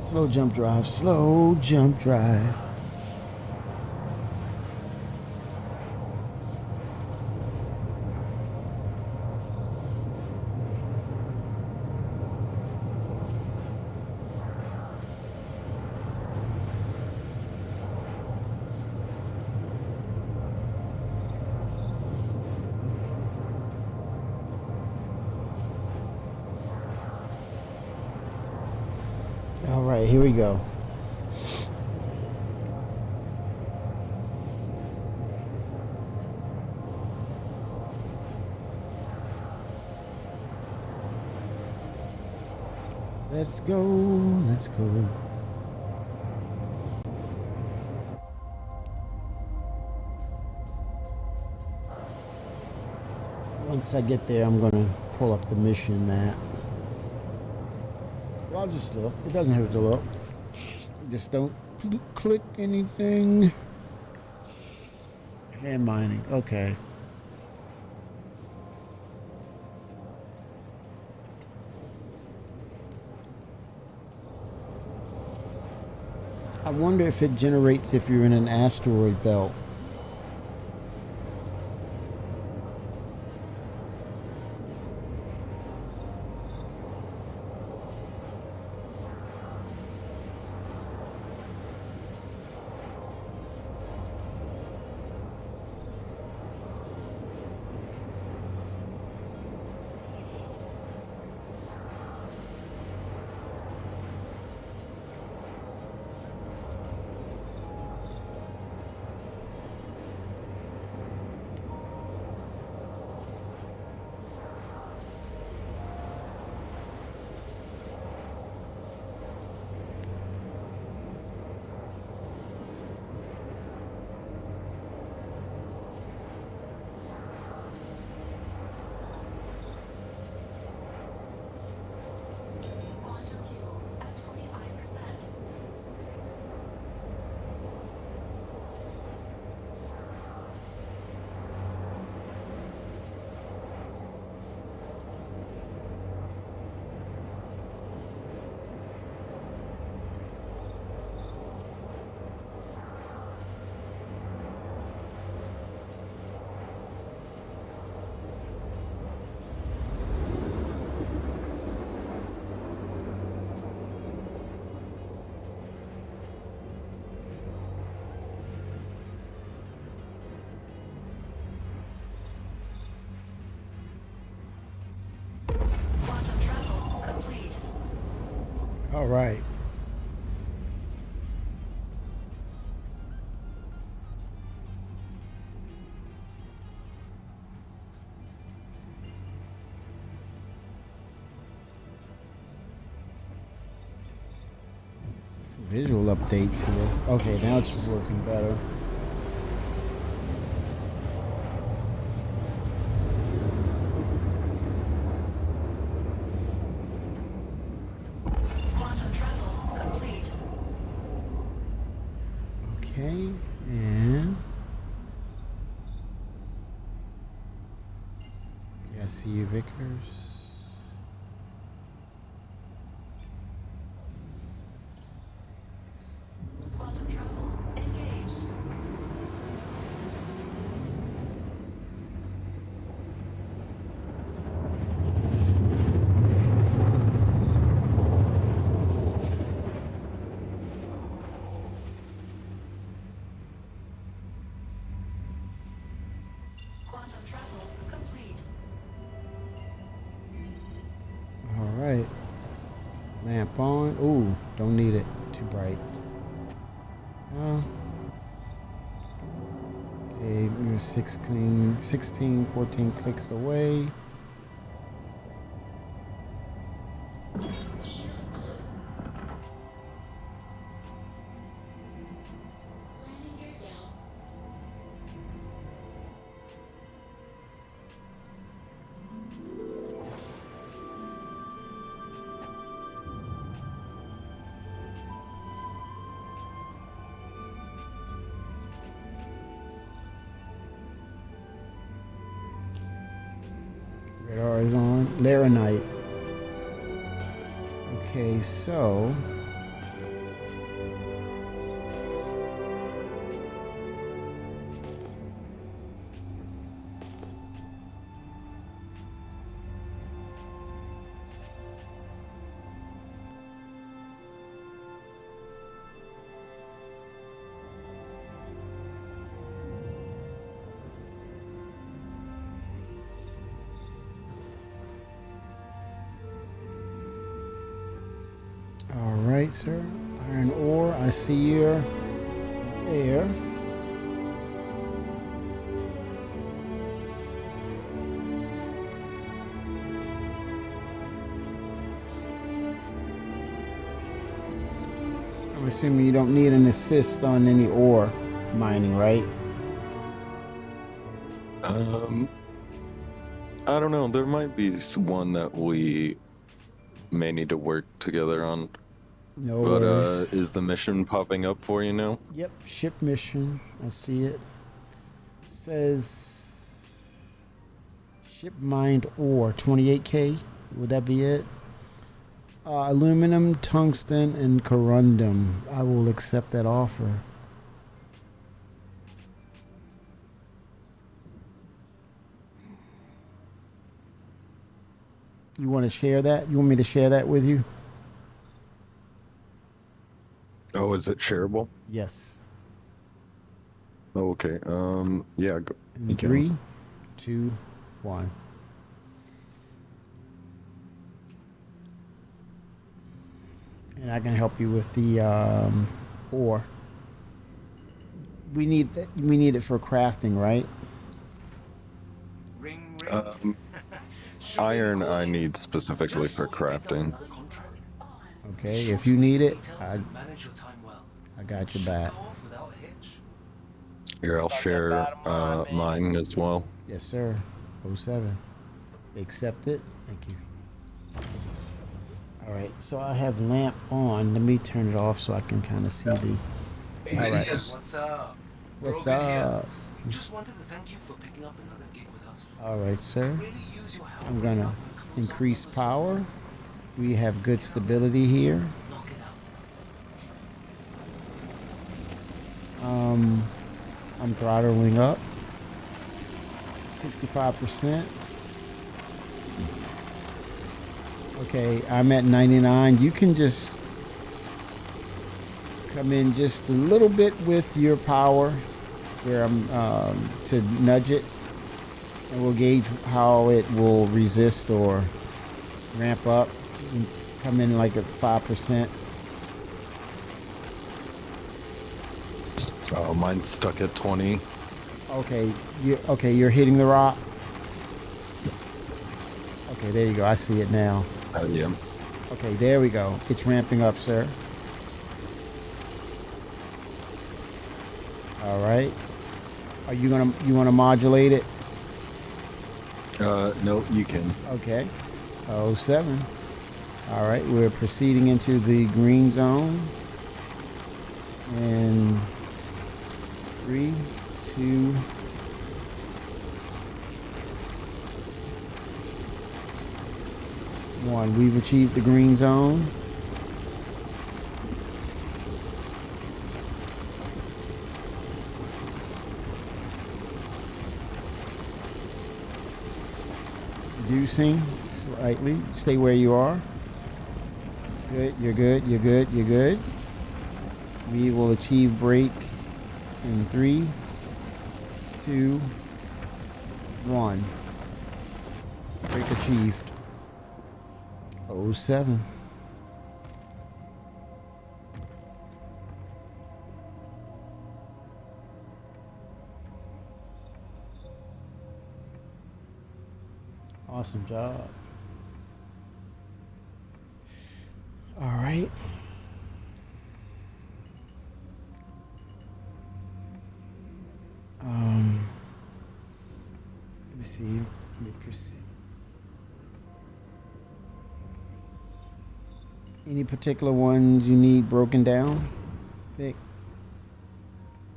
Slow jump drive, slow jump drive. All right, here we go. Let's go, let's go. Once I get there, I'm gonna pull up the mission map. Well, I'll just look. It doesn't hurt to look. Just don't click anything. Hand mining, okay. I wonder if it generates if you're in an asteroid belt. All right. Visual updates here. Okay, now it's working better. Okay, and I see you, Vickers. Alright. Lamp on. Ooh, don't need it. Too bright. Okay, you're 16, 14 clicks away. Radar is on. Laranite. Okay, so All right, sir. Iron ore, I see you're there. I'm assuming you don't need an assist on any ore mining, right? I don't know. There might be one that we may need to work together on. No But worries. is the mission popping up for you now? Yep, ship mission. I see it. Says ship mined ore, 28K. Would that be it? Aluminum, tungsten, and corundum. I will accept that offer. You want to share that? You want me to share that with you? Oh, is it shareable? Yes. Oh, okay. Yeah. Go, In 3, 2, 1. And I can help you with the ore. We need it for crafting, right? Ring, ring. Iron I need specifically for crafting. Okay, if you need it, I got your back. Here, I'll share mine as well. Yes, sir. 07. Accept it. Thank you. All right, so I have lamp on. Let me turn it off so I can kind of see the. All right. What's up? What's up? Just wanted to thank you for picking up another gig with us. All right, sir. Really use your help. I'm gonna increase power. We have good stability here. Knock it out. I'm throttling up. 65%. Okay, I'm at 99. You can just come in just a little bit with your power where I'm to nudge it, and we'll gauge how it will resist or ramp up. Come in like at 5%. Oh, mine's stuck at 20. Okay, you're hitting the rock. Okay, there you go. I see it now. Yeah. Okay, there we go. It's ramping up, sir. All right. Are you want to modulate it? No, you can. Okay. 07. All right, we're proceeding into the green zone. And 3, 2, 1. We've achieved the green zone. Reducing slightly. Stay where you are. Good, you're good, you're good, you're good. We will achieve break in 3, 2, 1. Break achieved. 07. Awesome job. All right. Let me see. Let me proceed. Any particular ones you need broken down, Vic?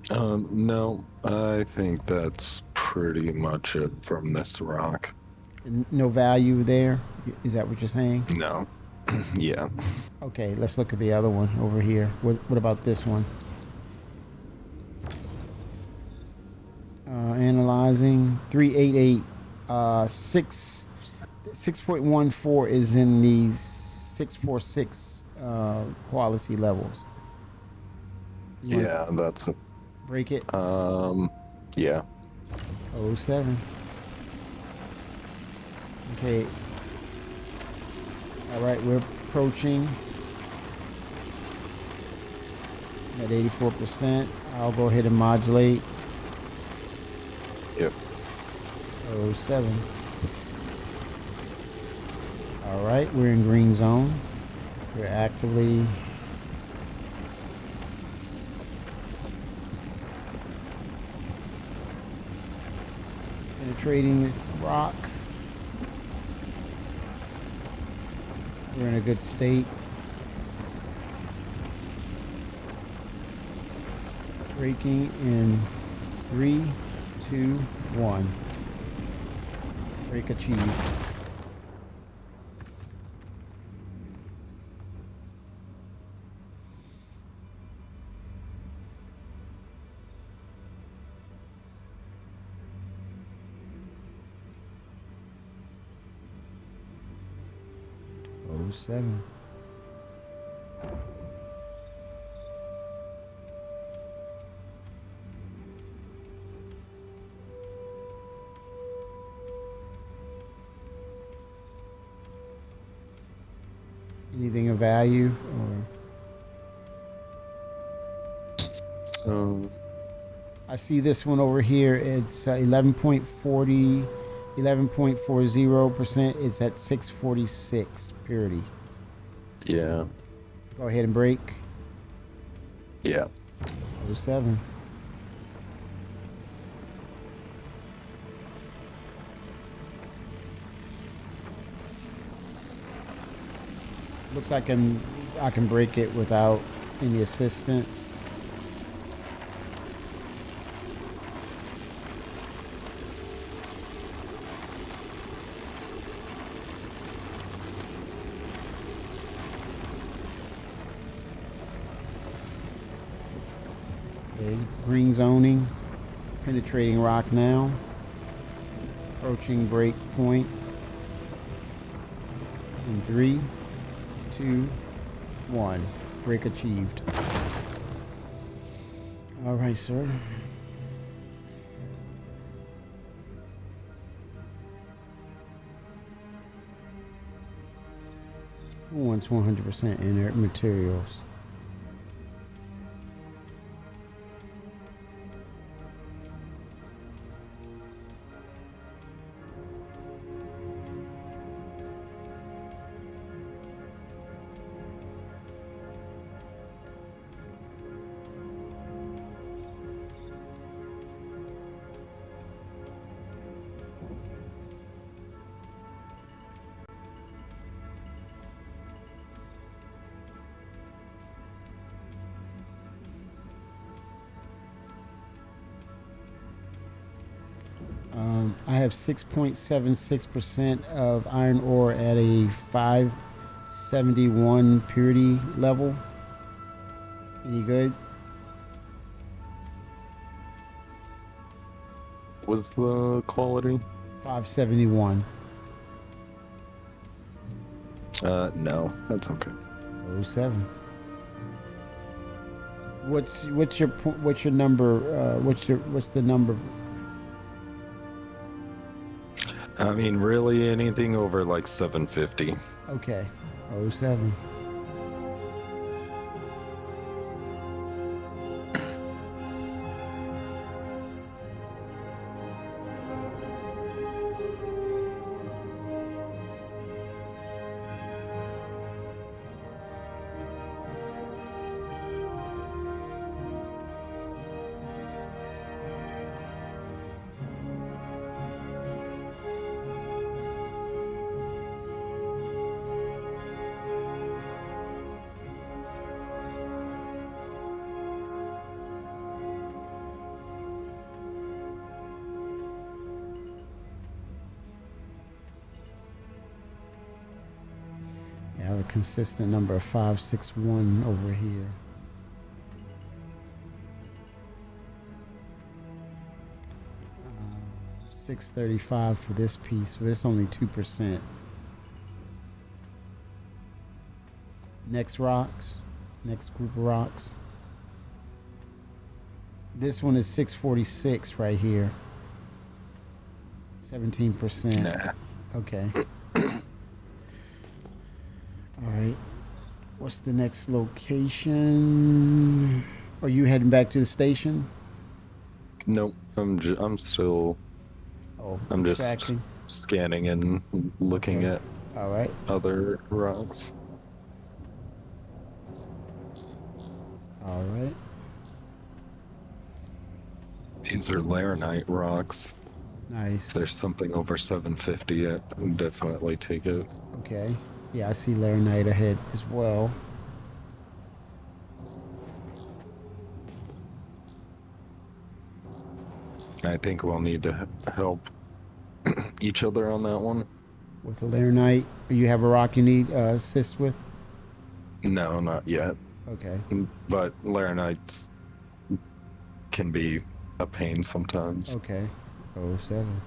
No, I think that's pretty much it from this rock. No value there? Is that what you're saying? No. Yeah. Okay, let's look at the other one over here. What about this one? Analyzing 388. 6.14 is in these 646 quality levels. Yeah, that's a, break it. Yeah. 07. Okay. All right, we're approaching At 84%, I'll go ahead and modulate. Yep. 07. All right, we're in green zone. We're actively penetrating rock. We're in a good state. Braking in 3, 2, 1. Brake achieved. Oh, 07. Anything of value or I see this one over here. It's 11.40%. It's at 646 purity. Yeah. Go ahead and brake. Yeah. 07. Looks like I can break it without any assistance. Okay, green zoning, penetrating rock now, approaching break point in 3, 2, 1. Break achieved. All right, sir. Who wants 100% inert materials? I have 6.76% of iron ore at a 571 purity level. Any good? Was the quality? 571. No, that's okay. 07. What's your number? What's the number? I mean, really, anything over like 750. Okay, 07. I have a consistent number of 561 over here. Um, 635 for this piece, but it's only 2%. Next rocks, next group of rocks. This one is 646 right here. 17%. Nah. Okay. All right. What's the next location? Are you heading back to the station? Nope. I'm still. Oh, I'm just extracting. scanning and looking Okay. at All right. other rocks. All right. These are laranite rocks. Nice. If there's something over 750, I would definitely take it. Okay. Yeah, I see laranite ahead as well. I think we'll need to help each other on that one. With the laranite, you have a rock you need assist with? No, not yet. Okay. But laranites can be a pain sometimes. Okay. 07.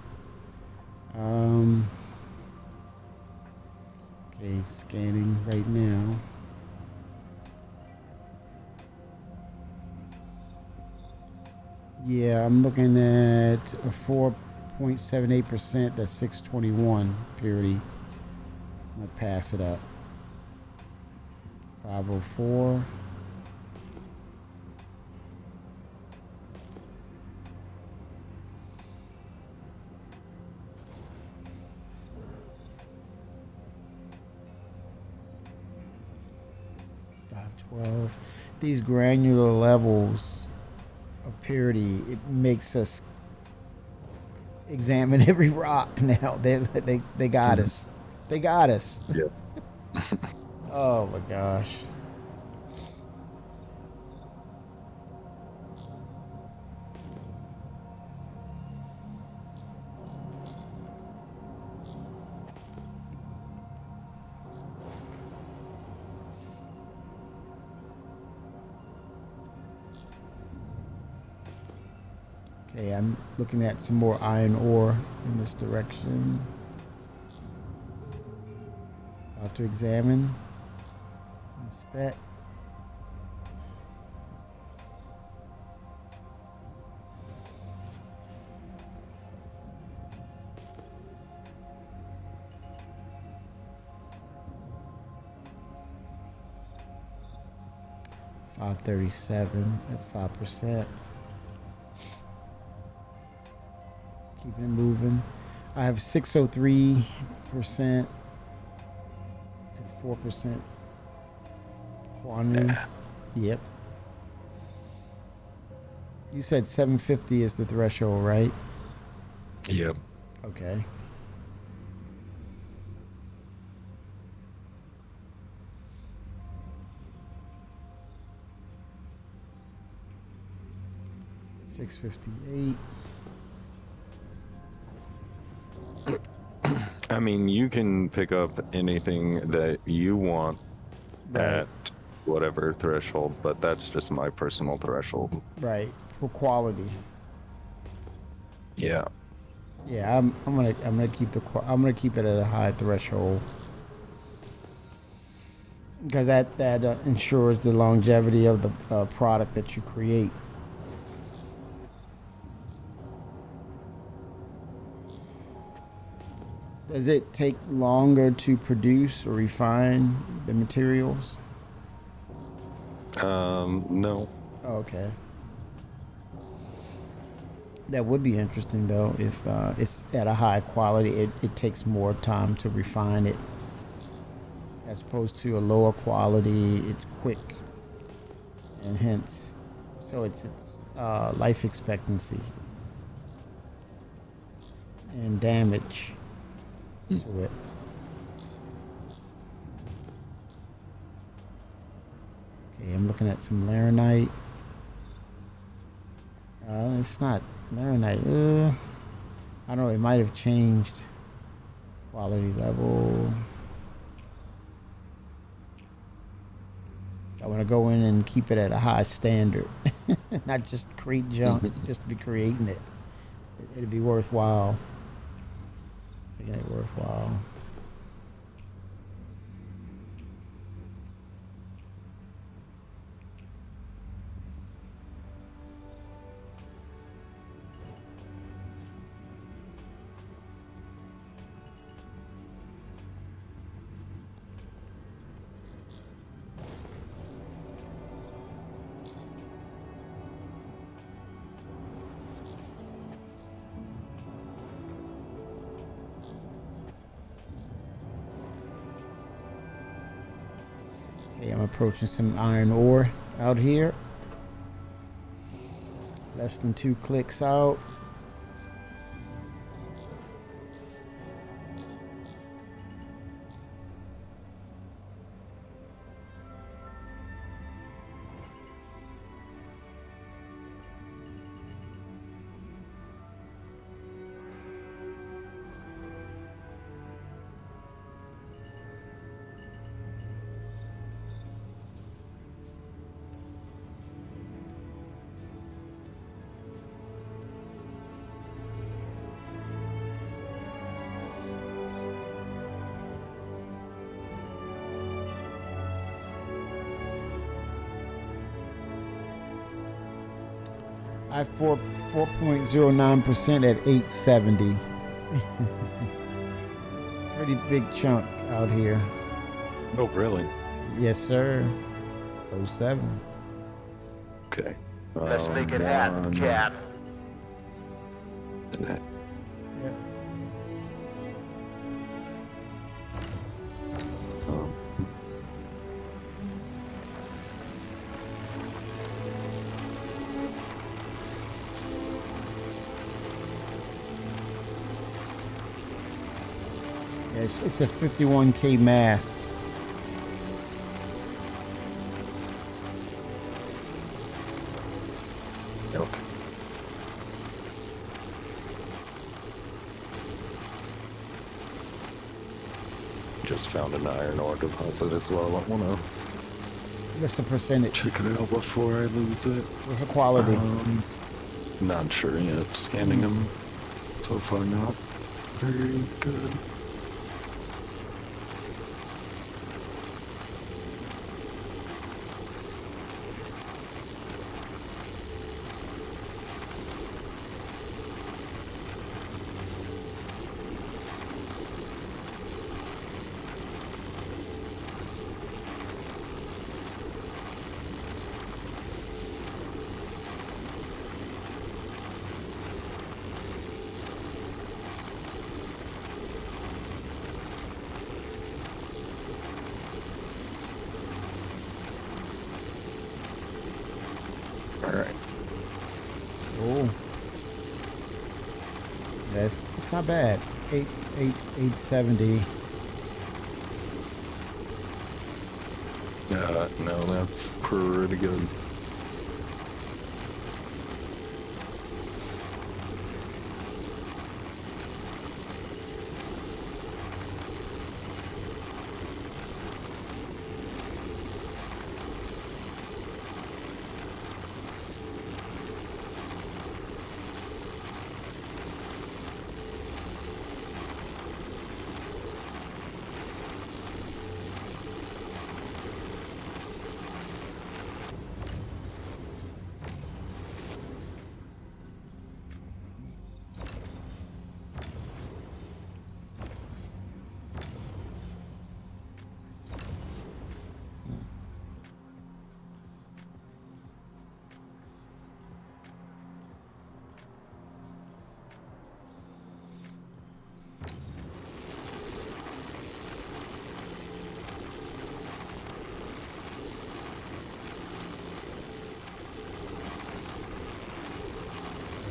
Okay, scanning right now. Yeah, I'm looking at a 4.78%. That's 621 purity. I'm gonna pass it up. 504. These granular levels of purity, it makes us examine every rock now. They got us. They got us. Yeah. Oh my gosh. Okay, I'm looking at some more iron ore in this direction. About to examine, inspect. $537 at 5%. Keeping it moving. I have 603% at 4% quantity. Yep. You said 750 is the threshold, right? Yep. Okay. $658. I mean, you can pick up anything that you want Right. at whatever threshold, but that's just my personal threshold. Right. For quality. Yeah. Yeah, I'm gonna keep it at a high threshold because that ensures the longevity of the product that you create. Does it take longer to produce or refine the materials? No. Okay. That would be interesting though if it's at a high quality. It takes more time to refine it as opposed to a lower quality. It's quick, and hence, so it's life expectancy and damage to it. Okay, I'm looking at some laranite. It's not laranite. I don't know. It might have changed quality level. So I want to go in and keep it at a high standard, not just create junk, just to be creating it. It'd be worthwhile. Making it worthwhile. Okay, I'm approaching some iron ore out here. Less than 2 clicks out. I have 4.09% at 870. It's a pretty big chunk out here. Oh, really? Yes, sir. Oh 07. Okay. Let's make it happen, Cap. Yep. Um, Yeah, it's a 51K mass. okay. Just found an iron ore deposit as well. I want to What's the percentage? check it out before I lose it. What's the quality? Not sure yet. Scanning them. So far, not very good. Alright. Oh, that's it's not bad. 870. No, that's pretty good.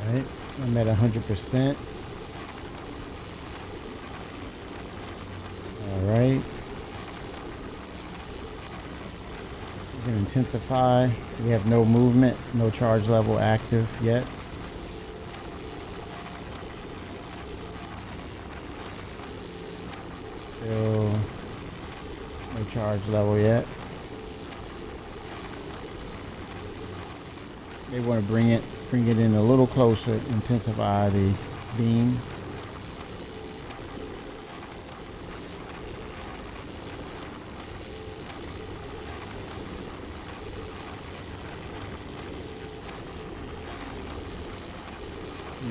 Right, I'm at 100%. All right. We can intensify. We have no movement, no charge level active yet. Still no charge level yet. They want to bring it in a little closer, intensify the beam.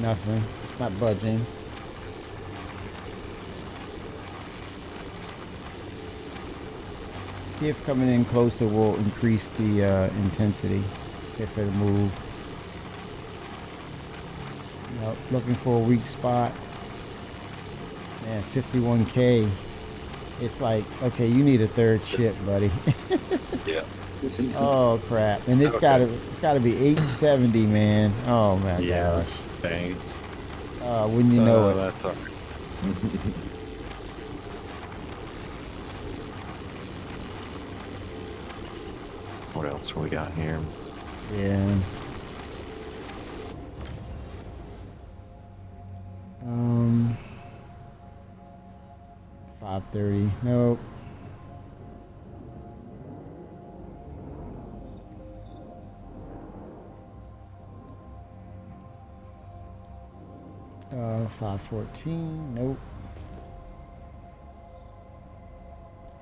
Nothing. It's not budging. See if coming in closer will increase the intensity, if it'll move. Yep, looking for a weak spot. Man, 51K. It's like, okay, you need a third ship, buddy. Yeah. Oh crap! And it's gotta be 870, man. Oh my Yeah. gosh. Dang. Wouldn't you know it? That's all right. What else we got here? Yeah. 5:30. Nope. Uh, 5:14. Nope.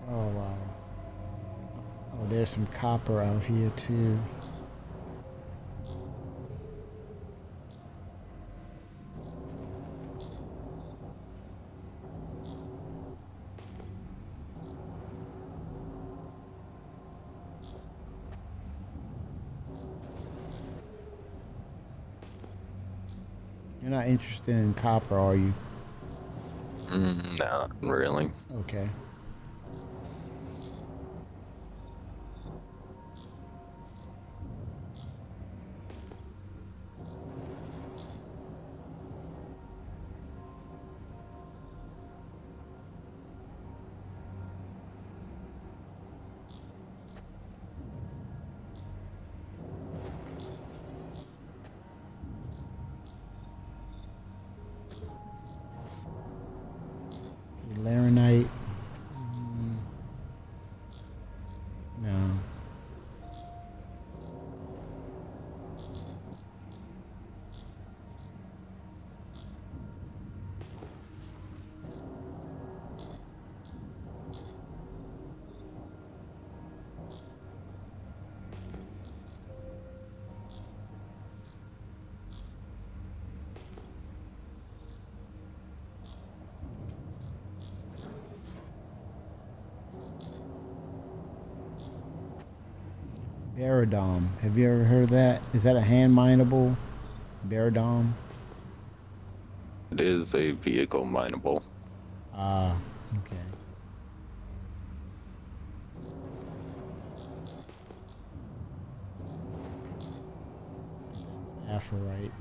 Oh wow. Oh, there's some copper out here too. You're not interested in copper, are you? Not really. Okay. Laranite. No. Baradom. Have you ever heard of that? Is that a hand mineable? Baradom? It is a vehicle mineable. Ah, okay. That's Aphorite.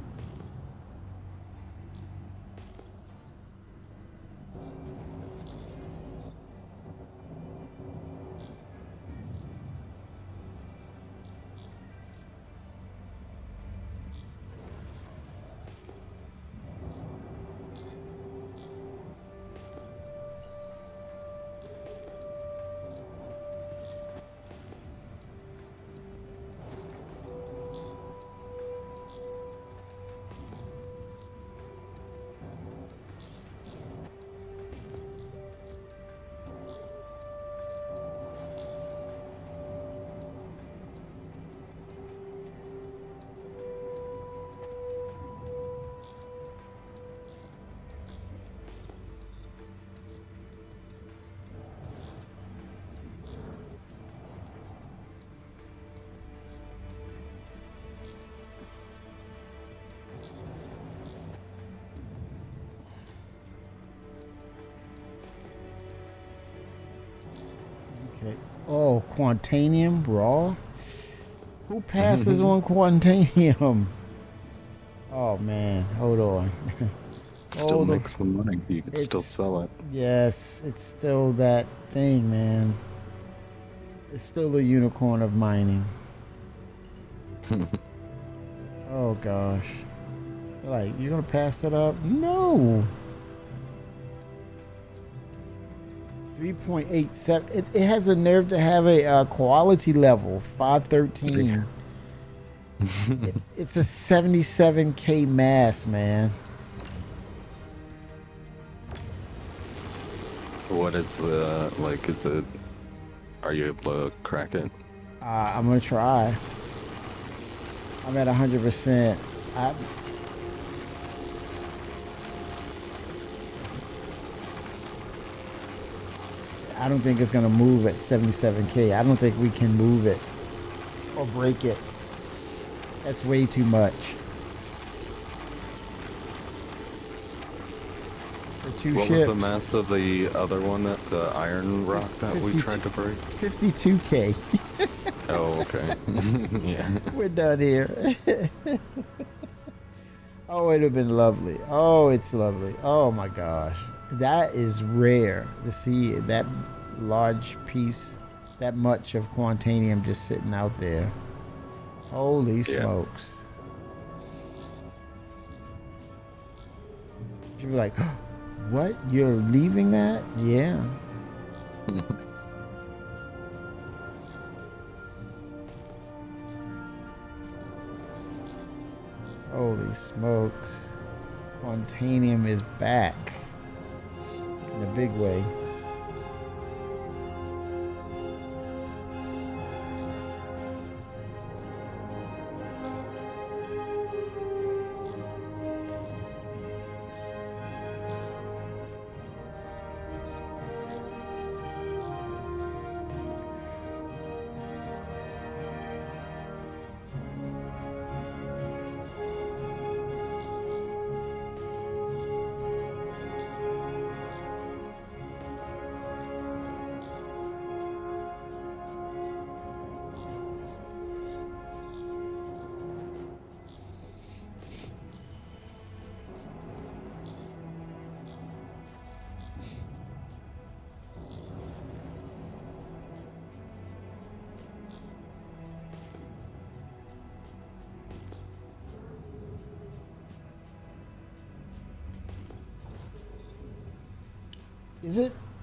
Okay. Oh, Quantanium raw? Who passes on Quantanium? Oh man, hold on. Still Hold on. makes the money. You can still sell it. Yes, it's still that thing, man. It's still the unicorn of mining. Oh gosh. Like, you're gonna pass it up? No. 3.87. It has a nerve to have a quality level 513. It's a 77k mass, man. What is the like? Is it? Are you able to crack it? I'm gonna try. I'm at 100%. I don't think it's gonna move at 77k. I don't think we can move it or break it. That's way too much. For Two What ships. was the mass of the other one, at the iron rock that we 52 tried to break? 52K. Oh, okay. Yeah. We're done here. Oh, it'd have been lovely. Oh, it's lovely. Oh my gosh. That is rare to see that large piece, that much of quantanium just sitting out there. Holy smokes. You'd be like, what? You're leaving that? Yeah. Holy smokes. Quantanium is back in a big way.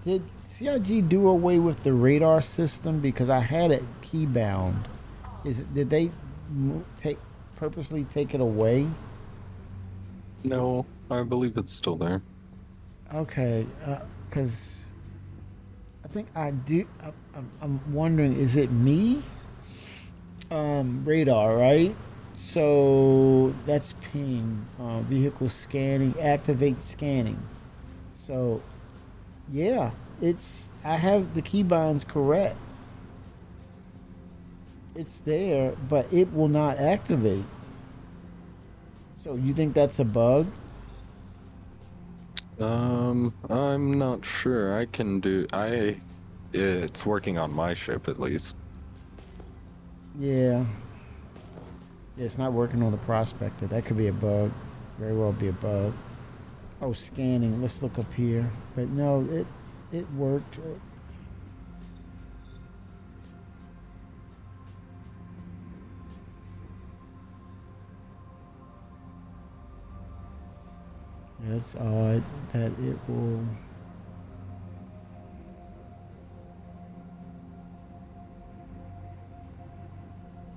Did CIG do away with the radar system? Because I had it keybound. Did they purposely take it away? No, I believe it's still there. Okay, because I think I do. I'm wondering, is it me? Radar, right? So that's ping. Vehicle scanning, activate scanning. So yeah, I have the keybinds correct. It's there, but it will not activate. So you think that's a bug? I'm not sure. It's working on my ship at least. Yeah. It's not working on the Prospector. That could be a bug. Very well be a bug. Oh, scanning. Let's look up here. But no, it worked. That's odd that it will.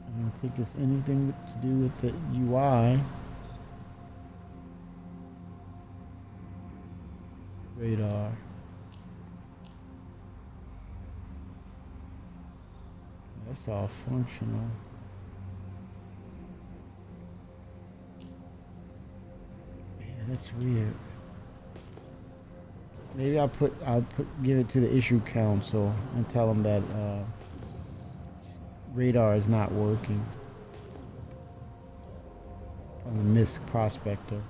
I don't think it's anything to do with the UI. Radar. That's all functional. Yeah, that's weird. Maybe give it to the issue council and tell them that radar is not working on the MISC Prospector.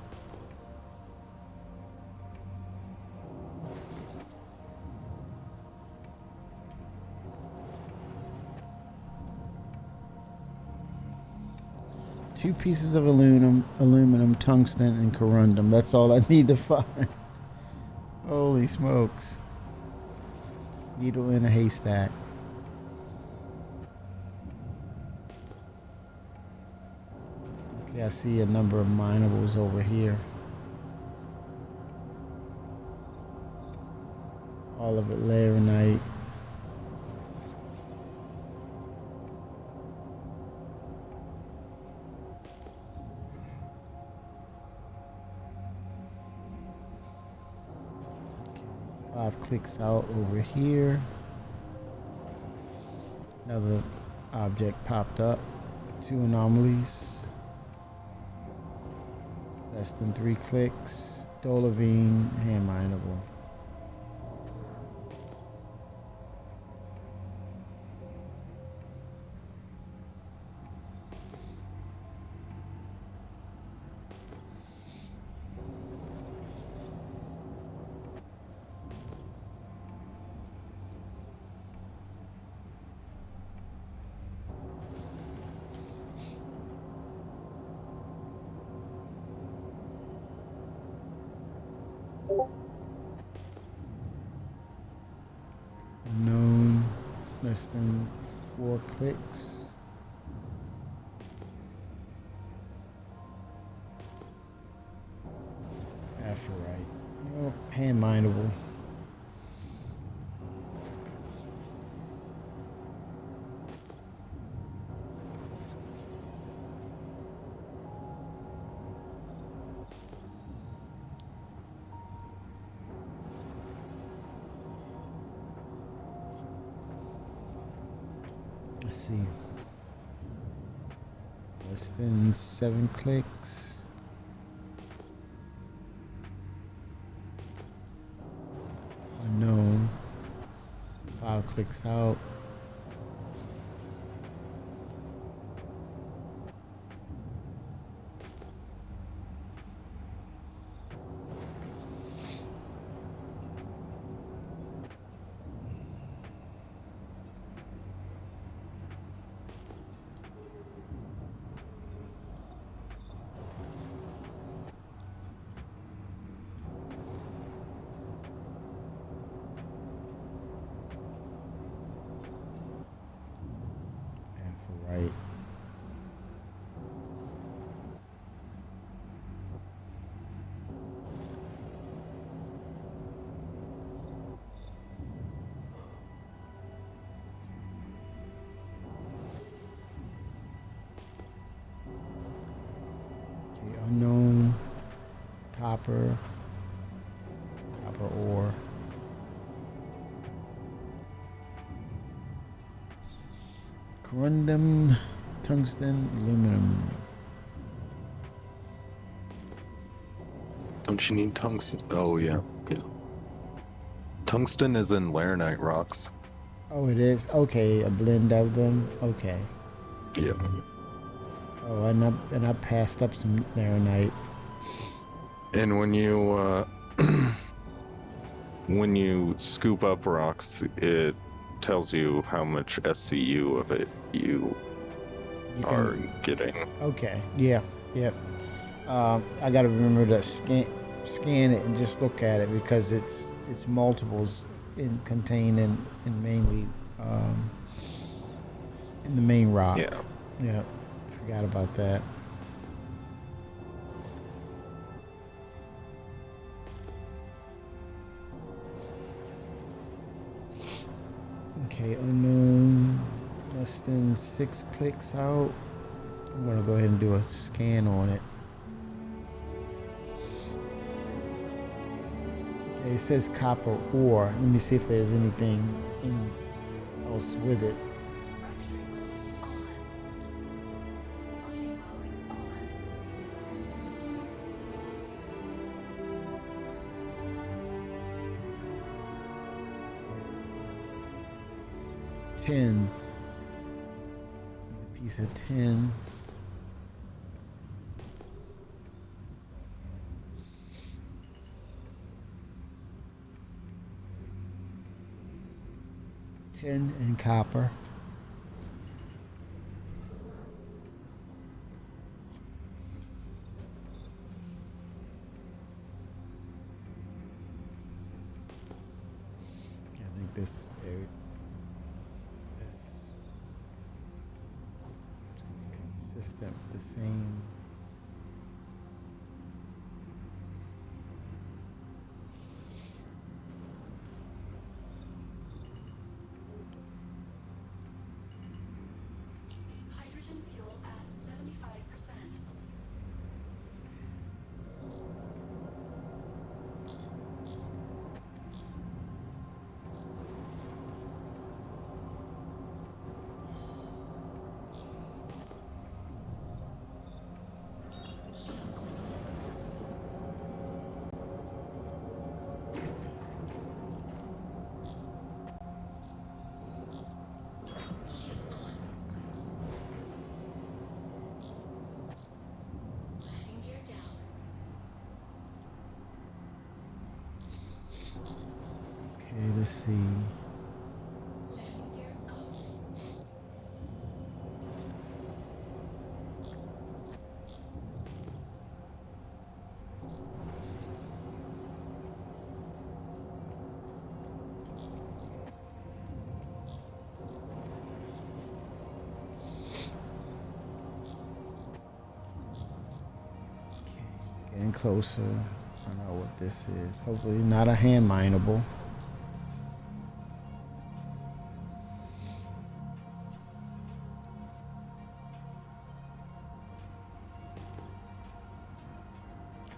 Two pieces of aluminum, tungsten, and corundum. That's all I need to find. Holy smokes. Needle in a haystack. Okay, I see a number of minables over here. All of it laranite. Okay, 5 clicks out over here. Another object popped up. 2 anomalies. Less than 3 clicks. Dolavine, hand mineable. Unknown, less than 4 clicks. After right. Oh, hand mindable. Let's see. Less than 7 clicks. Unknown. 5 clicks out. Right. Okay, unknown, copper ore. Corundum, tungsten, aluminum. Don't you need tungsten? Oh, yeah. Yeah. Tungsten is in laranite rocks. Oh, it is? Okay, a blend of them. Okay. Yeah. Oh, and I passed up some laranite. And when you scoop up rocks, it tells you how much SCU of it you are getting. Okay. Yeah. Yep. I gotta remember to scan it and just look at it because it's multiples contained in mainly in the main rock. Yeah. Yeah. Forgot about that. Okay, unknown, less than 6 clicks out. I'm gonna go ahead and do a scan on it. Okay, it says copper ore. Let me see if there's anything else with it. Fracturing mode on. Mining mode on. 10. There's a piece of 10. Tin and copper. I think this is consistent with the same. Hydrogen fuel at 75%. Shield on. Landing gear down. Okay, let's see. Landing gear out. closer. I don't know what this is. Hopefully not a hand mineable.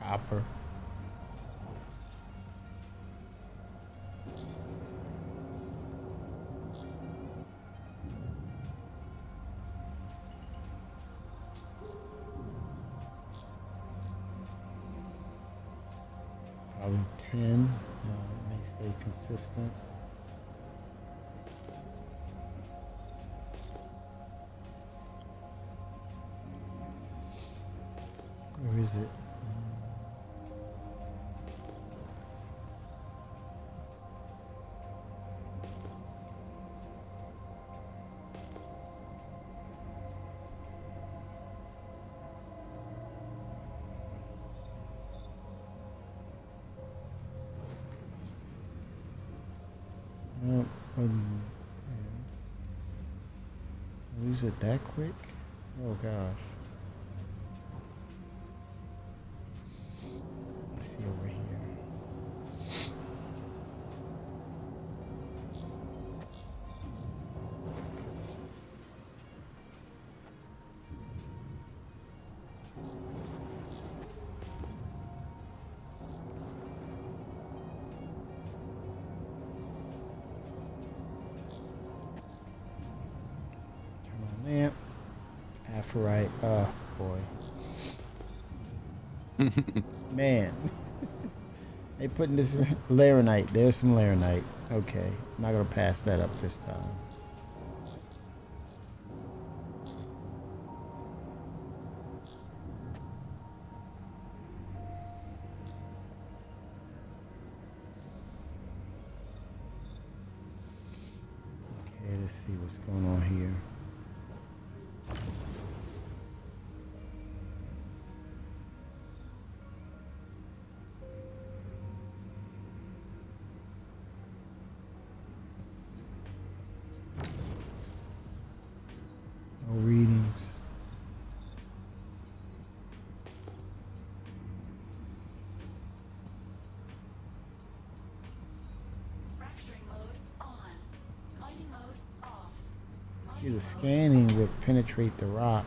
Copper. Probably 10. May stay consistent. Where is it? Nope. Lose it that quick? Oh gosh. Let's see over here. Lamp, Aphorite, oh boy. Man. They putting this Laranite. There's some Laranite. Okay. I'm not gonna pass that up this time. Okay, let's see what's going on here. No readings. Fracturing mode on. Mining mode off. See, the scanning would penetrate the rock.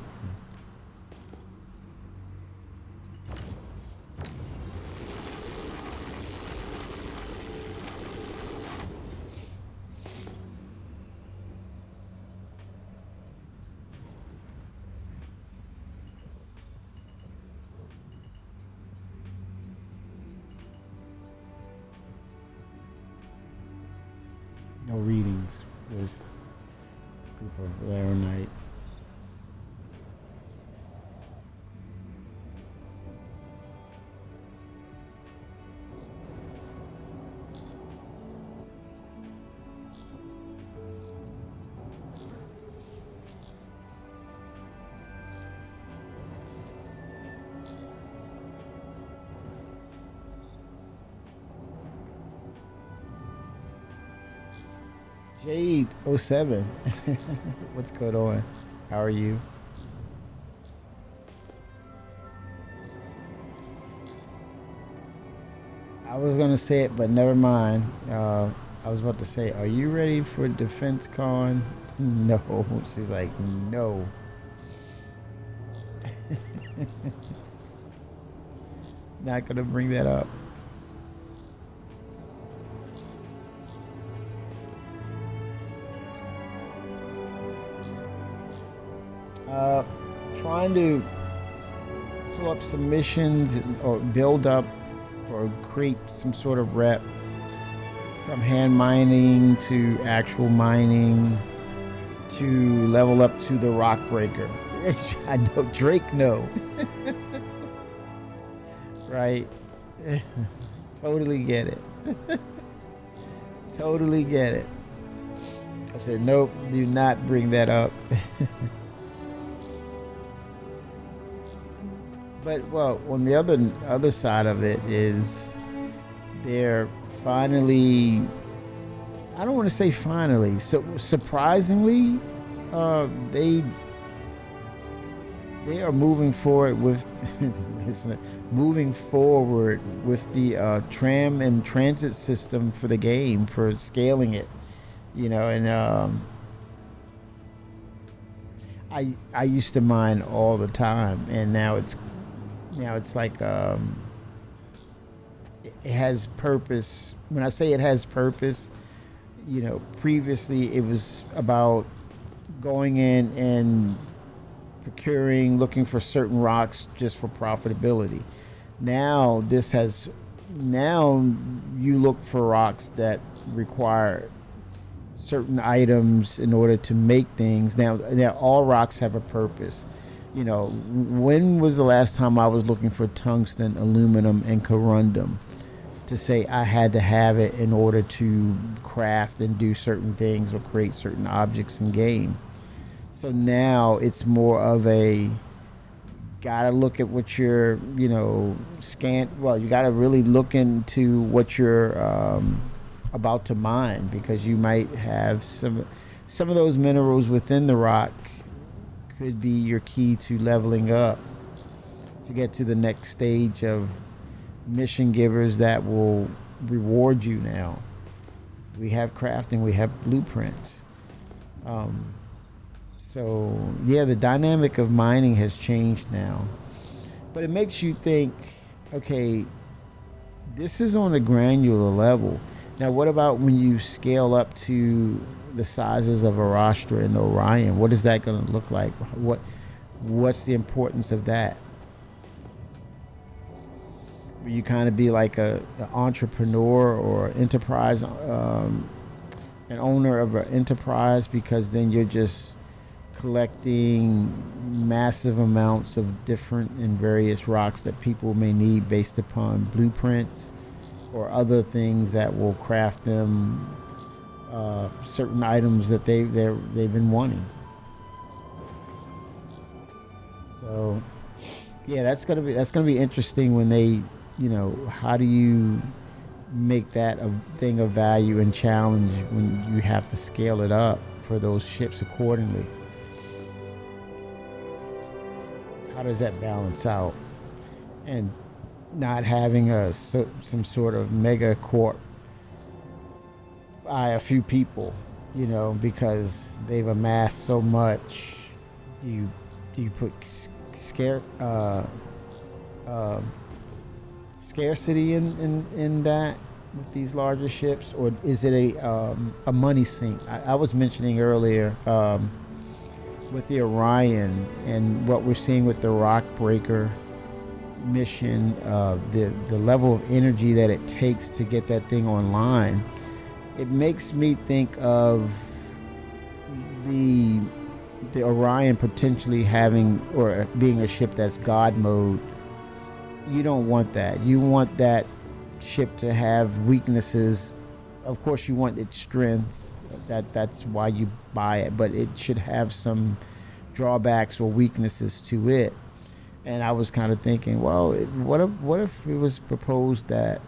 No readings. This group of Laranite. Jade 07. What's going on? How are you? I was gonna say it, but never mind. I was about to say, are you ready for Defense Con? No. She's like, no. Not gonna bring that up. Trying to pull up some missions or build up or create some sort of rep from hand mining to actual mining to level up to the rock breaker. I know Drake no. Right? Totally get it. Totally get it. I said nope, do not bring that up. But well, on the other side of it is they're finally, I don't want to say finally, so surprisingly, they they are moving forward with moving forward with the tram and transit system for the game, for scaling it, and I used to mine all the time, and now it's like it has purpose. When I say it has purpose, previously it was about going in and procuring, looking for certain rocks just for profitability. Now you look for rocks that require certain items in order to make things. Now all rocks have a purpose. When was the last time I was looking for tungsten, aluminum, and corundum to say I had to have it in order to craft and do certain things or create certain objects in game? So now it's more of a gotta look at what you're, you gotta really look into what you're about to mine, because you might have some of those minerals within the rock could be your key to leveling up to get to the next stage of mission givers that will reward you. Now we have crafting, we have blueprints. So yeah, the dynamic of mining has changed now, but it makes you think, okay, this is on a granular level. Now what about when you scale up to the sizes of Arastra and Orion? What is that going to look like? What's the importance of that? Will you kind of be like an entrepreneur or enterprise, an owner of an enterprise, because then you're just collecting massive amounts of different and various rocks that people may need based upon blueprints or other things that will craft them certain items that they've been wanting. So yeah, that's gonna be interesting when they, how do you make that a thing of value and challenge when you have to scale it up for those ships accordingly? How does that balance out? And not having some sort of mega corp by a few people, because they've amassed so much. Do you put scarcity in that with these larger ships, or is it a money sink? I was mentioning earlier with the Orion and what we're seeing with the Rock Breaker mission, the level of energy that it takes to get that thing online. It makes me think of the Orion potentially having or being a ship that's God mode. You don't want that. You want that ship to have weaknesses. Of course you want its strength. That's why you buy it, but it should have some drawbacks or weaknesses to it. And I was kind of thinking, well, what if it was proposed that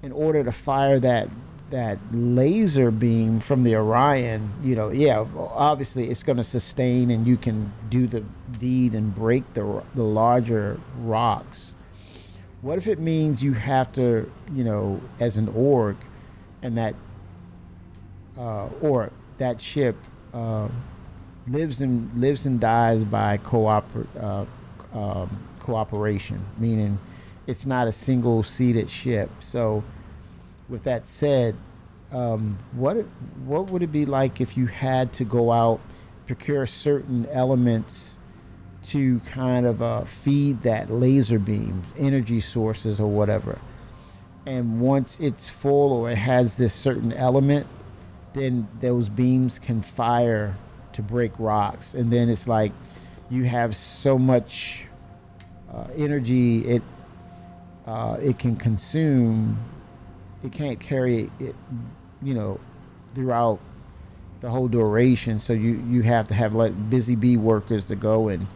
in order to fire that laser beam from the Orion, obviously it's going to sustain and you can do the deed and break the larger rocks. What if it means you have to, as an org, and that ship lives and dies by cooperation, meaning it's not a single seated ship. So with that said, what would it be like if you had to go out, procure certain elements to kind of feed that laser beam, energy sources or whatever, and once it's full or it has this certain element, then those beams can fire to break rocks, and then it's like you have so much energy it can consume. It can't carry it, throughout the whole duration. So you have to have like busy bee workers to go and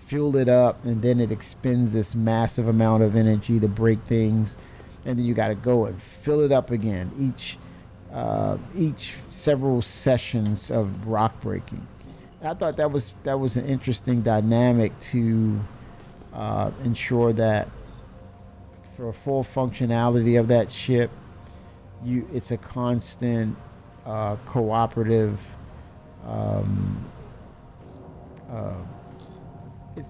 fuel it up, and then it expends this massive amount of energy to break things, and then you got to go and fill it up again each several sessions of rock breaking. I thought that was an interesting dynamic to ensure that for full functionality of that ship, it's a constant cooperative.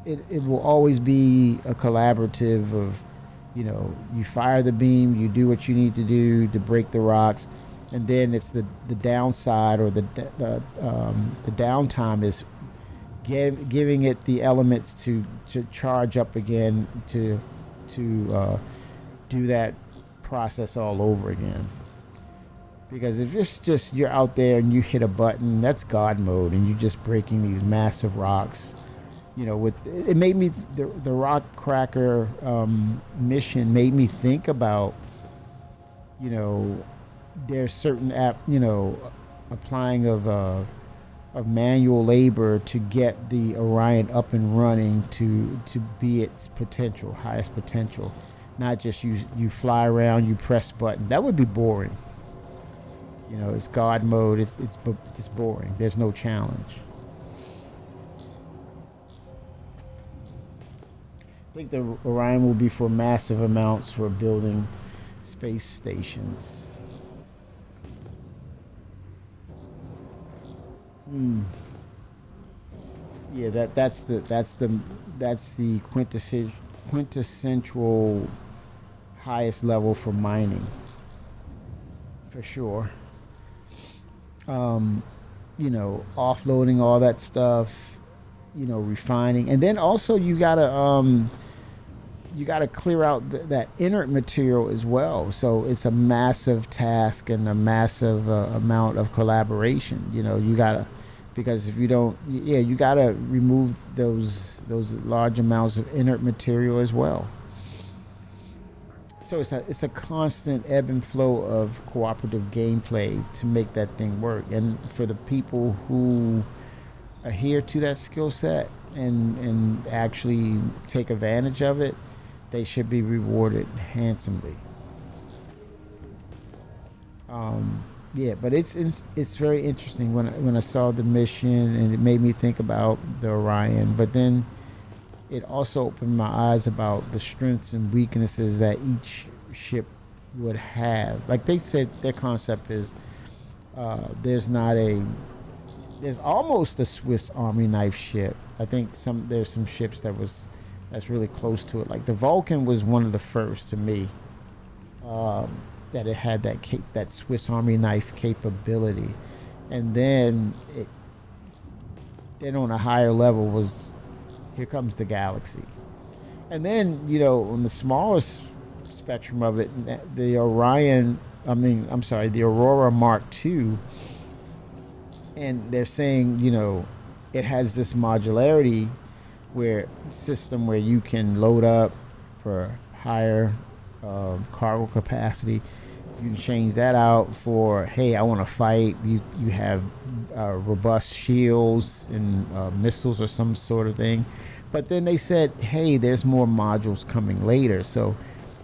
It will always be a collaborative of, you fire the beam, you do what you need to do to break the rocks, and then it's the downside or the downtime is giving it the elements to charge up again to do that process all over again. Because if it's just you're out there and you hit a button, that's God mode, and you're just breaking these massive rocks. With it made me the rock cracker mission made me think about there's certain applying of manual labor to get the Orion up and running to be its highest potential, not just you fly around, you press button. That would be boring. It's God mode. It's boring. There's no challenge. I think the Orion will be for massive amounts for building space stations. Yeah, that's the quintessential highest level for mining, for sure. Offloading all that stuff, refining, and then also you gotta clear out that inert material as well. So it's a massive task and a massive amount of collaboration. You gotta, because if you don't, you gotta remove those large amounts of inert material as well. So it's a constant ebb and flow of cooperative gameplay to make that thing work. And for the people who adhere to that skill set and actually take advantage of it, they should be rewarded handsomely. But it's very interesting when I saw the mission, and it made me think about the Orion. But then it also opened my eyes about the strengths and weaknesses that each ship would have. Like they said, their concept is there's almost a Swiss Army knife ship. I think there's some ships that's really close to it. Like the Vulcan was one of the first to me that it had that Swiss Army knife capability, and then on a higher level was here comes the Galaxy, and then on the smallest spectrum of it, the Aurora Mark II, and they're saying it has this modularity where you can load up for higher cargo capacity. You can change that out for, hey, I want to fight. You have robust shields and missiles or some sort of thing. But then they said, hey, there's more modules coming later. So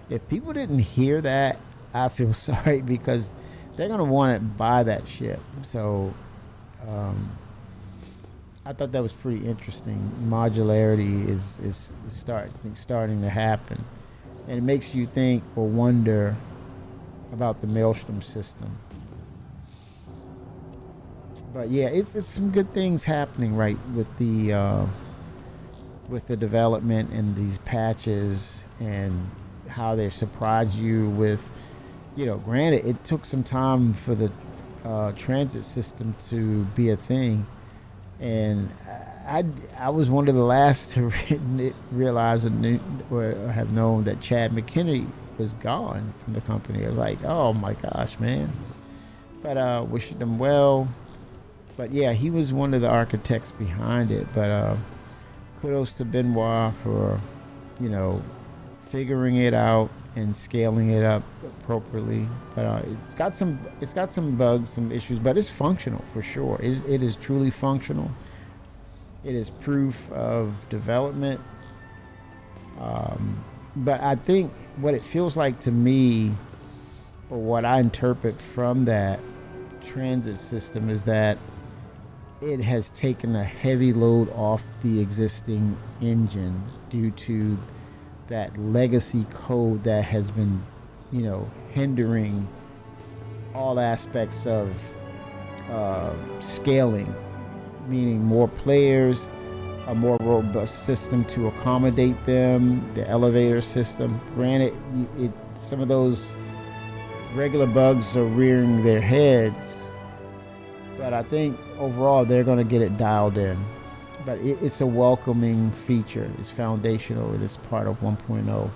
if people didn't hear that, I feel sorry, because they're going to want to buy that ship. So I thought that was pretty interesting. Modularity is starting to happen. And it makes you think or wonder about the Maelstrom system. But yeah, it's some good things happening right with the development and these patches, and how they surprise you with, granted it took some time for the transit system to be a thing, and I was one of the last to realize or have known that Chad McKinney was gone from the company. I was like, oh my gosh, man. But wishing them well. But yeah, he was one of the architects behind it. But kudos to Benoit for, figuring it out and scaling it up appropriately. But it's got some bugs, some issues, but it's functional for sure. It is truly functional. It is proof of development. But I think what it feels like to me, or what I interpret from that transit system, is that it has taken a heavy load off the existing engine due to that legacy code that has been, hindering all aspects of scaling, meaning more players, a more robust system to accommodate them, the elevator system. Granted, some of those regular bugs are rearing their heads, but I think overall they're going to get it dialed in. But it's a welcoming feature. It's foundational. It is part of 1.0.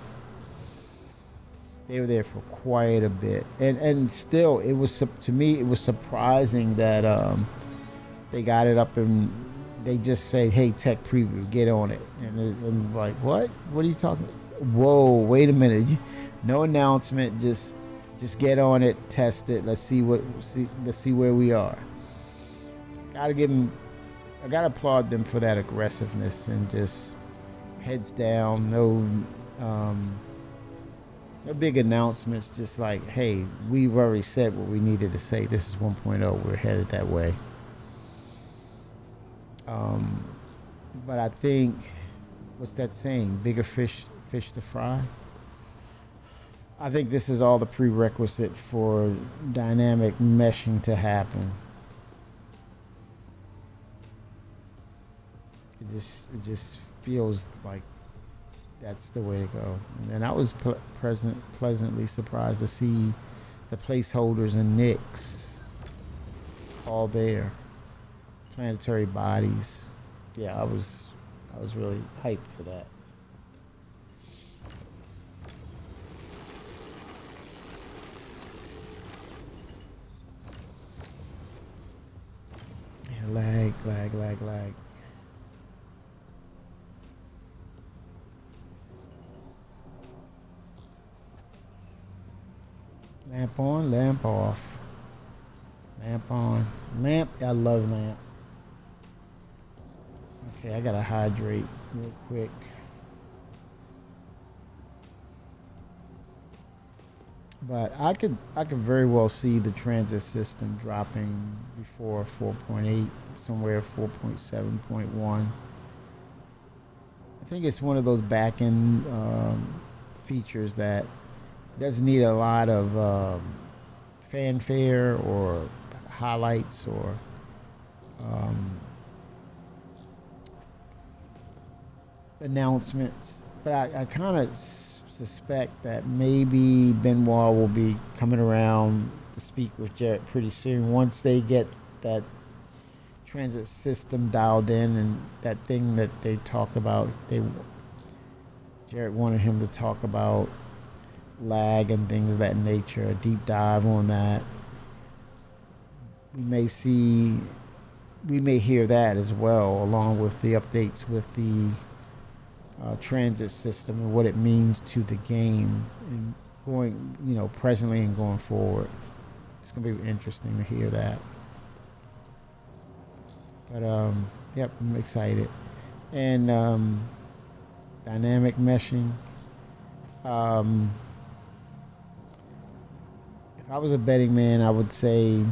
They were there for quite a bit, and still, it was, to me, it was surprising that they got it up and they just say, "Hey, tech preview, get on it," and like, what? What are you talking? Whoa, wait a minute! No announcement, just get on it, test it. Let's see where we are. Gotta give them. I gotta applaud them for that aggressiveness and just heads down. No big announcements, just like, hey, we've already said what we needed to say. This is 1.0. We're headed that way. But I think, what's that saying? Bigger fish to fry? I think this is all the prerequisite for dynamic meshing to happen. It just feels like that's the way to go. And I was pleasantly surprised to see the placeholders and nicks all there. Planetary bodies. Yeah, I was really hyped for that. Yeah, lag. Lamp on, lamp off. Lamp on. Lamp, I love lamp. Okay, I gotta hydrate real quick. But I could very well see the transit system dropping before 4.8, somewhere 4.7.1. I think it's one of those back-end features that doesn't need a lot of fanfare or highlights or announcements. But I kind of suspect that maybe Benoit will be coming around to speak with Jarrett pretty soon once they get that transit system dialed in, and that thing that they talked about. Jarrett wanted him to talk about lag and things of that nature, a deep dive on that. We may hear that as well, along with the updates with the transit system and what it means to the game and going, presently and going forward. It's gonna be interesting to hear that. But yep, I'm excited. And dynamic meshing. If I was a betting man, I would say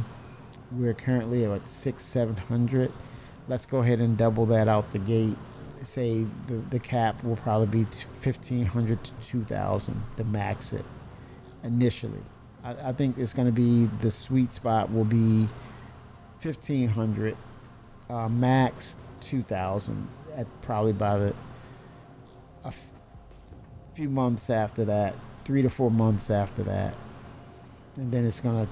we're currently at 600-700. Let's go ahead and double that out the gate. Say the cap will probably be 1,500 to 2,000 to max it initially. I think it's going to be the sweet spot will be 1,500, max 2,000 at probably by a few months after that, 3 to 4 months after that. And then it's going to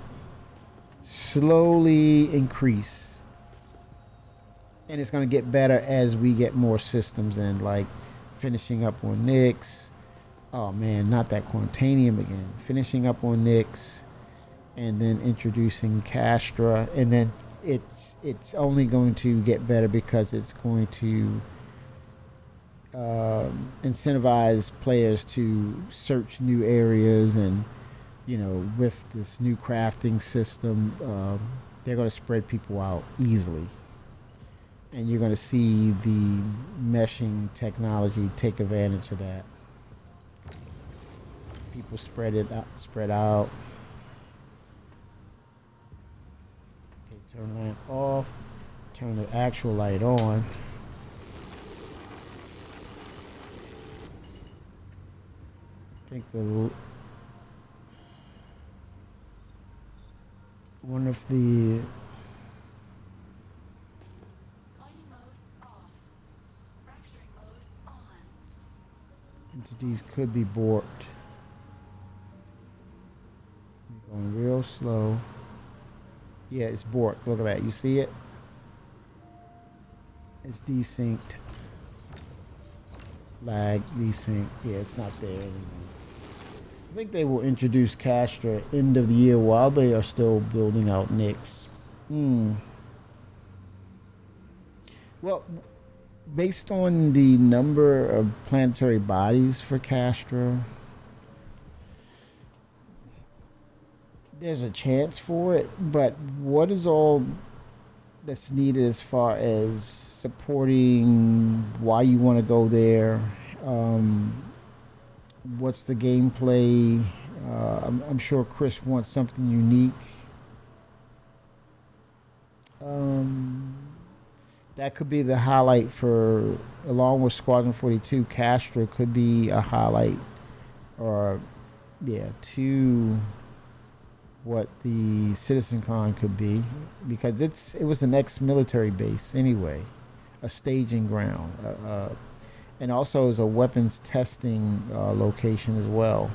slowly increase. And it's going to get better as we get more systems in, like finishing up on Nyx. Oh man, not that Quantanium again. Finishing up on Nyx, and then introducing Castra, and then it's only going to get better because it's going to incentivize players to search new areas, and with this new crafting system, they're going to spread people out easily. And you're going to see the meshing technology take advantage of that. People spread out. Okay, turn lamp off. Turn the actual light on. I think one of the entities could be borked. Going real slow. Yeah, it's borked. Look at that. You see it? It's desynced. Lag, desync. Yeah, it's not there anymore. I think they will introduce Castra end of the year while they are still building out Nyx. Well, based on the number of planetary bodies for Castra, there's a chance for it, but what is all that's needed as far as supporting why you want to go there? What's the gameplay? I'm sure Chris wants something unique. That could be the highlight for, along with Squadron 42, Castra could be a highlight, or to what the CitizenCon could be, because it was an ex-military base anyway, a staging ground, and also is a weapons testing location as well,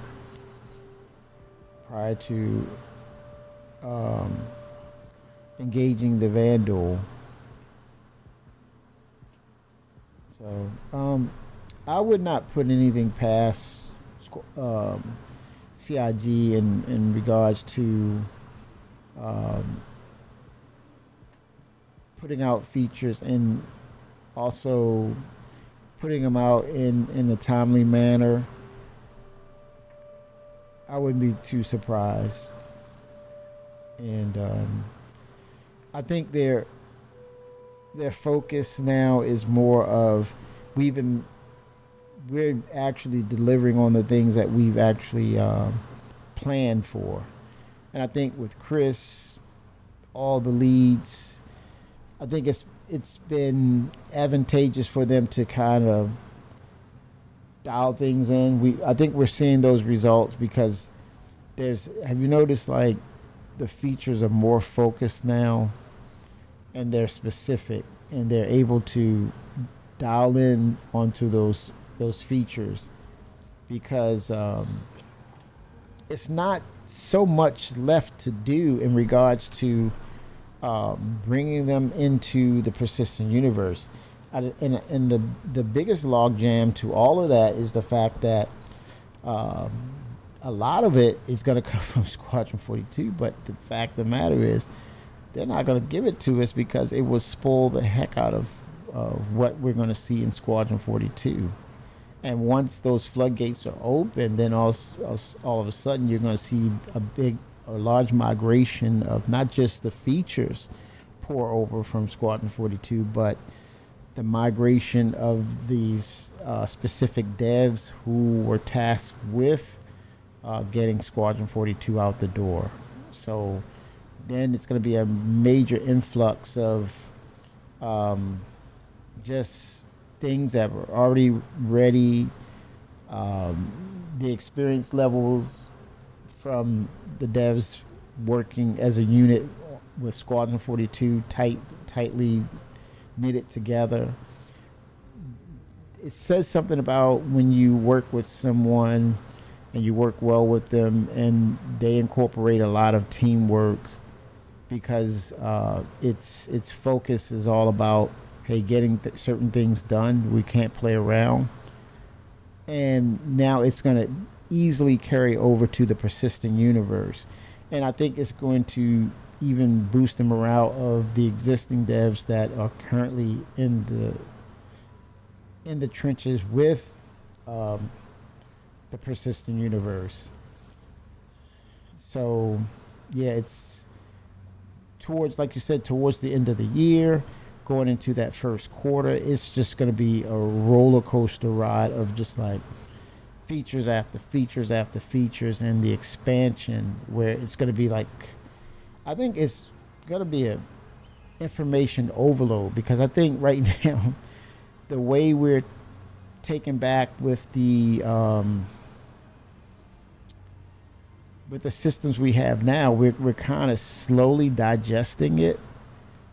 prior to engaging the Vandal. So I would not put anything past CIG in regards to putting out features and also putting them out in a timely manner. I wouldn't be too surprised. And I think their focus now is more of we're actually delivering on the things that we've actually planned for. And I think with Chris, all the leads, I think it's been advantageous for them to kind of dial things in. I think we're seeing those results because have you noticed, like, the features are more focused now, and they're specific, and they're able to dial in onto those features, because it's not so much left to do in regards to bringing them into the persistent universe. And the biggest logjam to all of that is the fact that a lot of it is going to come from Squadron 42, but the fact of the matter is they're not going to give it to us because it will spoil the heck out of what we're going to see in Squadron 42. And once those floodgates are open, then all of a sudden you're going to see a large migration of not just the features pour over from Squadron 42, but the migration of these specific devs who were tasked with getting Squadron 42 out the door. So then it's going to be a major influx of just things that were already ready. The experience levels from the devs working as a unit with Squadron 42 tightly knitted together. It says something about when you work with someone and you work well with them and they incorporate a lot of teamwork, because its focus is all about, hey, getting certain things done. We can't play around. And now it's going to easily carry over to the persistent universe. And I think it's going to even boost the morale of the existing devs that are currently in the trenches with the persistent universe. So yeah, it's towards, like you said, towards the end of the year, going into that first quarter, it's just going to be a roller coaster ride of just like features after features after features, and the expansion where it's going to be like, I think it's going to be information overload, because I think right now the way we're taken back with the systems we have now, we're kind of slowly digesting it.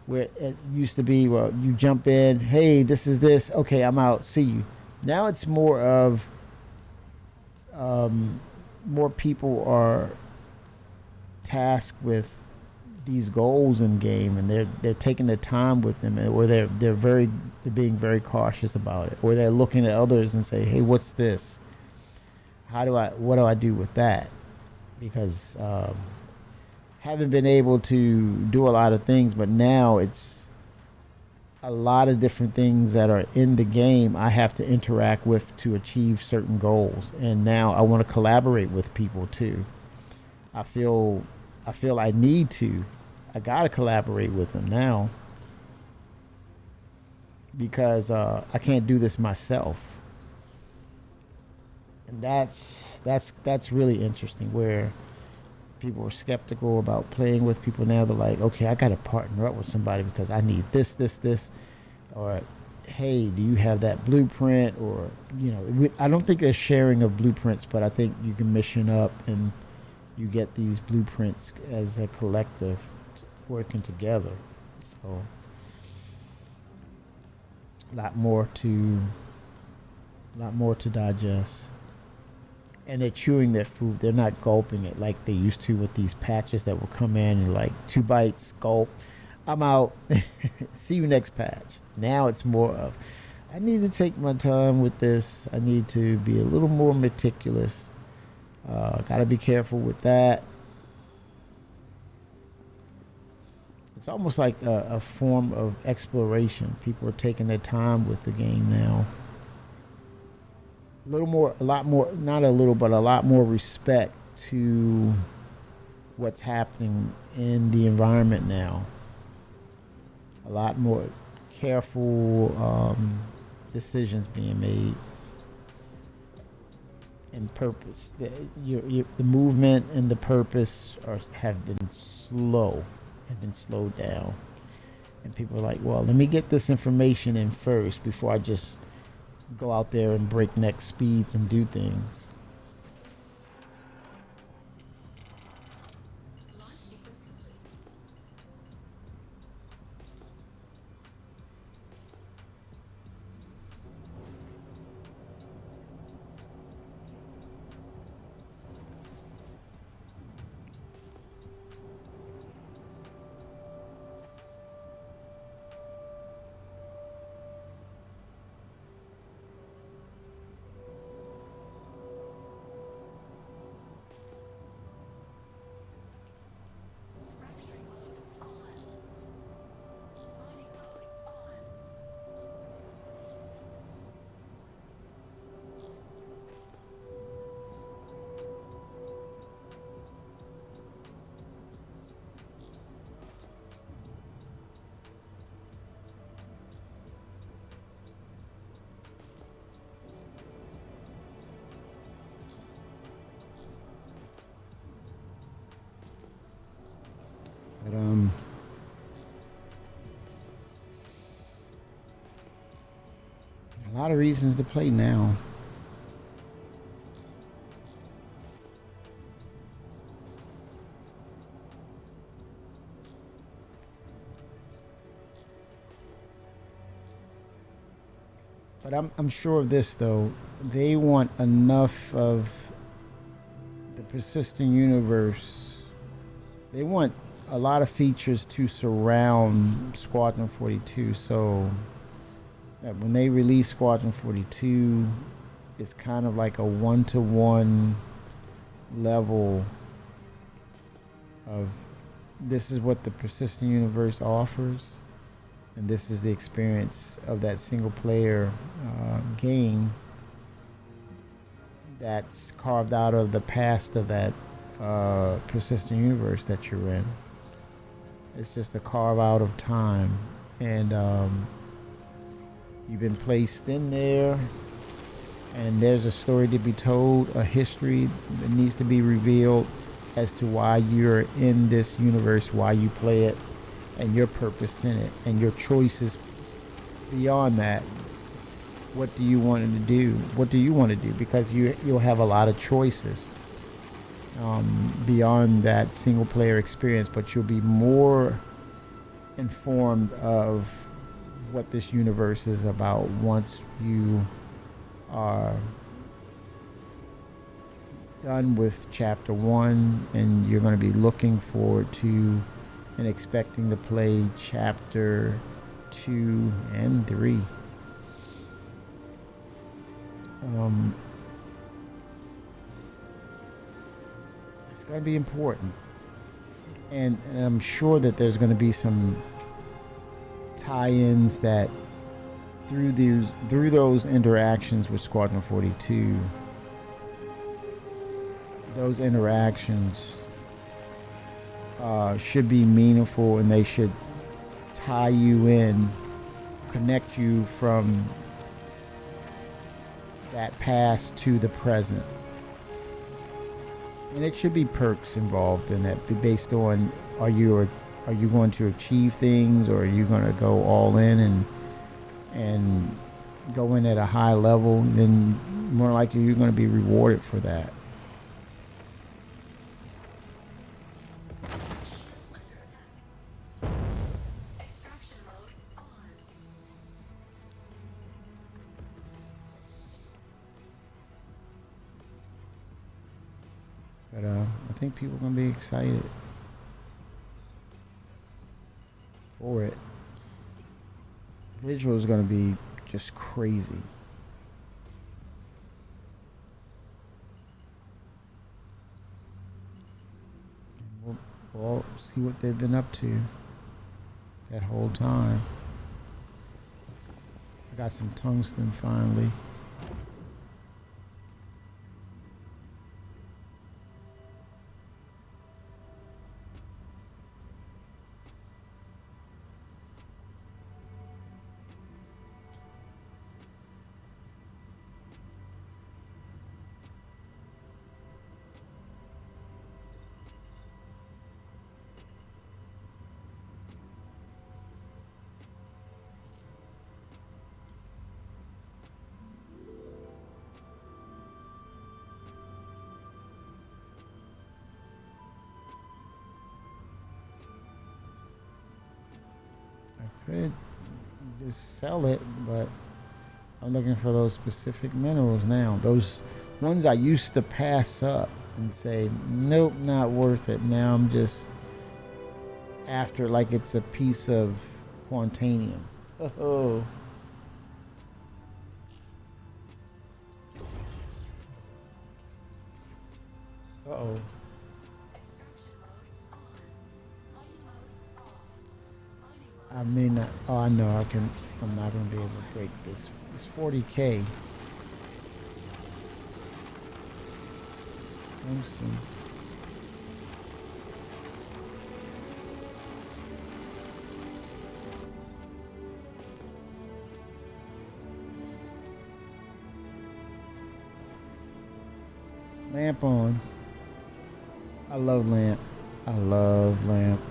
Where it used to be, well, you jump in, hey, this is this, okay, I'm out, see you. Now it's more of more people are tasked with these goals in game, and they're taking their time with them, or they're being very cautious about it, or they're looking at others and say, hey, what's this? What do I do with that? Because haven't been able to do a lot of things, but now it's a lot of different things that are in the game I have to interact with to achieve certain goals, and now I want to collaborate with people too. I feel I need to. I gotta collaborate with them now because I can't do this myself, and that's really interesting. Where people are skeptical about playing with people now, they're like, okay, I gotta partner up with somebody because I need this, or hey, do you have that blueprint? Or I don't think there's sharing of blueprints, but I think you can mission up and you get these blueprints as a collective working together. So a lot more to digest. And they're chewing their food. They're not gulping it like they used to with these patches that will come in and like 2 bites, gulp, I'm out. See you next patch. Now it's more of, I need to take my time with this. I need to be a little more meticulous. Gotta be careful with that. It's almost like a form of exploration. People are taking their time with the game now. A lot more, not a little, but a lot more respect to what's happening in the environment now. A lot more careful decisions being made. And purpose. The movement and the purpose have been slowed down. And people are like, well, let me get this information in first before I just go out there and breakneck speeds and do things. Launch sequence complete. Fracturing mode on. Mining mode on. But a lot of reasons to play now. But I'm sure of this though. They want enough of the persistent universe. They want a lot of features to surround Squadron 42, so that when they release Squadron 42, it's kind of like a one-to-one level of this is what the persistent universe offers, and this is the experience of that single player game that's carved out of the past of that persistent universe that you're in. It's just a carve out of time, and you've been placed in there, and there's a story to be told, a history that needs to be revealed as to why you're in this universe, why you play it, and your purpose in it and your choices beyond that. What do you want to do? What do you want to do? Because you'll have a lot of choices beyond that single player experience, but you'll be more informed of what this universe is about once you are done with chapter 1, and you're going to be looking forward to and expecting to play chapter 2 and 3. It's going to be important, and I'm sure that there's going to be some tie-ins that through those interactions with Squadron 42, those interactions should be meaningful, and they should tie you in, connect you from that past to the present. And it should be perks involved in that, based on are you going to achieve things, or are you going to go all in and go in at a high level? Then more likely you're going to be rewarded for that. But I think people are going to be excited for it. Visual is going to be just crazy. We'll see what they've been up to that whole time. I got some tungsten finally. Could just sell it, but I'm looking for those specific minerals now. Those ones I used to pass up and say, nope, not worth it. Now I'm just after like it's a piece of quantanium. Oh. Uh-oh. I may not. Oh, I know. I'm not going to be able to break this. It's 40K. Tungsten. Lamp on. I love lamp. I love lamp.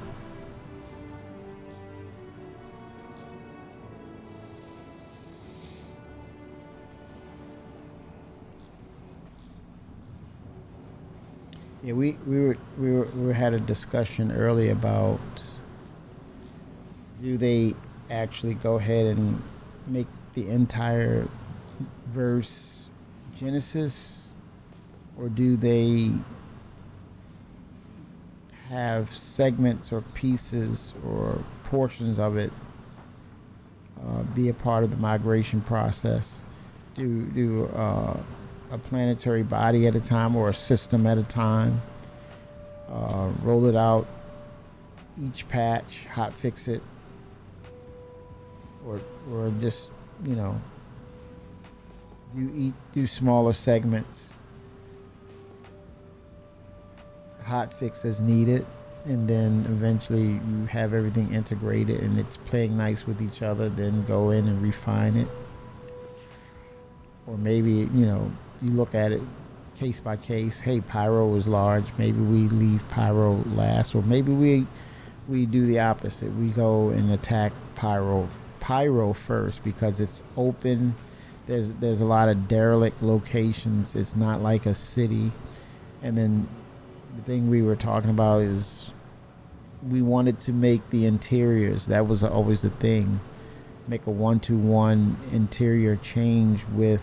Yeah, we had a discussion earlier about, do they actually go ahead and make the entire verse Genesis, or do they have segments or pieces or portions of it be a part of the migration process? Do a planetary body at a time, or a system at a time, roll it out, each patch, hot fix it, or just, you know, do smaller segments, hot fix as needed, and then eventually you have everything integrated and it's playing nice with each other, then go in and refine it. Or maybe, you know, you look at it case by case. Hey, pyro is large. Maybe we leave pyro last, or maybe we we do the opposite. We go and attack Pyro first because it's open. There's a lot of derelict locations. It's not like a city. And then the thing we were talking about is we wanted to make the interiors. That was always the thing. Make a 1-to-1 interior change with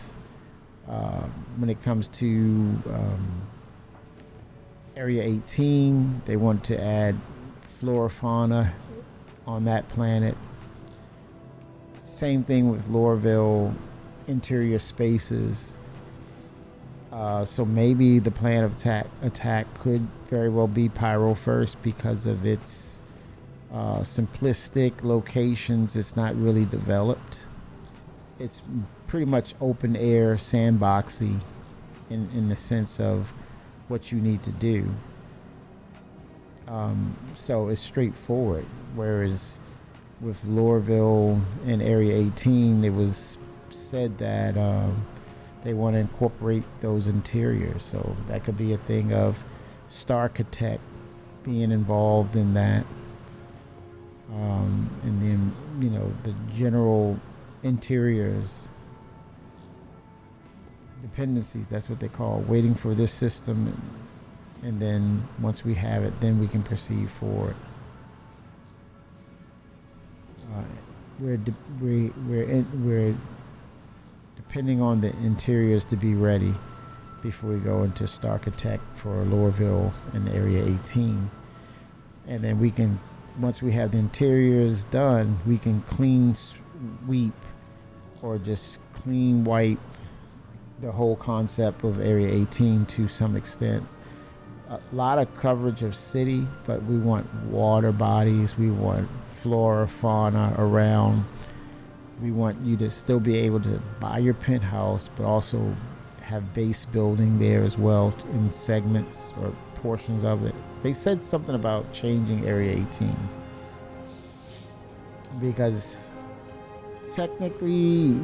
when it comes to Area 18. They want to add flora fauna on that planet. Same thing with Lorville interior spaces. So maybe the plan of attack could very well be Pyro first because of its simplistic locations. It's not really developed. It's pretty much open air, sandboxy in the sense of what you need to do. So it's straightforward. Whereas with Lorville and Area 18, it was said that they want to incorporate those interiors. So that could be a thing of Starchitect being involved in that. And then, the general interiors dependencies, that's what they call waiting for this system. And then once we have it, then we can proceed forward. We're depending on the interiors to be ready before we go into Starchitect for Lorville and Area 18. And then we can, once we have the interiors done, we can clean sweep or just clean wipe the whole concept of Area 18 to some extent. A lot of coverage of city, but we want water bodies, we want flora, fauna around. We want you to still be able to buy your penthouse, but also have base building there as well in segments or portions of it. They said something about changing Area 18 because technically,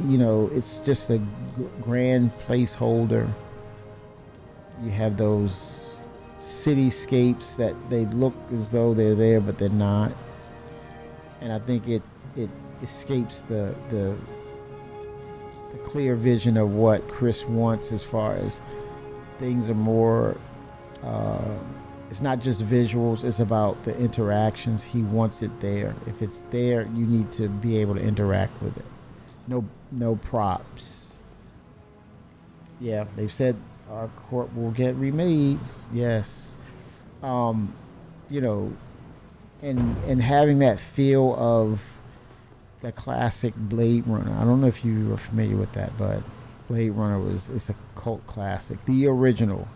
it's just a grand placeholder. You have those cityscapes that they look as though they're there, but they're not. And I think it escapes the clear vision of what Chris wants as far as things are more it's not just visuals, it's about the interactions. He wants it there. If it's there, you need to be able to interact with it. No props. Yeah, they've said our court will get remade. Yes. And having that feel of the classic Blade Runner. I don't know if you are familiar with that, but Blade Runner it's a cult classic, the original.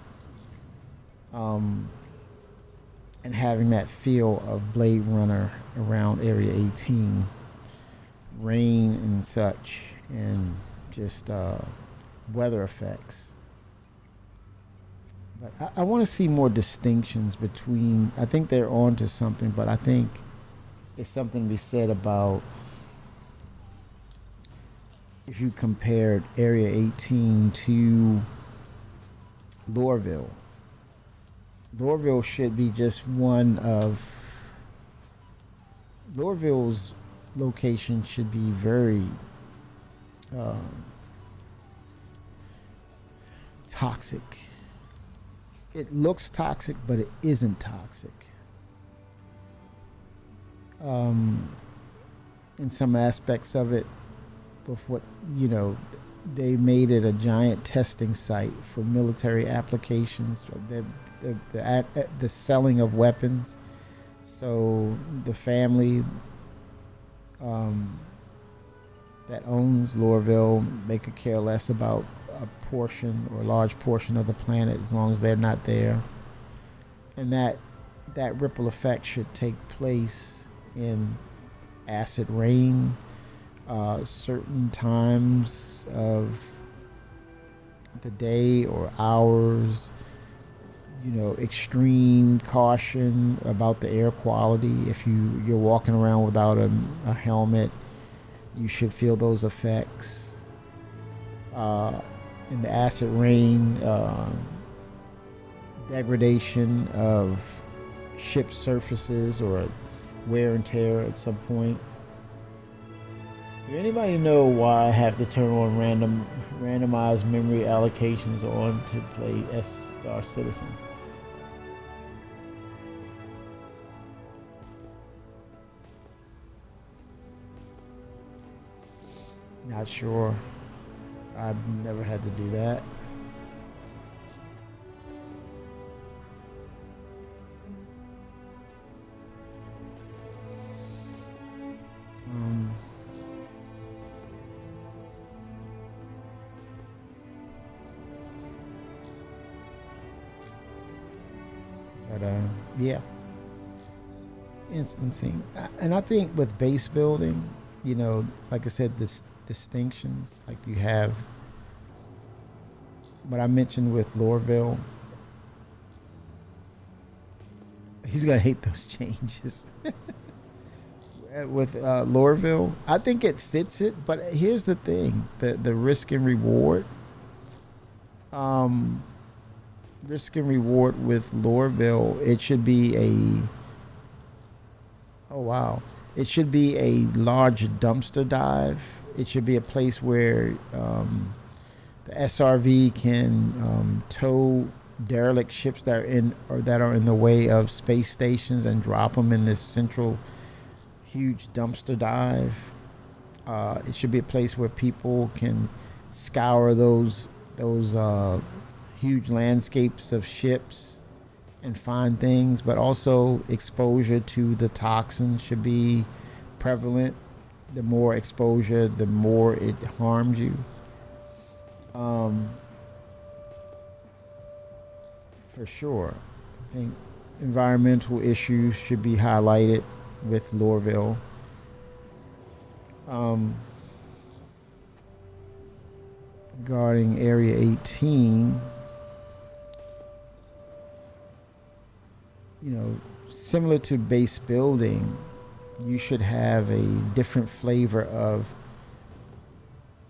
And having that feel of Blade Runner around Area 18, rain and such, and just weather effects. But I want to see more distinctions between. I think they're on to something, but I think it's something to be said about if you compared Area 18 to Lorville. Lorville should be just one of. Lorville's location should be very toxic. It looks toxic, but it isn't toxic. In some aspects of it, with what they made it a giant testing site for military applications. The selling of weapons. So the family that owns Lorville, they could care less about a portion or a large portion of the planet as long as they're not there. And that ripple effect should take place in acid rain, certain times of the day or hours, extreme caution about the air quality. If you're walking around without a helmet, you should feel those effects. In the acid rain, degradation of ship surfaces or wear and tear at some point. Does anybody know why I have to turn on randomized memory allocations on to play Star Citizen? Not sure. I've never had to do that. Yeah, instancing. And I think with base building, you know, like I said, this distinctions, like you have what I mentioned with Lorville. He's gonna hate those changes. With Lorville, I think it fits it, but here's the thing: the risk and reward. Risk and reward with Lorville, it should be it should be a large dumpster dive. It should be a place where the SRV can tow derelict ships that are in the way of space stations and drop them in this central huge dumpster dive. It should be a place where people can scour those huge landscapes of ships and find things, but also exposure to the toxin should be prevalent. The more exposure, the more it harms you. For sure. I think environmental issues should be highlighted with Lorville. Regarding Area 18, you know, similar to base building, you should have a different flavor of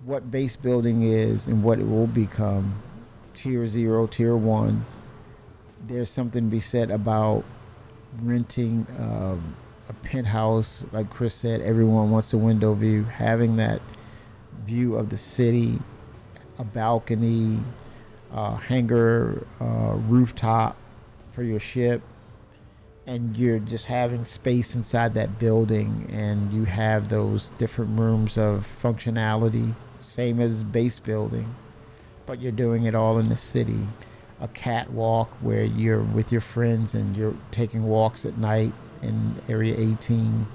what base building is and what it will become. Tier 0, Tier 1. There's something to be said about renting a penthouse. Like Chris said, everyone wants a window view. Having that view of the city, a balcony, hangar, rooftop for your ship, and you're just having space inside that building, and you have those different rooms of functionality, same as base building, but you're doing it all in the city. A catwalk where you're with your friends and you're taking walks at night in Area 18.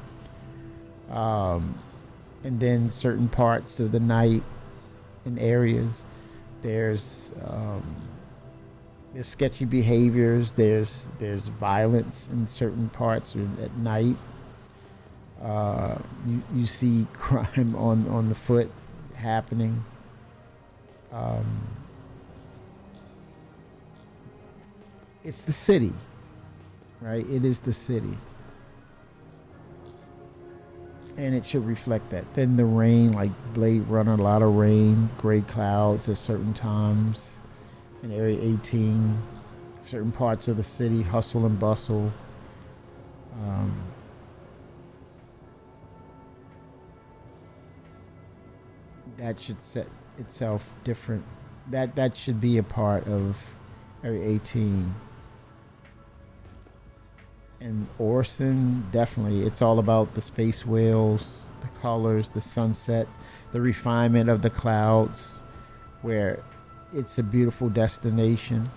And then certain parts of the night in areas, there's sketchy behaviors, there's violence in certain parts at night. You see crime on the foot happening. It's the city, right? It is the city. And it should reflect that. Then the rain, like Blade Runner, a lot of rain, gray clouds at certain times in Area 18. Certain parts of the city, hustle and bustle. That should set itself different. That should be a part of Area 18. And Orson, definitely, it's all about the space whales, the colors, the sunsets, the refinement of the clouds, where it's a beautiful destination.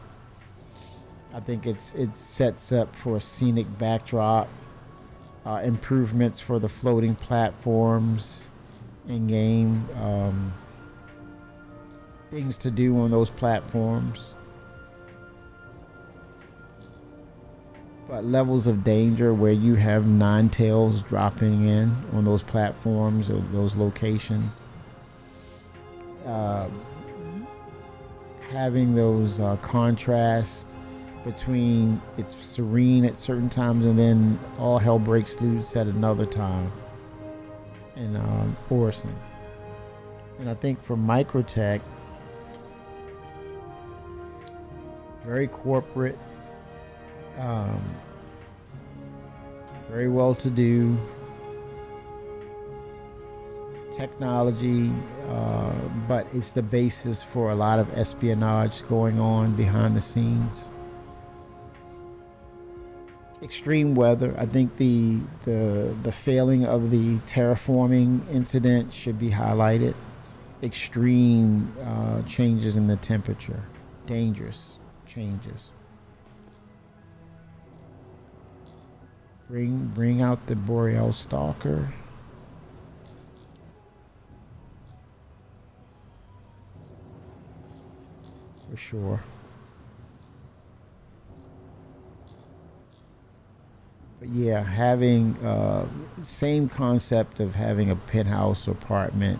I think it sets up for a scenic backdrop, improvements for the floating platforms in game, things to do on those platforms. But levels of danger where you have nine tails dropping in on those platforms or those locations. Having those contrasts between it's serene at certain times and then all hell breaks loose at another time in Orson. And I think for Microtech, very corporate, very well to do. Technology, but it's the basis for a lot of espionage going on behind the scenes. Extreme weather. I think the failing of the terraforming incident should be highlighted. Extreme changes in the temperature, dangerous changes. Bring out the Boreal Stalker. For sure. But yeah, having same concept of having a penthouse apartment,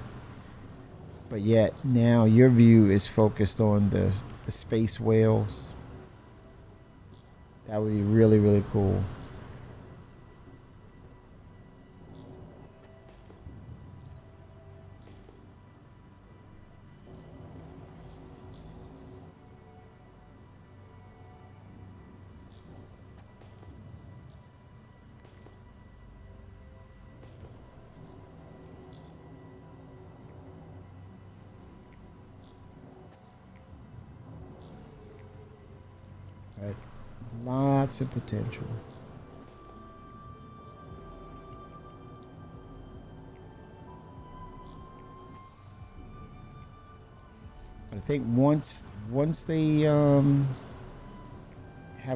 but yet now your view is focused on the space whales. That would be really, really cool. Right. Lots of potential. I think once they have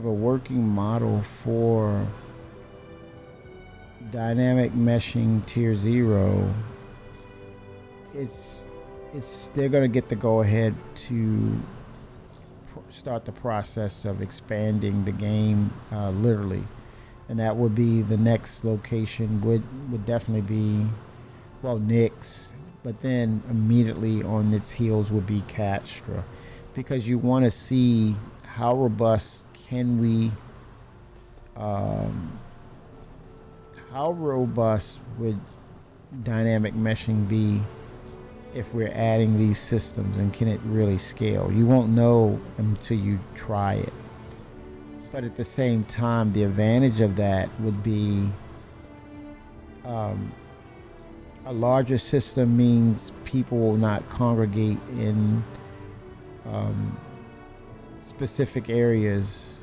a working model for dynamic meshing tier 0, they're gonna get the go ahead to start the process of expanding the game, literally, and that would be the next location would definitely be, well, Nyx, but then immediately on its heels would be Castra, because you want to see how robust can we, how robust would dynamic meshing be if we're adding these systems, and can it really scale? You won't know until you try it. But at the same time, the advantage of that would be a larger system means people will not congregate in specific areas.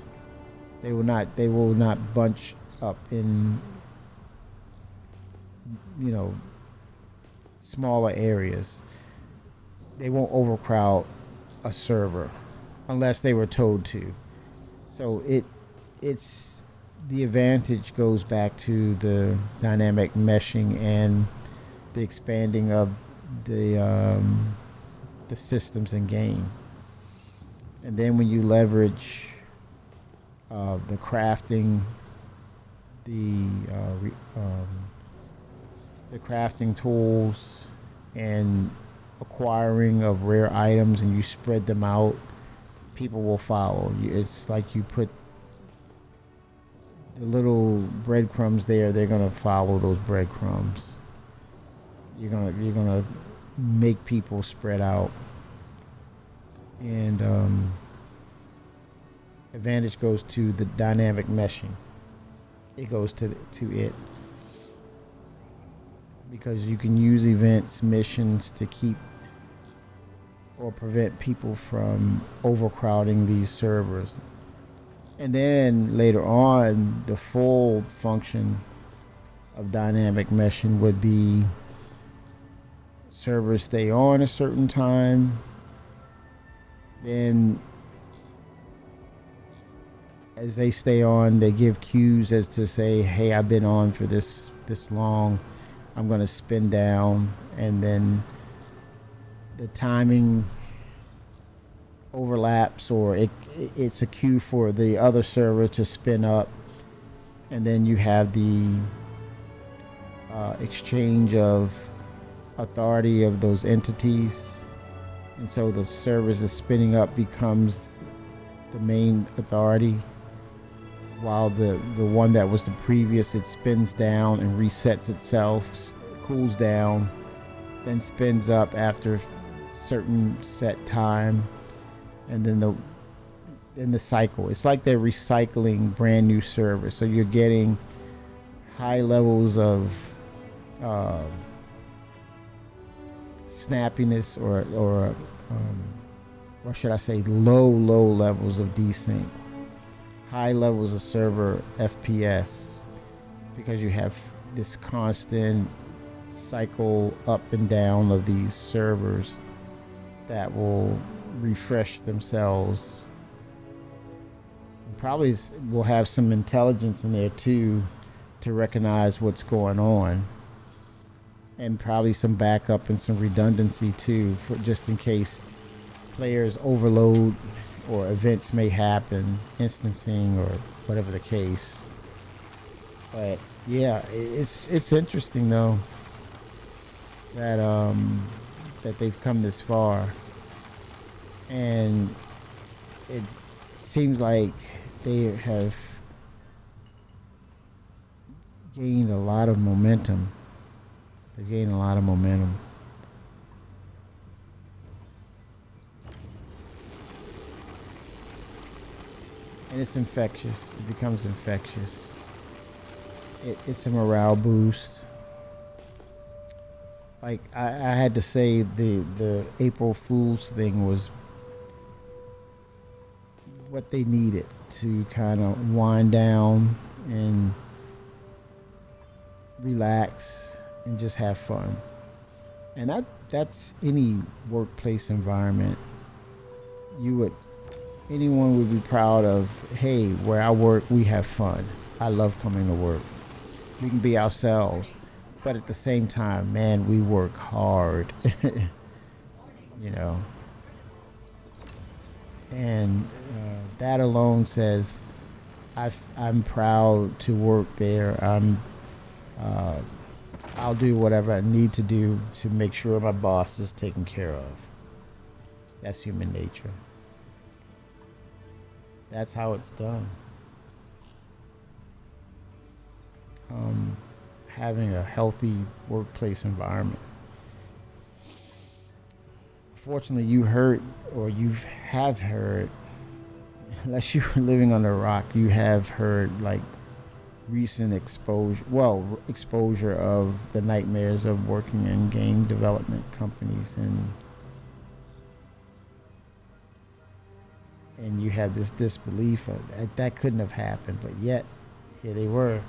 They will not bunch up in, you know, smaller areas. They won't overcrowd a server unless they were told to. So it's the advantage goes back to the dynamic meshing and the expanding of the systems in game. And then when you leverage the crafting, the crafting tools and acquiring of rare items, and you spread them out, people will follow. It's like you put the little breadcrumbs there, they're gonna follow those breadcrumbs. You're gonna make people spread out, and advantage goes to the dynamic meshing. It goes to it. Because you can use events, missions to keep or prevent people from overcrowding these servers. And then later on, the full function of dynamic meshing would be servers stay on a certain time. Then as they stay on, they give cues as to say, hey, I've been on for this long. I'm going to spin down, and then the timing overlaps, or it's a cue for the other server to spin up, and then you have the exchange of authority of those entities, and so the servers that's spinning up becomes the main authority, while the one that was the previous, it spins down and resets itself, cools down, then spins up after certain set time, and then the cycle. It's like they're recycling brand new servers. So you're getting high levels of snappiness or should I say low levels of desync, high levels of server FPS, because you have this constant cycle up and down of these servers that will refresh themselves. Probably will have some intelligence in there too to recognize what's going on, and probably some backup and some redundancy too, for just in case players overload or events may happen, instancing or whatever the case. But yeah, it's interesting though that that they've come this far, and it seems like they have gained a lot of momentum. They've gained a lot of momentum. And it's infectious. It becomes infectious. It's a morale boost. Like I had to say, the April Fool's thing was what they needed to kind of wind down and relax and just have fun. And that's any workplace environment. Anyone would be proud of, hey, where I work, we have fun. I love coming to work. We can be ourselves, but at the same time, man, we work hard. You know. And that alone says I'm proud to work there. I'll do whatever I need to do to make sure my boss is taken care of. That's human nature. That's how it's done. Having a healthy workplace environment. Fortunately, you heard, or you have heard, unless you were living on a rock, you have heard like recent exposure of the nightmares of working in game development companies, and you had this disbelief that couldn't have happened, but yet here they were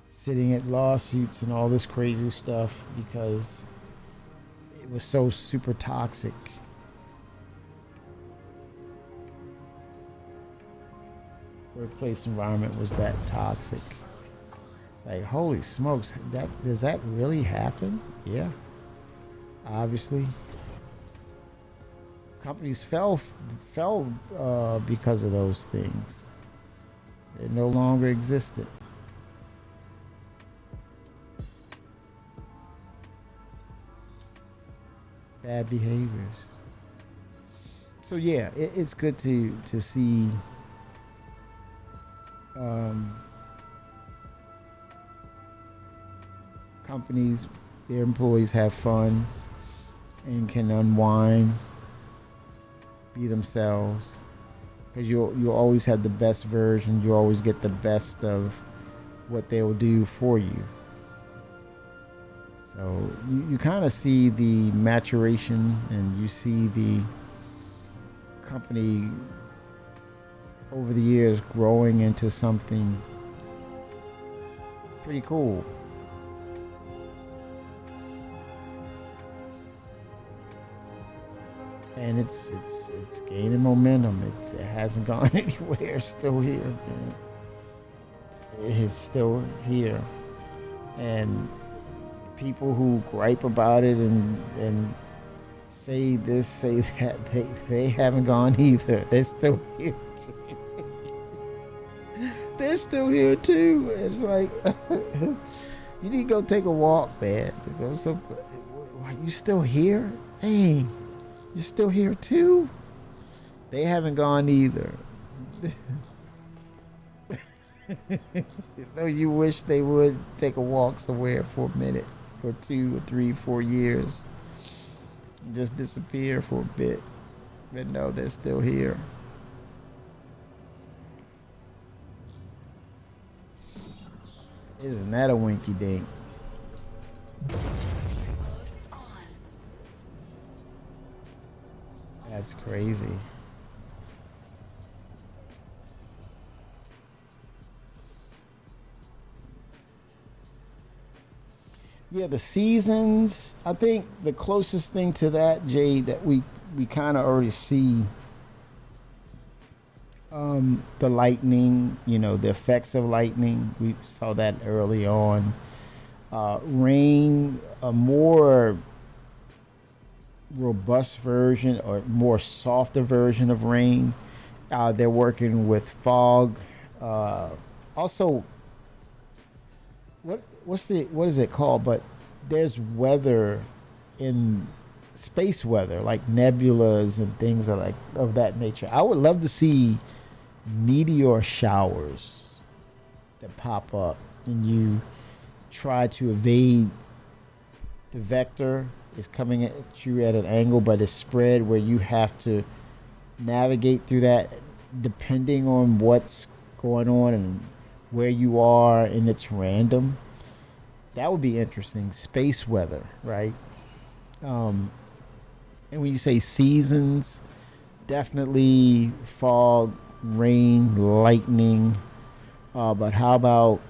sitting at lawsuits and all this crazy stuff because it was so super toxic. Workplace environment was that toxic. It's like, holy smokes, does that really happen? Yeah, obviously. Companies fell because of those things. They no longer existed. Bad behaviors. So yeah, it's good to see companies, their employees have fun and can unwind, be themselves, because you'll always have the best version. You always get the best of what they will do for you. So you kind of see the maturation, and you see the company over the years growing into something pretty cool. And it's gaining momentum. It hasn't gone anywhere. It's still here. Man. It is still here. And people who gripe about it and say this, say that, they haven't gone either. They're still here too. They're still here too. It's like you need to go take a walk, man. You still here? Dang. You're still here too? They haven't gone either. Though you wish they would take a walk somewhere for a minute, for 2 or 3, 4 years. Just disappear for a bit. But no, they're still here. Isn't that a winky dink? That's crazy. Yeah, the seasons. I think the closest thing to that, Jay, that we kind of already see the lightning. You know, the effects of lightning. We saw that early on. Rain, a more robust version or more softer version of rain. They're working with fog. Also, what is it called? But there's weather in space weather, like nebulas and things of that nature. I would love to see meteor showers that pop up, and you try to evade the vector. Is coming at you at an angle, but it's spread where you have to navigate through that depending on what's going on and where you are, and it's random. That would be interesting. Space weather, right? And when you say seasons, definitely fog, rain, lightning. But how about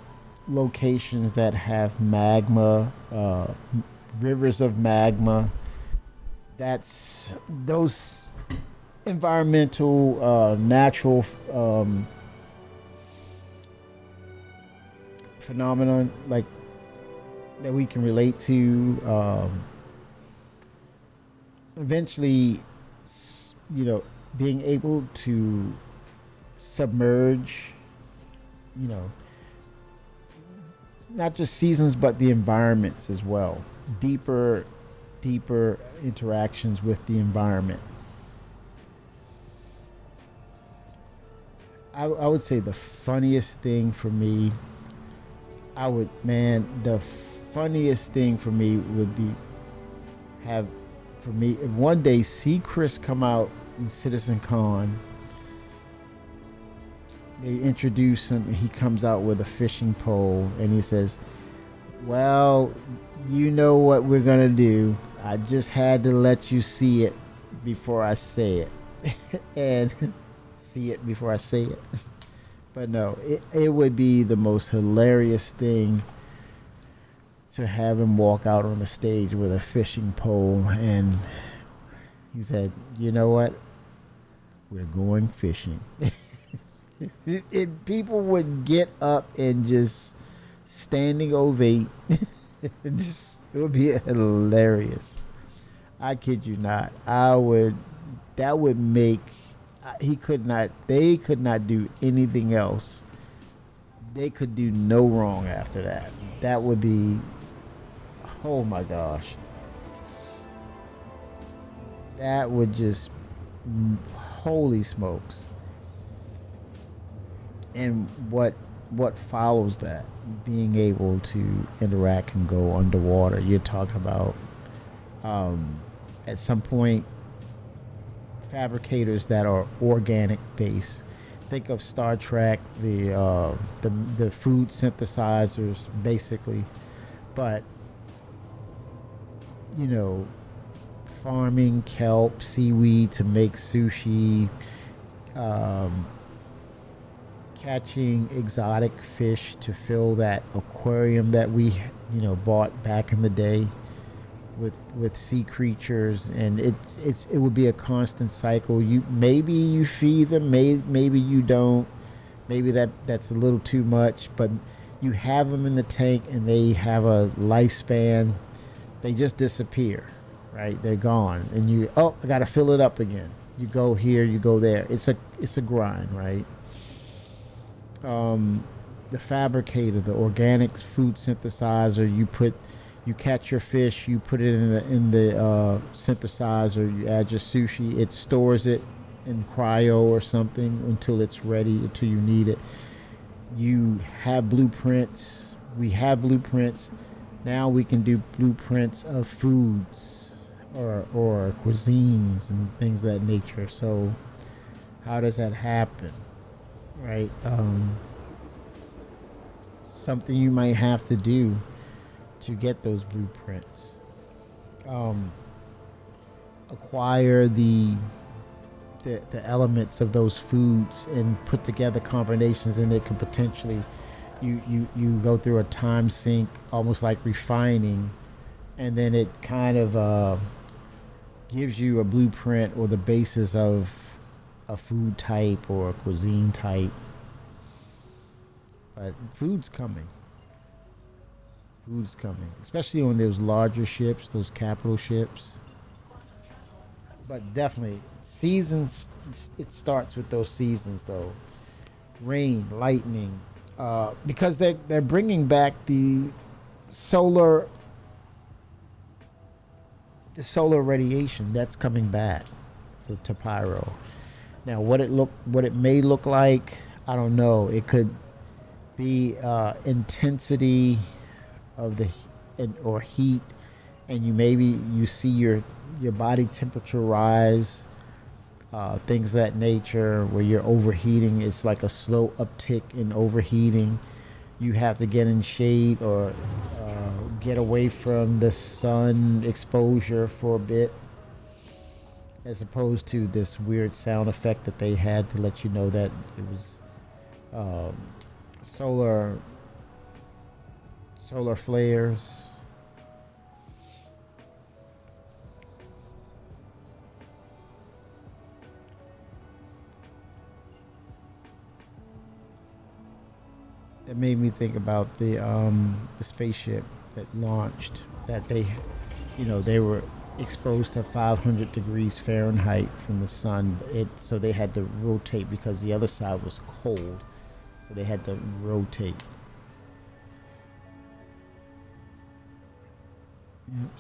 locations that have magma, rivers of magma? That's those environmental, natural phenomenon like that we can relate to. Eventually, you know, being able to submerge, you know, not just seasons but the environments as well. Deeper interactions with the environment. I would say the funniest thing for me, the funniest thing for me would be one day see Chris come out in Citizen Con. They introduce him and he comes out with a fishing pole and he says, well, you know what we're gonna do. I just had to let you see it before I say it. And see it before I say it. But no, it would be the most hilarious thing to have him walk out on the stage with a fishing pole and he said, you know what? We're going fishing. People would get up and just standing ovate. It would be hilarious. I kid you not. That would make, they could not do anything else. They could do no wrong after that. That would be, oh my gosh. That would just, holy smokes. And what follows that, being able to interact and go underwater. You're talking about at some point fabricators that are organic based. Think of Star Trek, the food synthesizers basically, but you know, farming kelp, seaweed to make sushi, catching exotic fish to fill that aquarium that we, bought back in the day with sea creatures, and it would be a constant cycle. Maybe you feed them, maybe you don't, maybe that's a little too much, but you have them in the tank and they have a lifespan. They just disappear, right? They're gone, and I gotta fill it up again. You go here, you go there. It's a grind, right? The fabricator, the organic food synthesizer, you catch your fish, you put it in the synthesizer, you add your sushi, it stores it in cryo or something until it's ready, until you need it. You have blueprints. We have blueprints. Now we can do blueprints of foods or cuisines and things of that nature. So how does that happen? Right? something you might have to do to get those blueprints. Acquire the elements of those foods and put together combinations, and it could potentially you go through a time sink, almost like refining, and then it kind of gives you a blueprint or the basis of a food type or a cuisine type. But food's coming. Food's coming, especially on those larger ships, those capital ships. But definitely, seasons, it starts with those seasons though. Rain, lightning, because they're bringing back the solar radiation that's coming back to Pyro. Now, what it may look like, I don't know. It could be intensity of or heat, and you see your body temperature rise, things of that nature, where you're overheating. It's like a slow uptick in overheating. You have to get in shade or get away from the sun exposure for a bit, as opposed to this weird sound effect that they had to let you know that it was solar flares. It made me think about the spaceship that launched, that they were exposed to 500 degrees Fahrenheit from the sun. So they had to rotate because the other side was cold. So they had to rotate. Yep.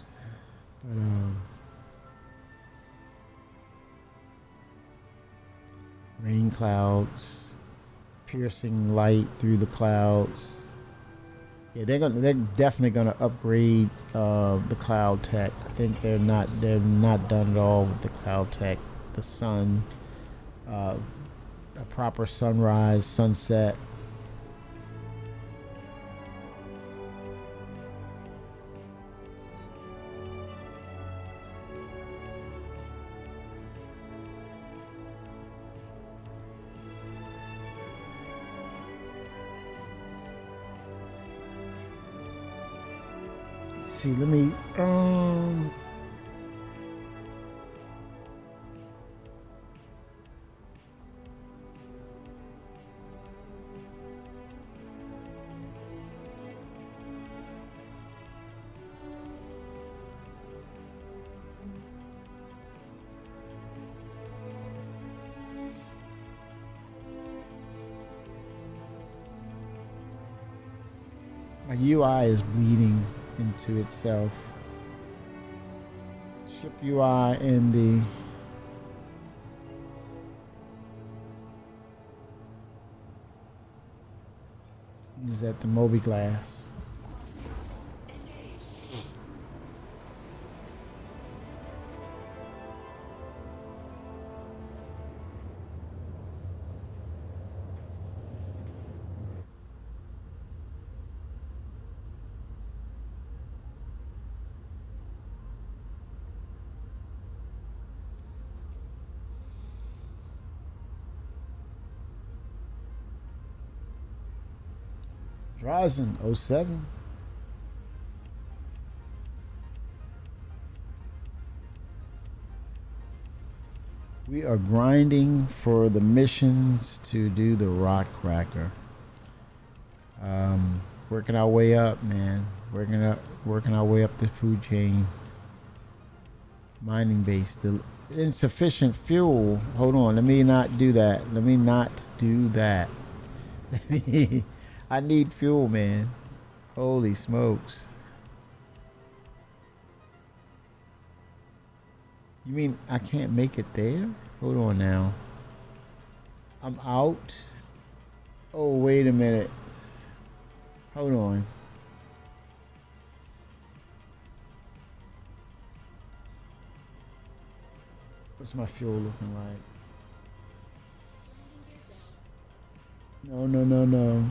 But rain clouds, piercing light through the clouds. Yeah, they're definitely gonna upgrade the cloud tech. I think they're not done at all with the cloud tech. The sun, a proper sunrise, sunset. See, let me my UI is bleeding into itself. Ship UI and the is at the Moby Glass. Drazen 07. We are grinding for the missions to do the rock cracker. Working our way up, man. Working our way up the food chain. Mining base. The insufficient fuel. Hold on. Let me not do that. I need fuel, man. Holy smokes. You mean I can't make it there? Hold on now. I'm out. Oh, wait a minute. Hold on. What's my fuel looking like? No.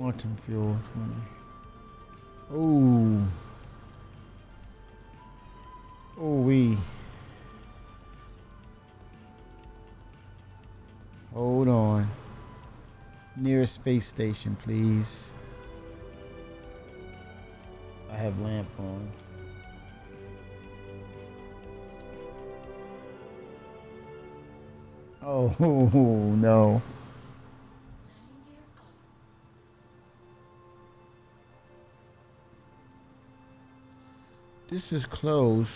Quantum fuel 20. Oh. Oh, we. Hold on. Nearest space station, please. I have lamp on. Oh, no. This is close.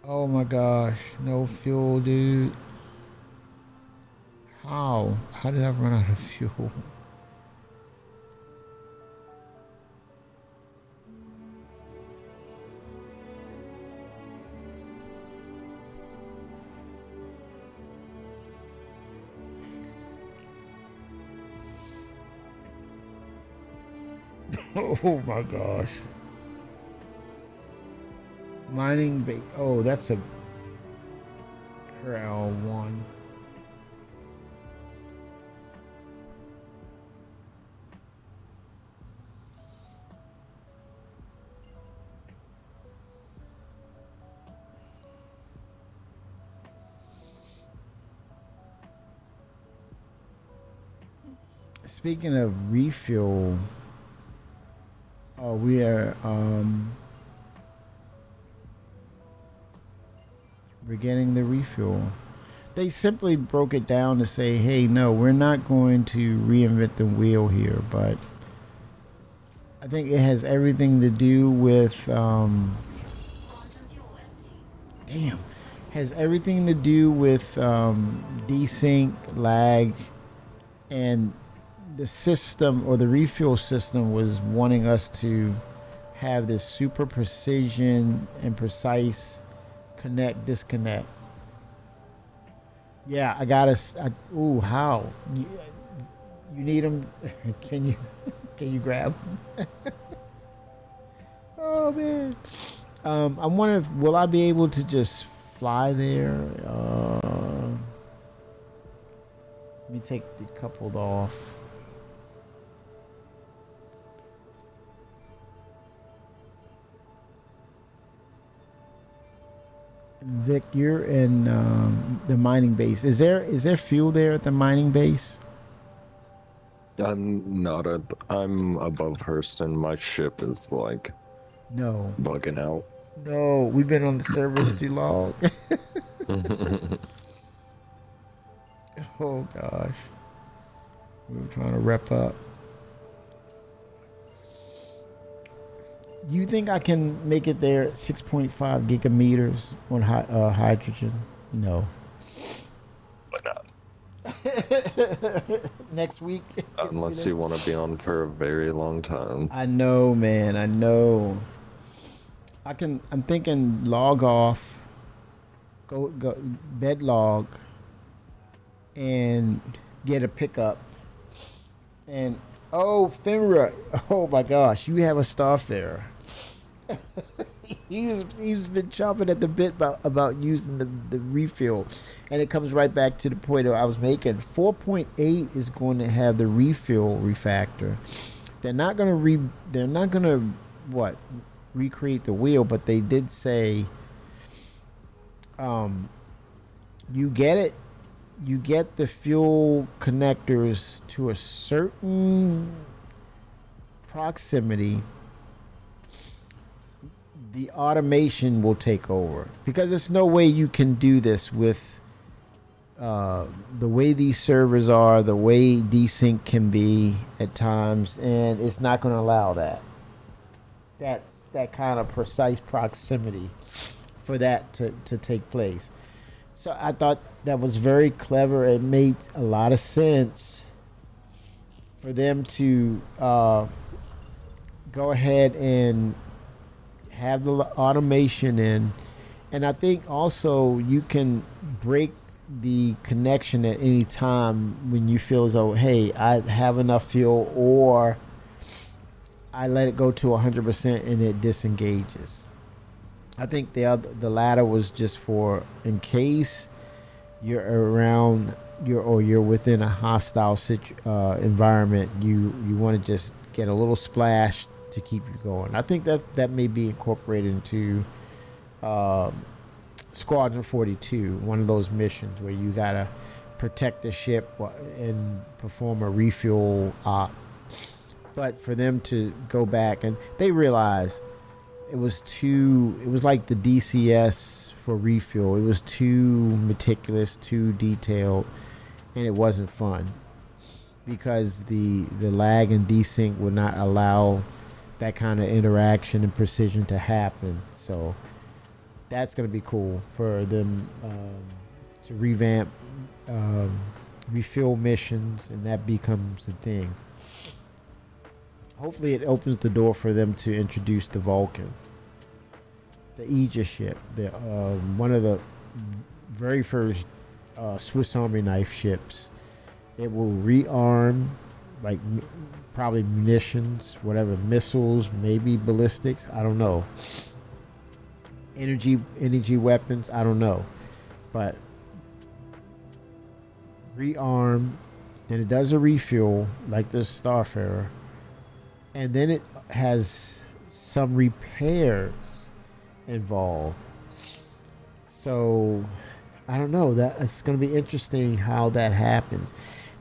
Oh my gosh, no fuel, dude. How? How did I run out of fuel? Oh my gosh. Mining bait. Oh, that's a her L1. Speaking of refuel, we are we're getting the refuel. They simply broke it down to say, hey, no, we're not going to reinvent the wheel here, but I think it has everything to do with has everything to do with desync, lag, and the system or the refuel system was wanting us to have this super precision and precise connect disconnect. Yeah, I gotta. Ooh, how? You need them? Can you grab them? Oh man. I'm wondering, will I be able to just fly there? Let me take the coupled off. Vic, you're in the mining base. Is there fuel there at the mining base? I'm not at. I'm above Hurston. My ship is like No. bugging out. No, we've been on the servers too long. Oh gosh, we were trying to wrap up. You think I can make it there at 6.5 gigameters on hydrogen? No. Why not? Next week. Unless you want to be on for a very long time. I know, man. I know. I'm thinking log off. Go bed log. And get a pickup. And oh, Finra. Oh my gosh, you have a Starfarer. he's been chomping at the bit about using the refuel, and it comes right back to the point that I was making. 4.8 is going to have the refuel refactor. They're not gonna recreate the wheel, but they did say you get the fuel connectors to a certain proximity, the automation will take over, because there's no way you can do this with the way these servers are, the way desync can be at times, and it's not going to allow that kind of precise proximity for that to take place. So I thought that was very clever. It made a lot of sense for them to go ahead and have the automation in. And I think also you can break the connection at any time when you feel as though, hey, I have enough fuel, or I let it go to 100% and it disengages. I think the latter was just for in case you're around you're within a hostile environment, you want to just get a little splash to keep you going. I think that may be incorporated into Squadron 42, one of those missions where you gotta protect the ship and perform a refuel op. But for them to go back, and they realized it was like the DCS for refuel. It was too meticulous, too detailed, and it wasn't fun because the lag and desync would not allow that kind of interaction and precision to happen. So that's going to be cool for them to revamp refuel missions, and that becomes a thing. Hopefully it opens the door for them to introduce the Vulcan, the Aegis ship, one of the very first Swiss Army knife ships. It will rearm, like probably munitions, whatever, missiles, maybe ballistics, I don't know. Energy weapons, I don't know. But rearm, then it does a refuel like the Starfarer, and then it has some repairs involved. So I don't know, that it's going to be interesting how that happens.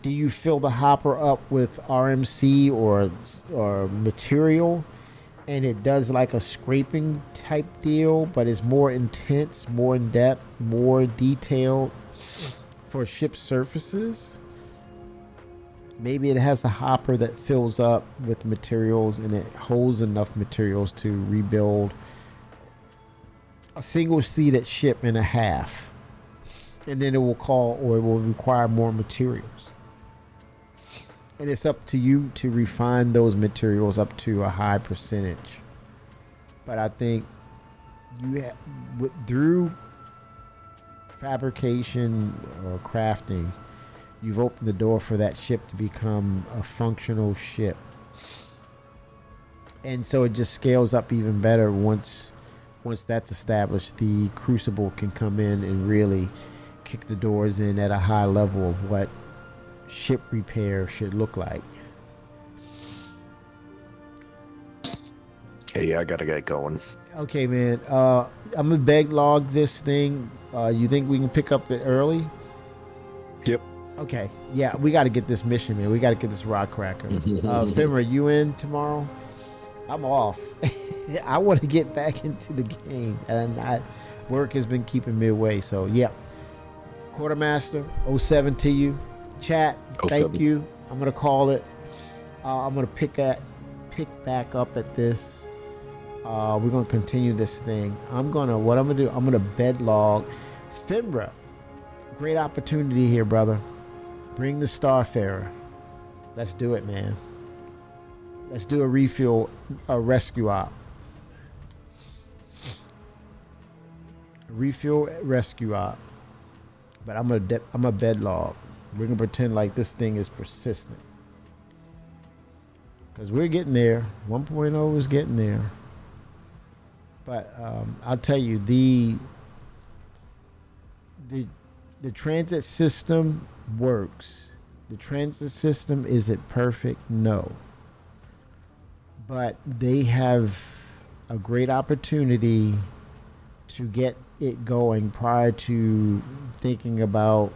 Do you fill the hopper up with RMC or material, and it does like a scraping type deal, but it's more intense, more in depth, more detailed for ship surfaces? Maybe it has a hopper that fills up with materials and it holds enough materials to rebuild a single-seated ship in a half, and then it will require more materials. And it's up to you to refine those materials up to a high percentage. But I think through fabrication or crafting, you've opened the door for that ship to become a functional ship. And so it just scales up even better once that's established. The Crucible can come in and really kick the doors in at a high level of what ship repair should look like. Hey, I gotta get going. Okay, man. I'm gonna beg log this thing. You think we can pick up it early? Yep. Okay. Yeah, we got to get this mission, man. We got to get this rock cracker. Fimmer, you in tomorrow? I'm off. I want to get back into the game, and work has been keeping me away. So yeah. Quartermaster 07 to you. Chat, thank you. I'm gonna call it. I'm gonna pick back up at this. We're gonna continue this thing. I'm gonna bed log. Fimbra, great opportunity here, brother. Bring the Starfarer. Let's do it, man. Let's do a rescue op. Rescue op. But I'm a bed log. We're gonna pretend like this thing is persistent, because we're getting there. 1.0 is getting there. But I'll tell you, the transit system works. The transit system, is it perfect? No. But they have a great opportunity to get it going prior to thinking about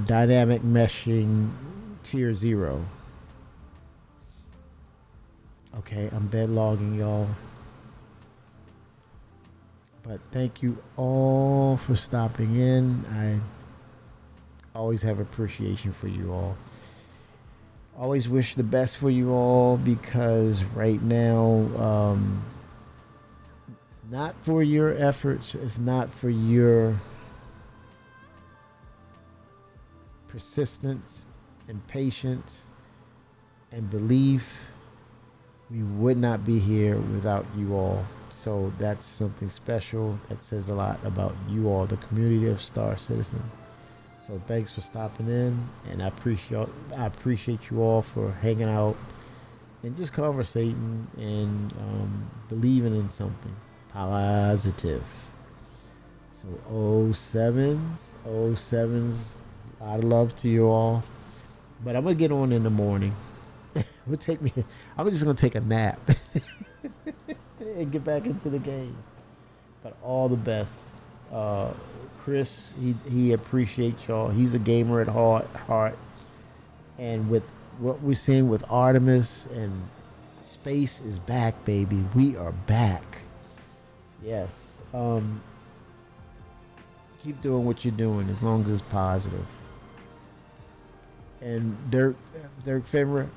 dynamic meshing tier 0. Okay, I'm bed logging, y'all. But thank you all for stopping in. I always have appreciation for you all. Always wish the best for you all, because right now, not for your efforts, if not for your persistence and patience and belief, we would not be here without you all. So that's something special. That says a lot about you all, the community of Star Citizen. So thanks for stopping in, and I appreciate you all for hanging out and just conversating and believing in something positive. So 07s, a lot of love to you all. But I'm gonna get on in the morning. I'm just gonna take a nap and get back into the game. But all the best. Chris, he appreciates y'all. He's a gamer at heart. And with what we're seeing with Artemis and space is back, baby. We are back. Yes. Keep doing what you're doing as long as it's positive. And Dirk Fenrir,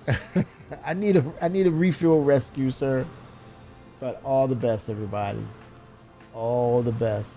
I need a refuel rescue, sir. But all the best, everybody. All the best.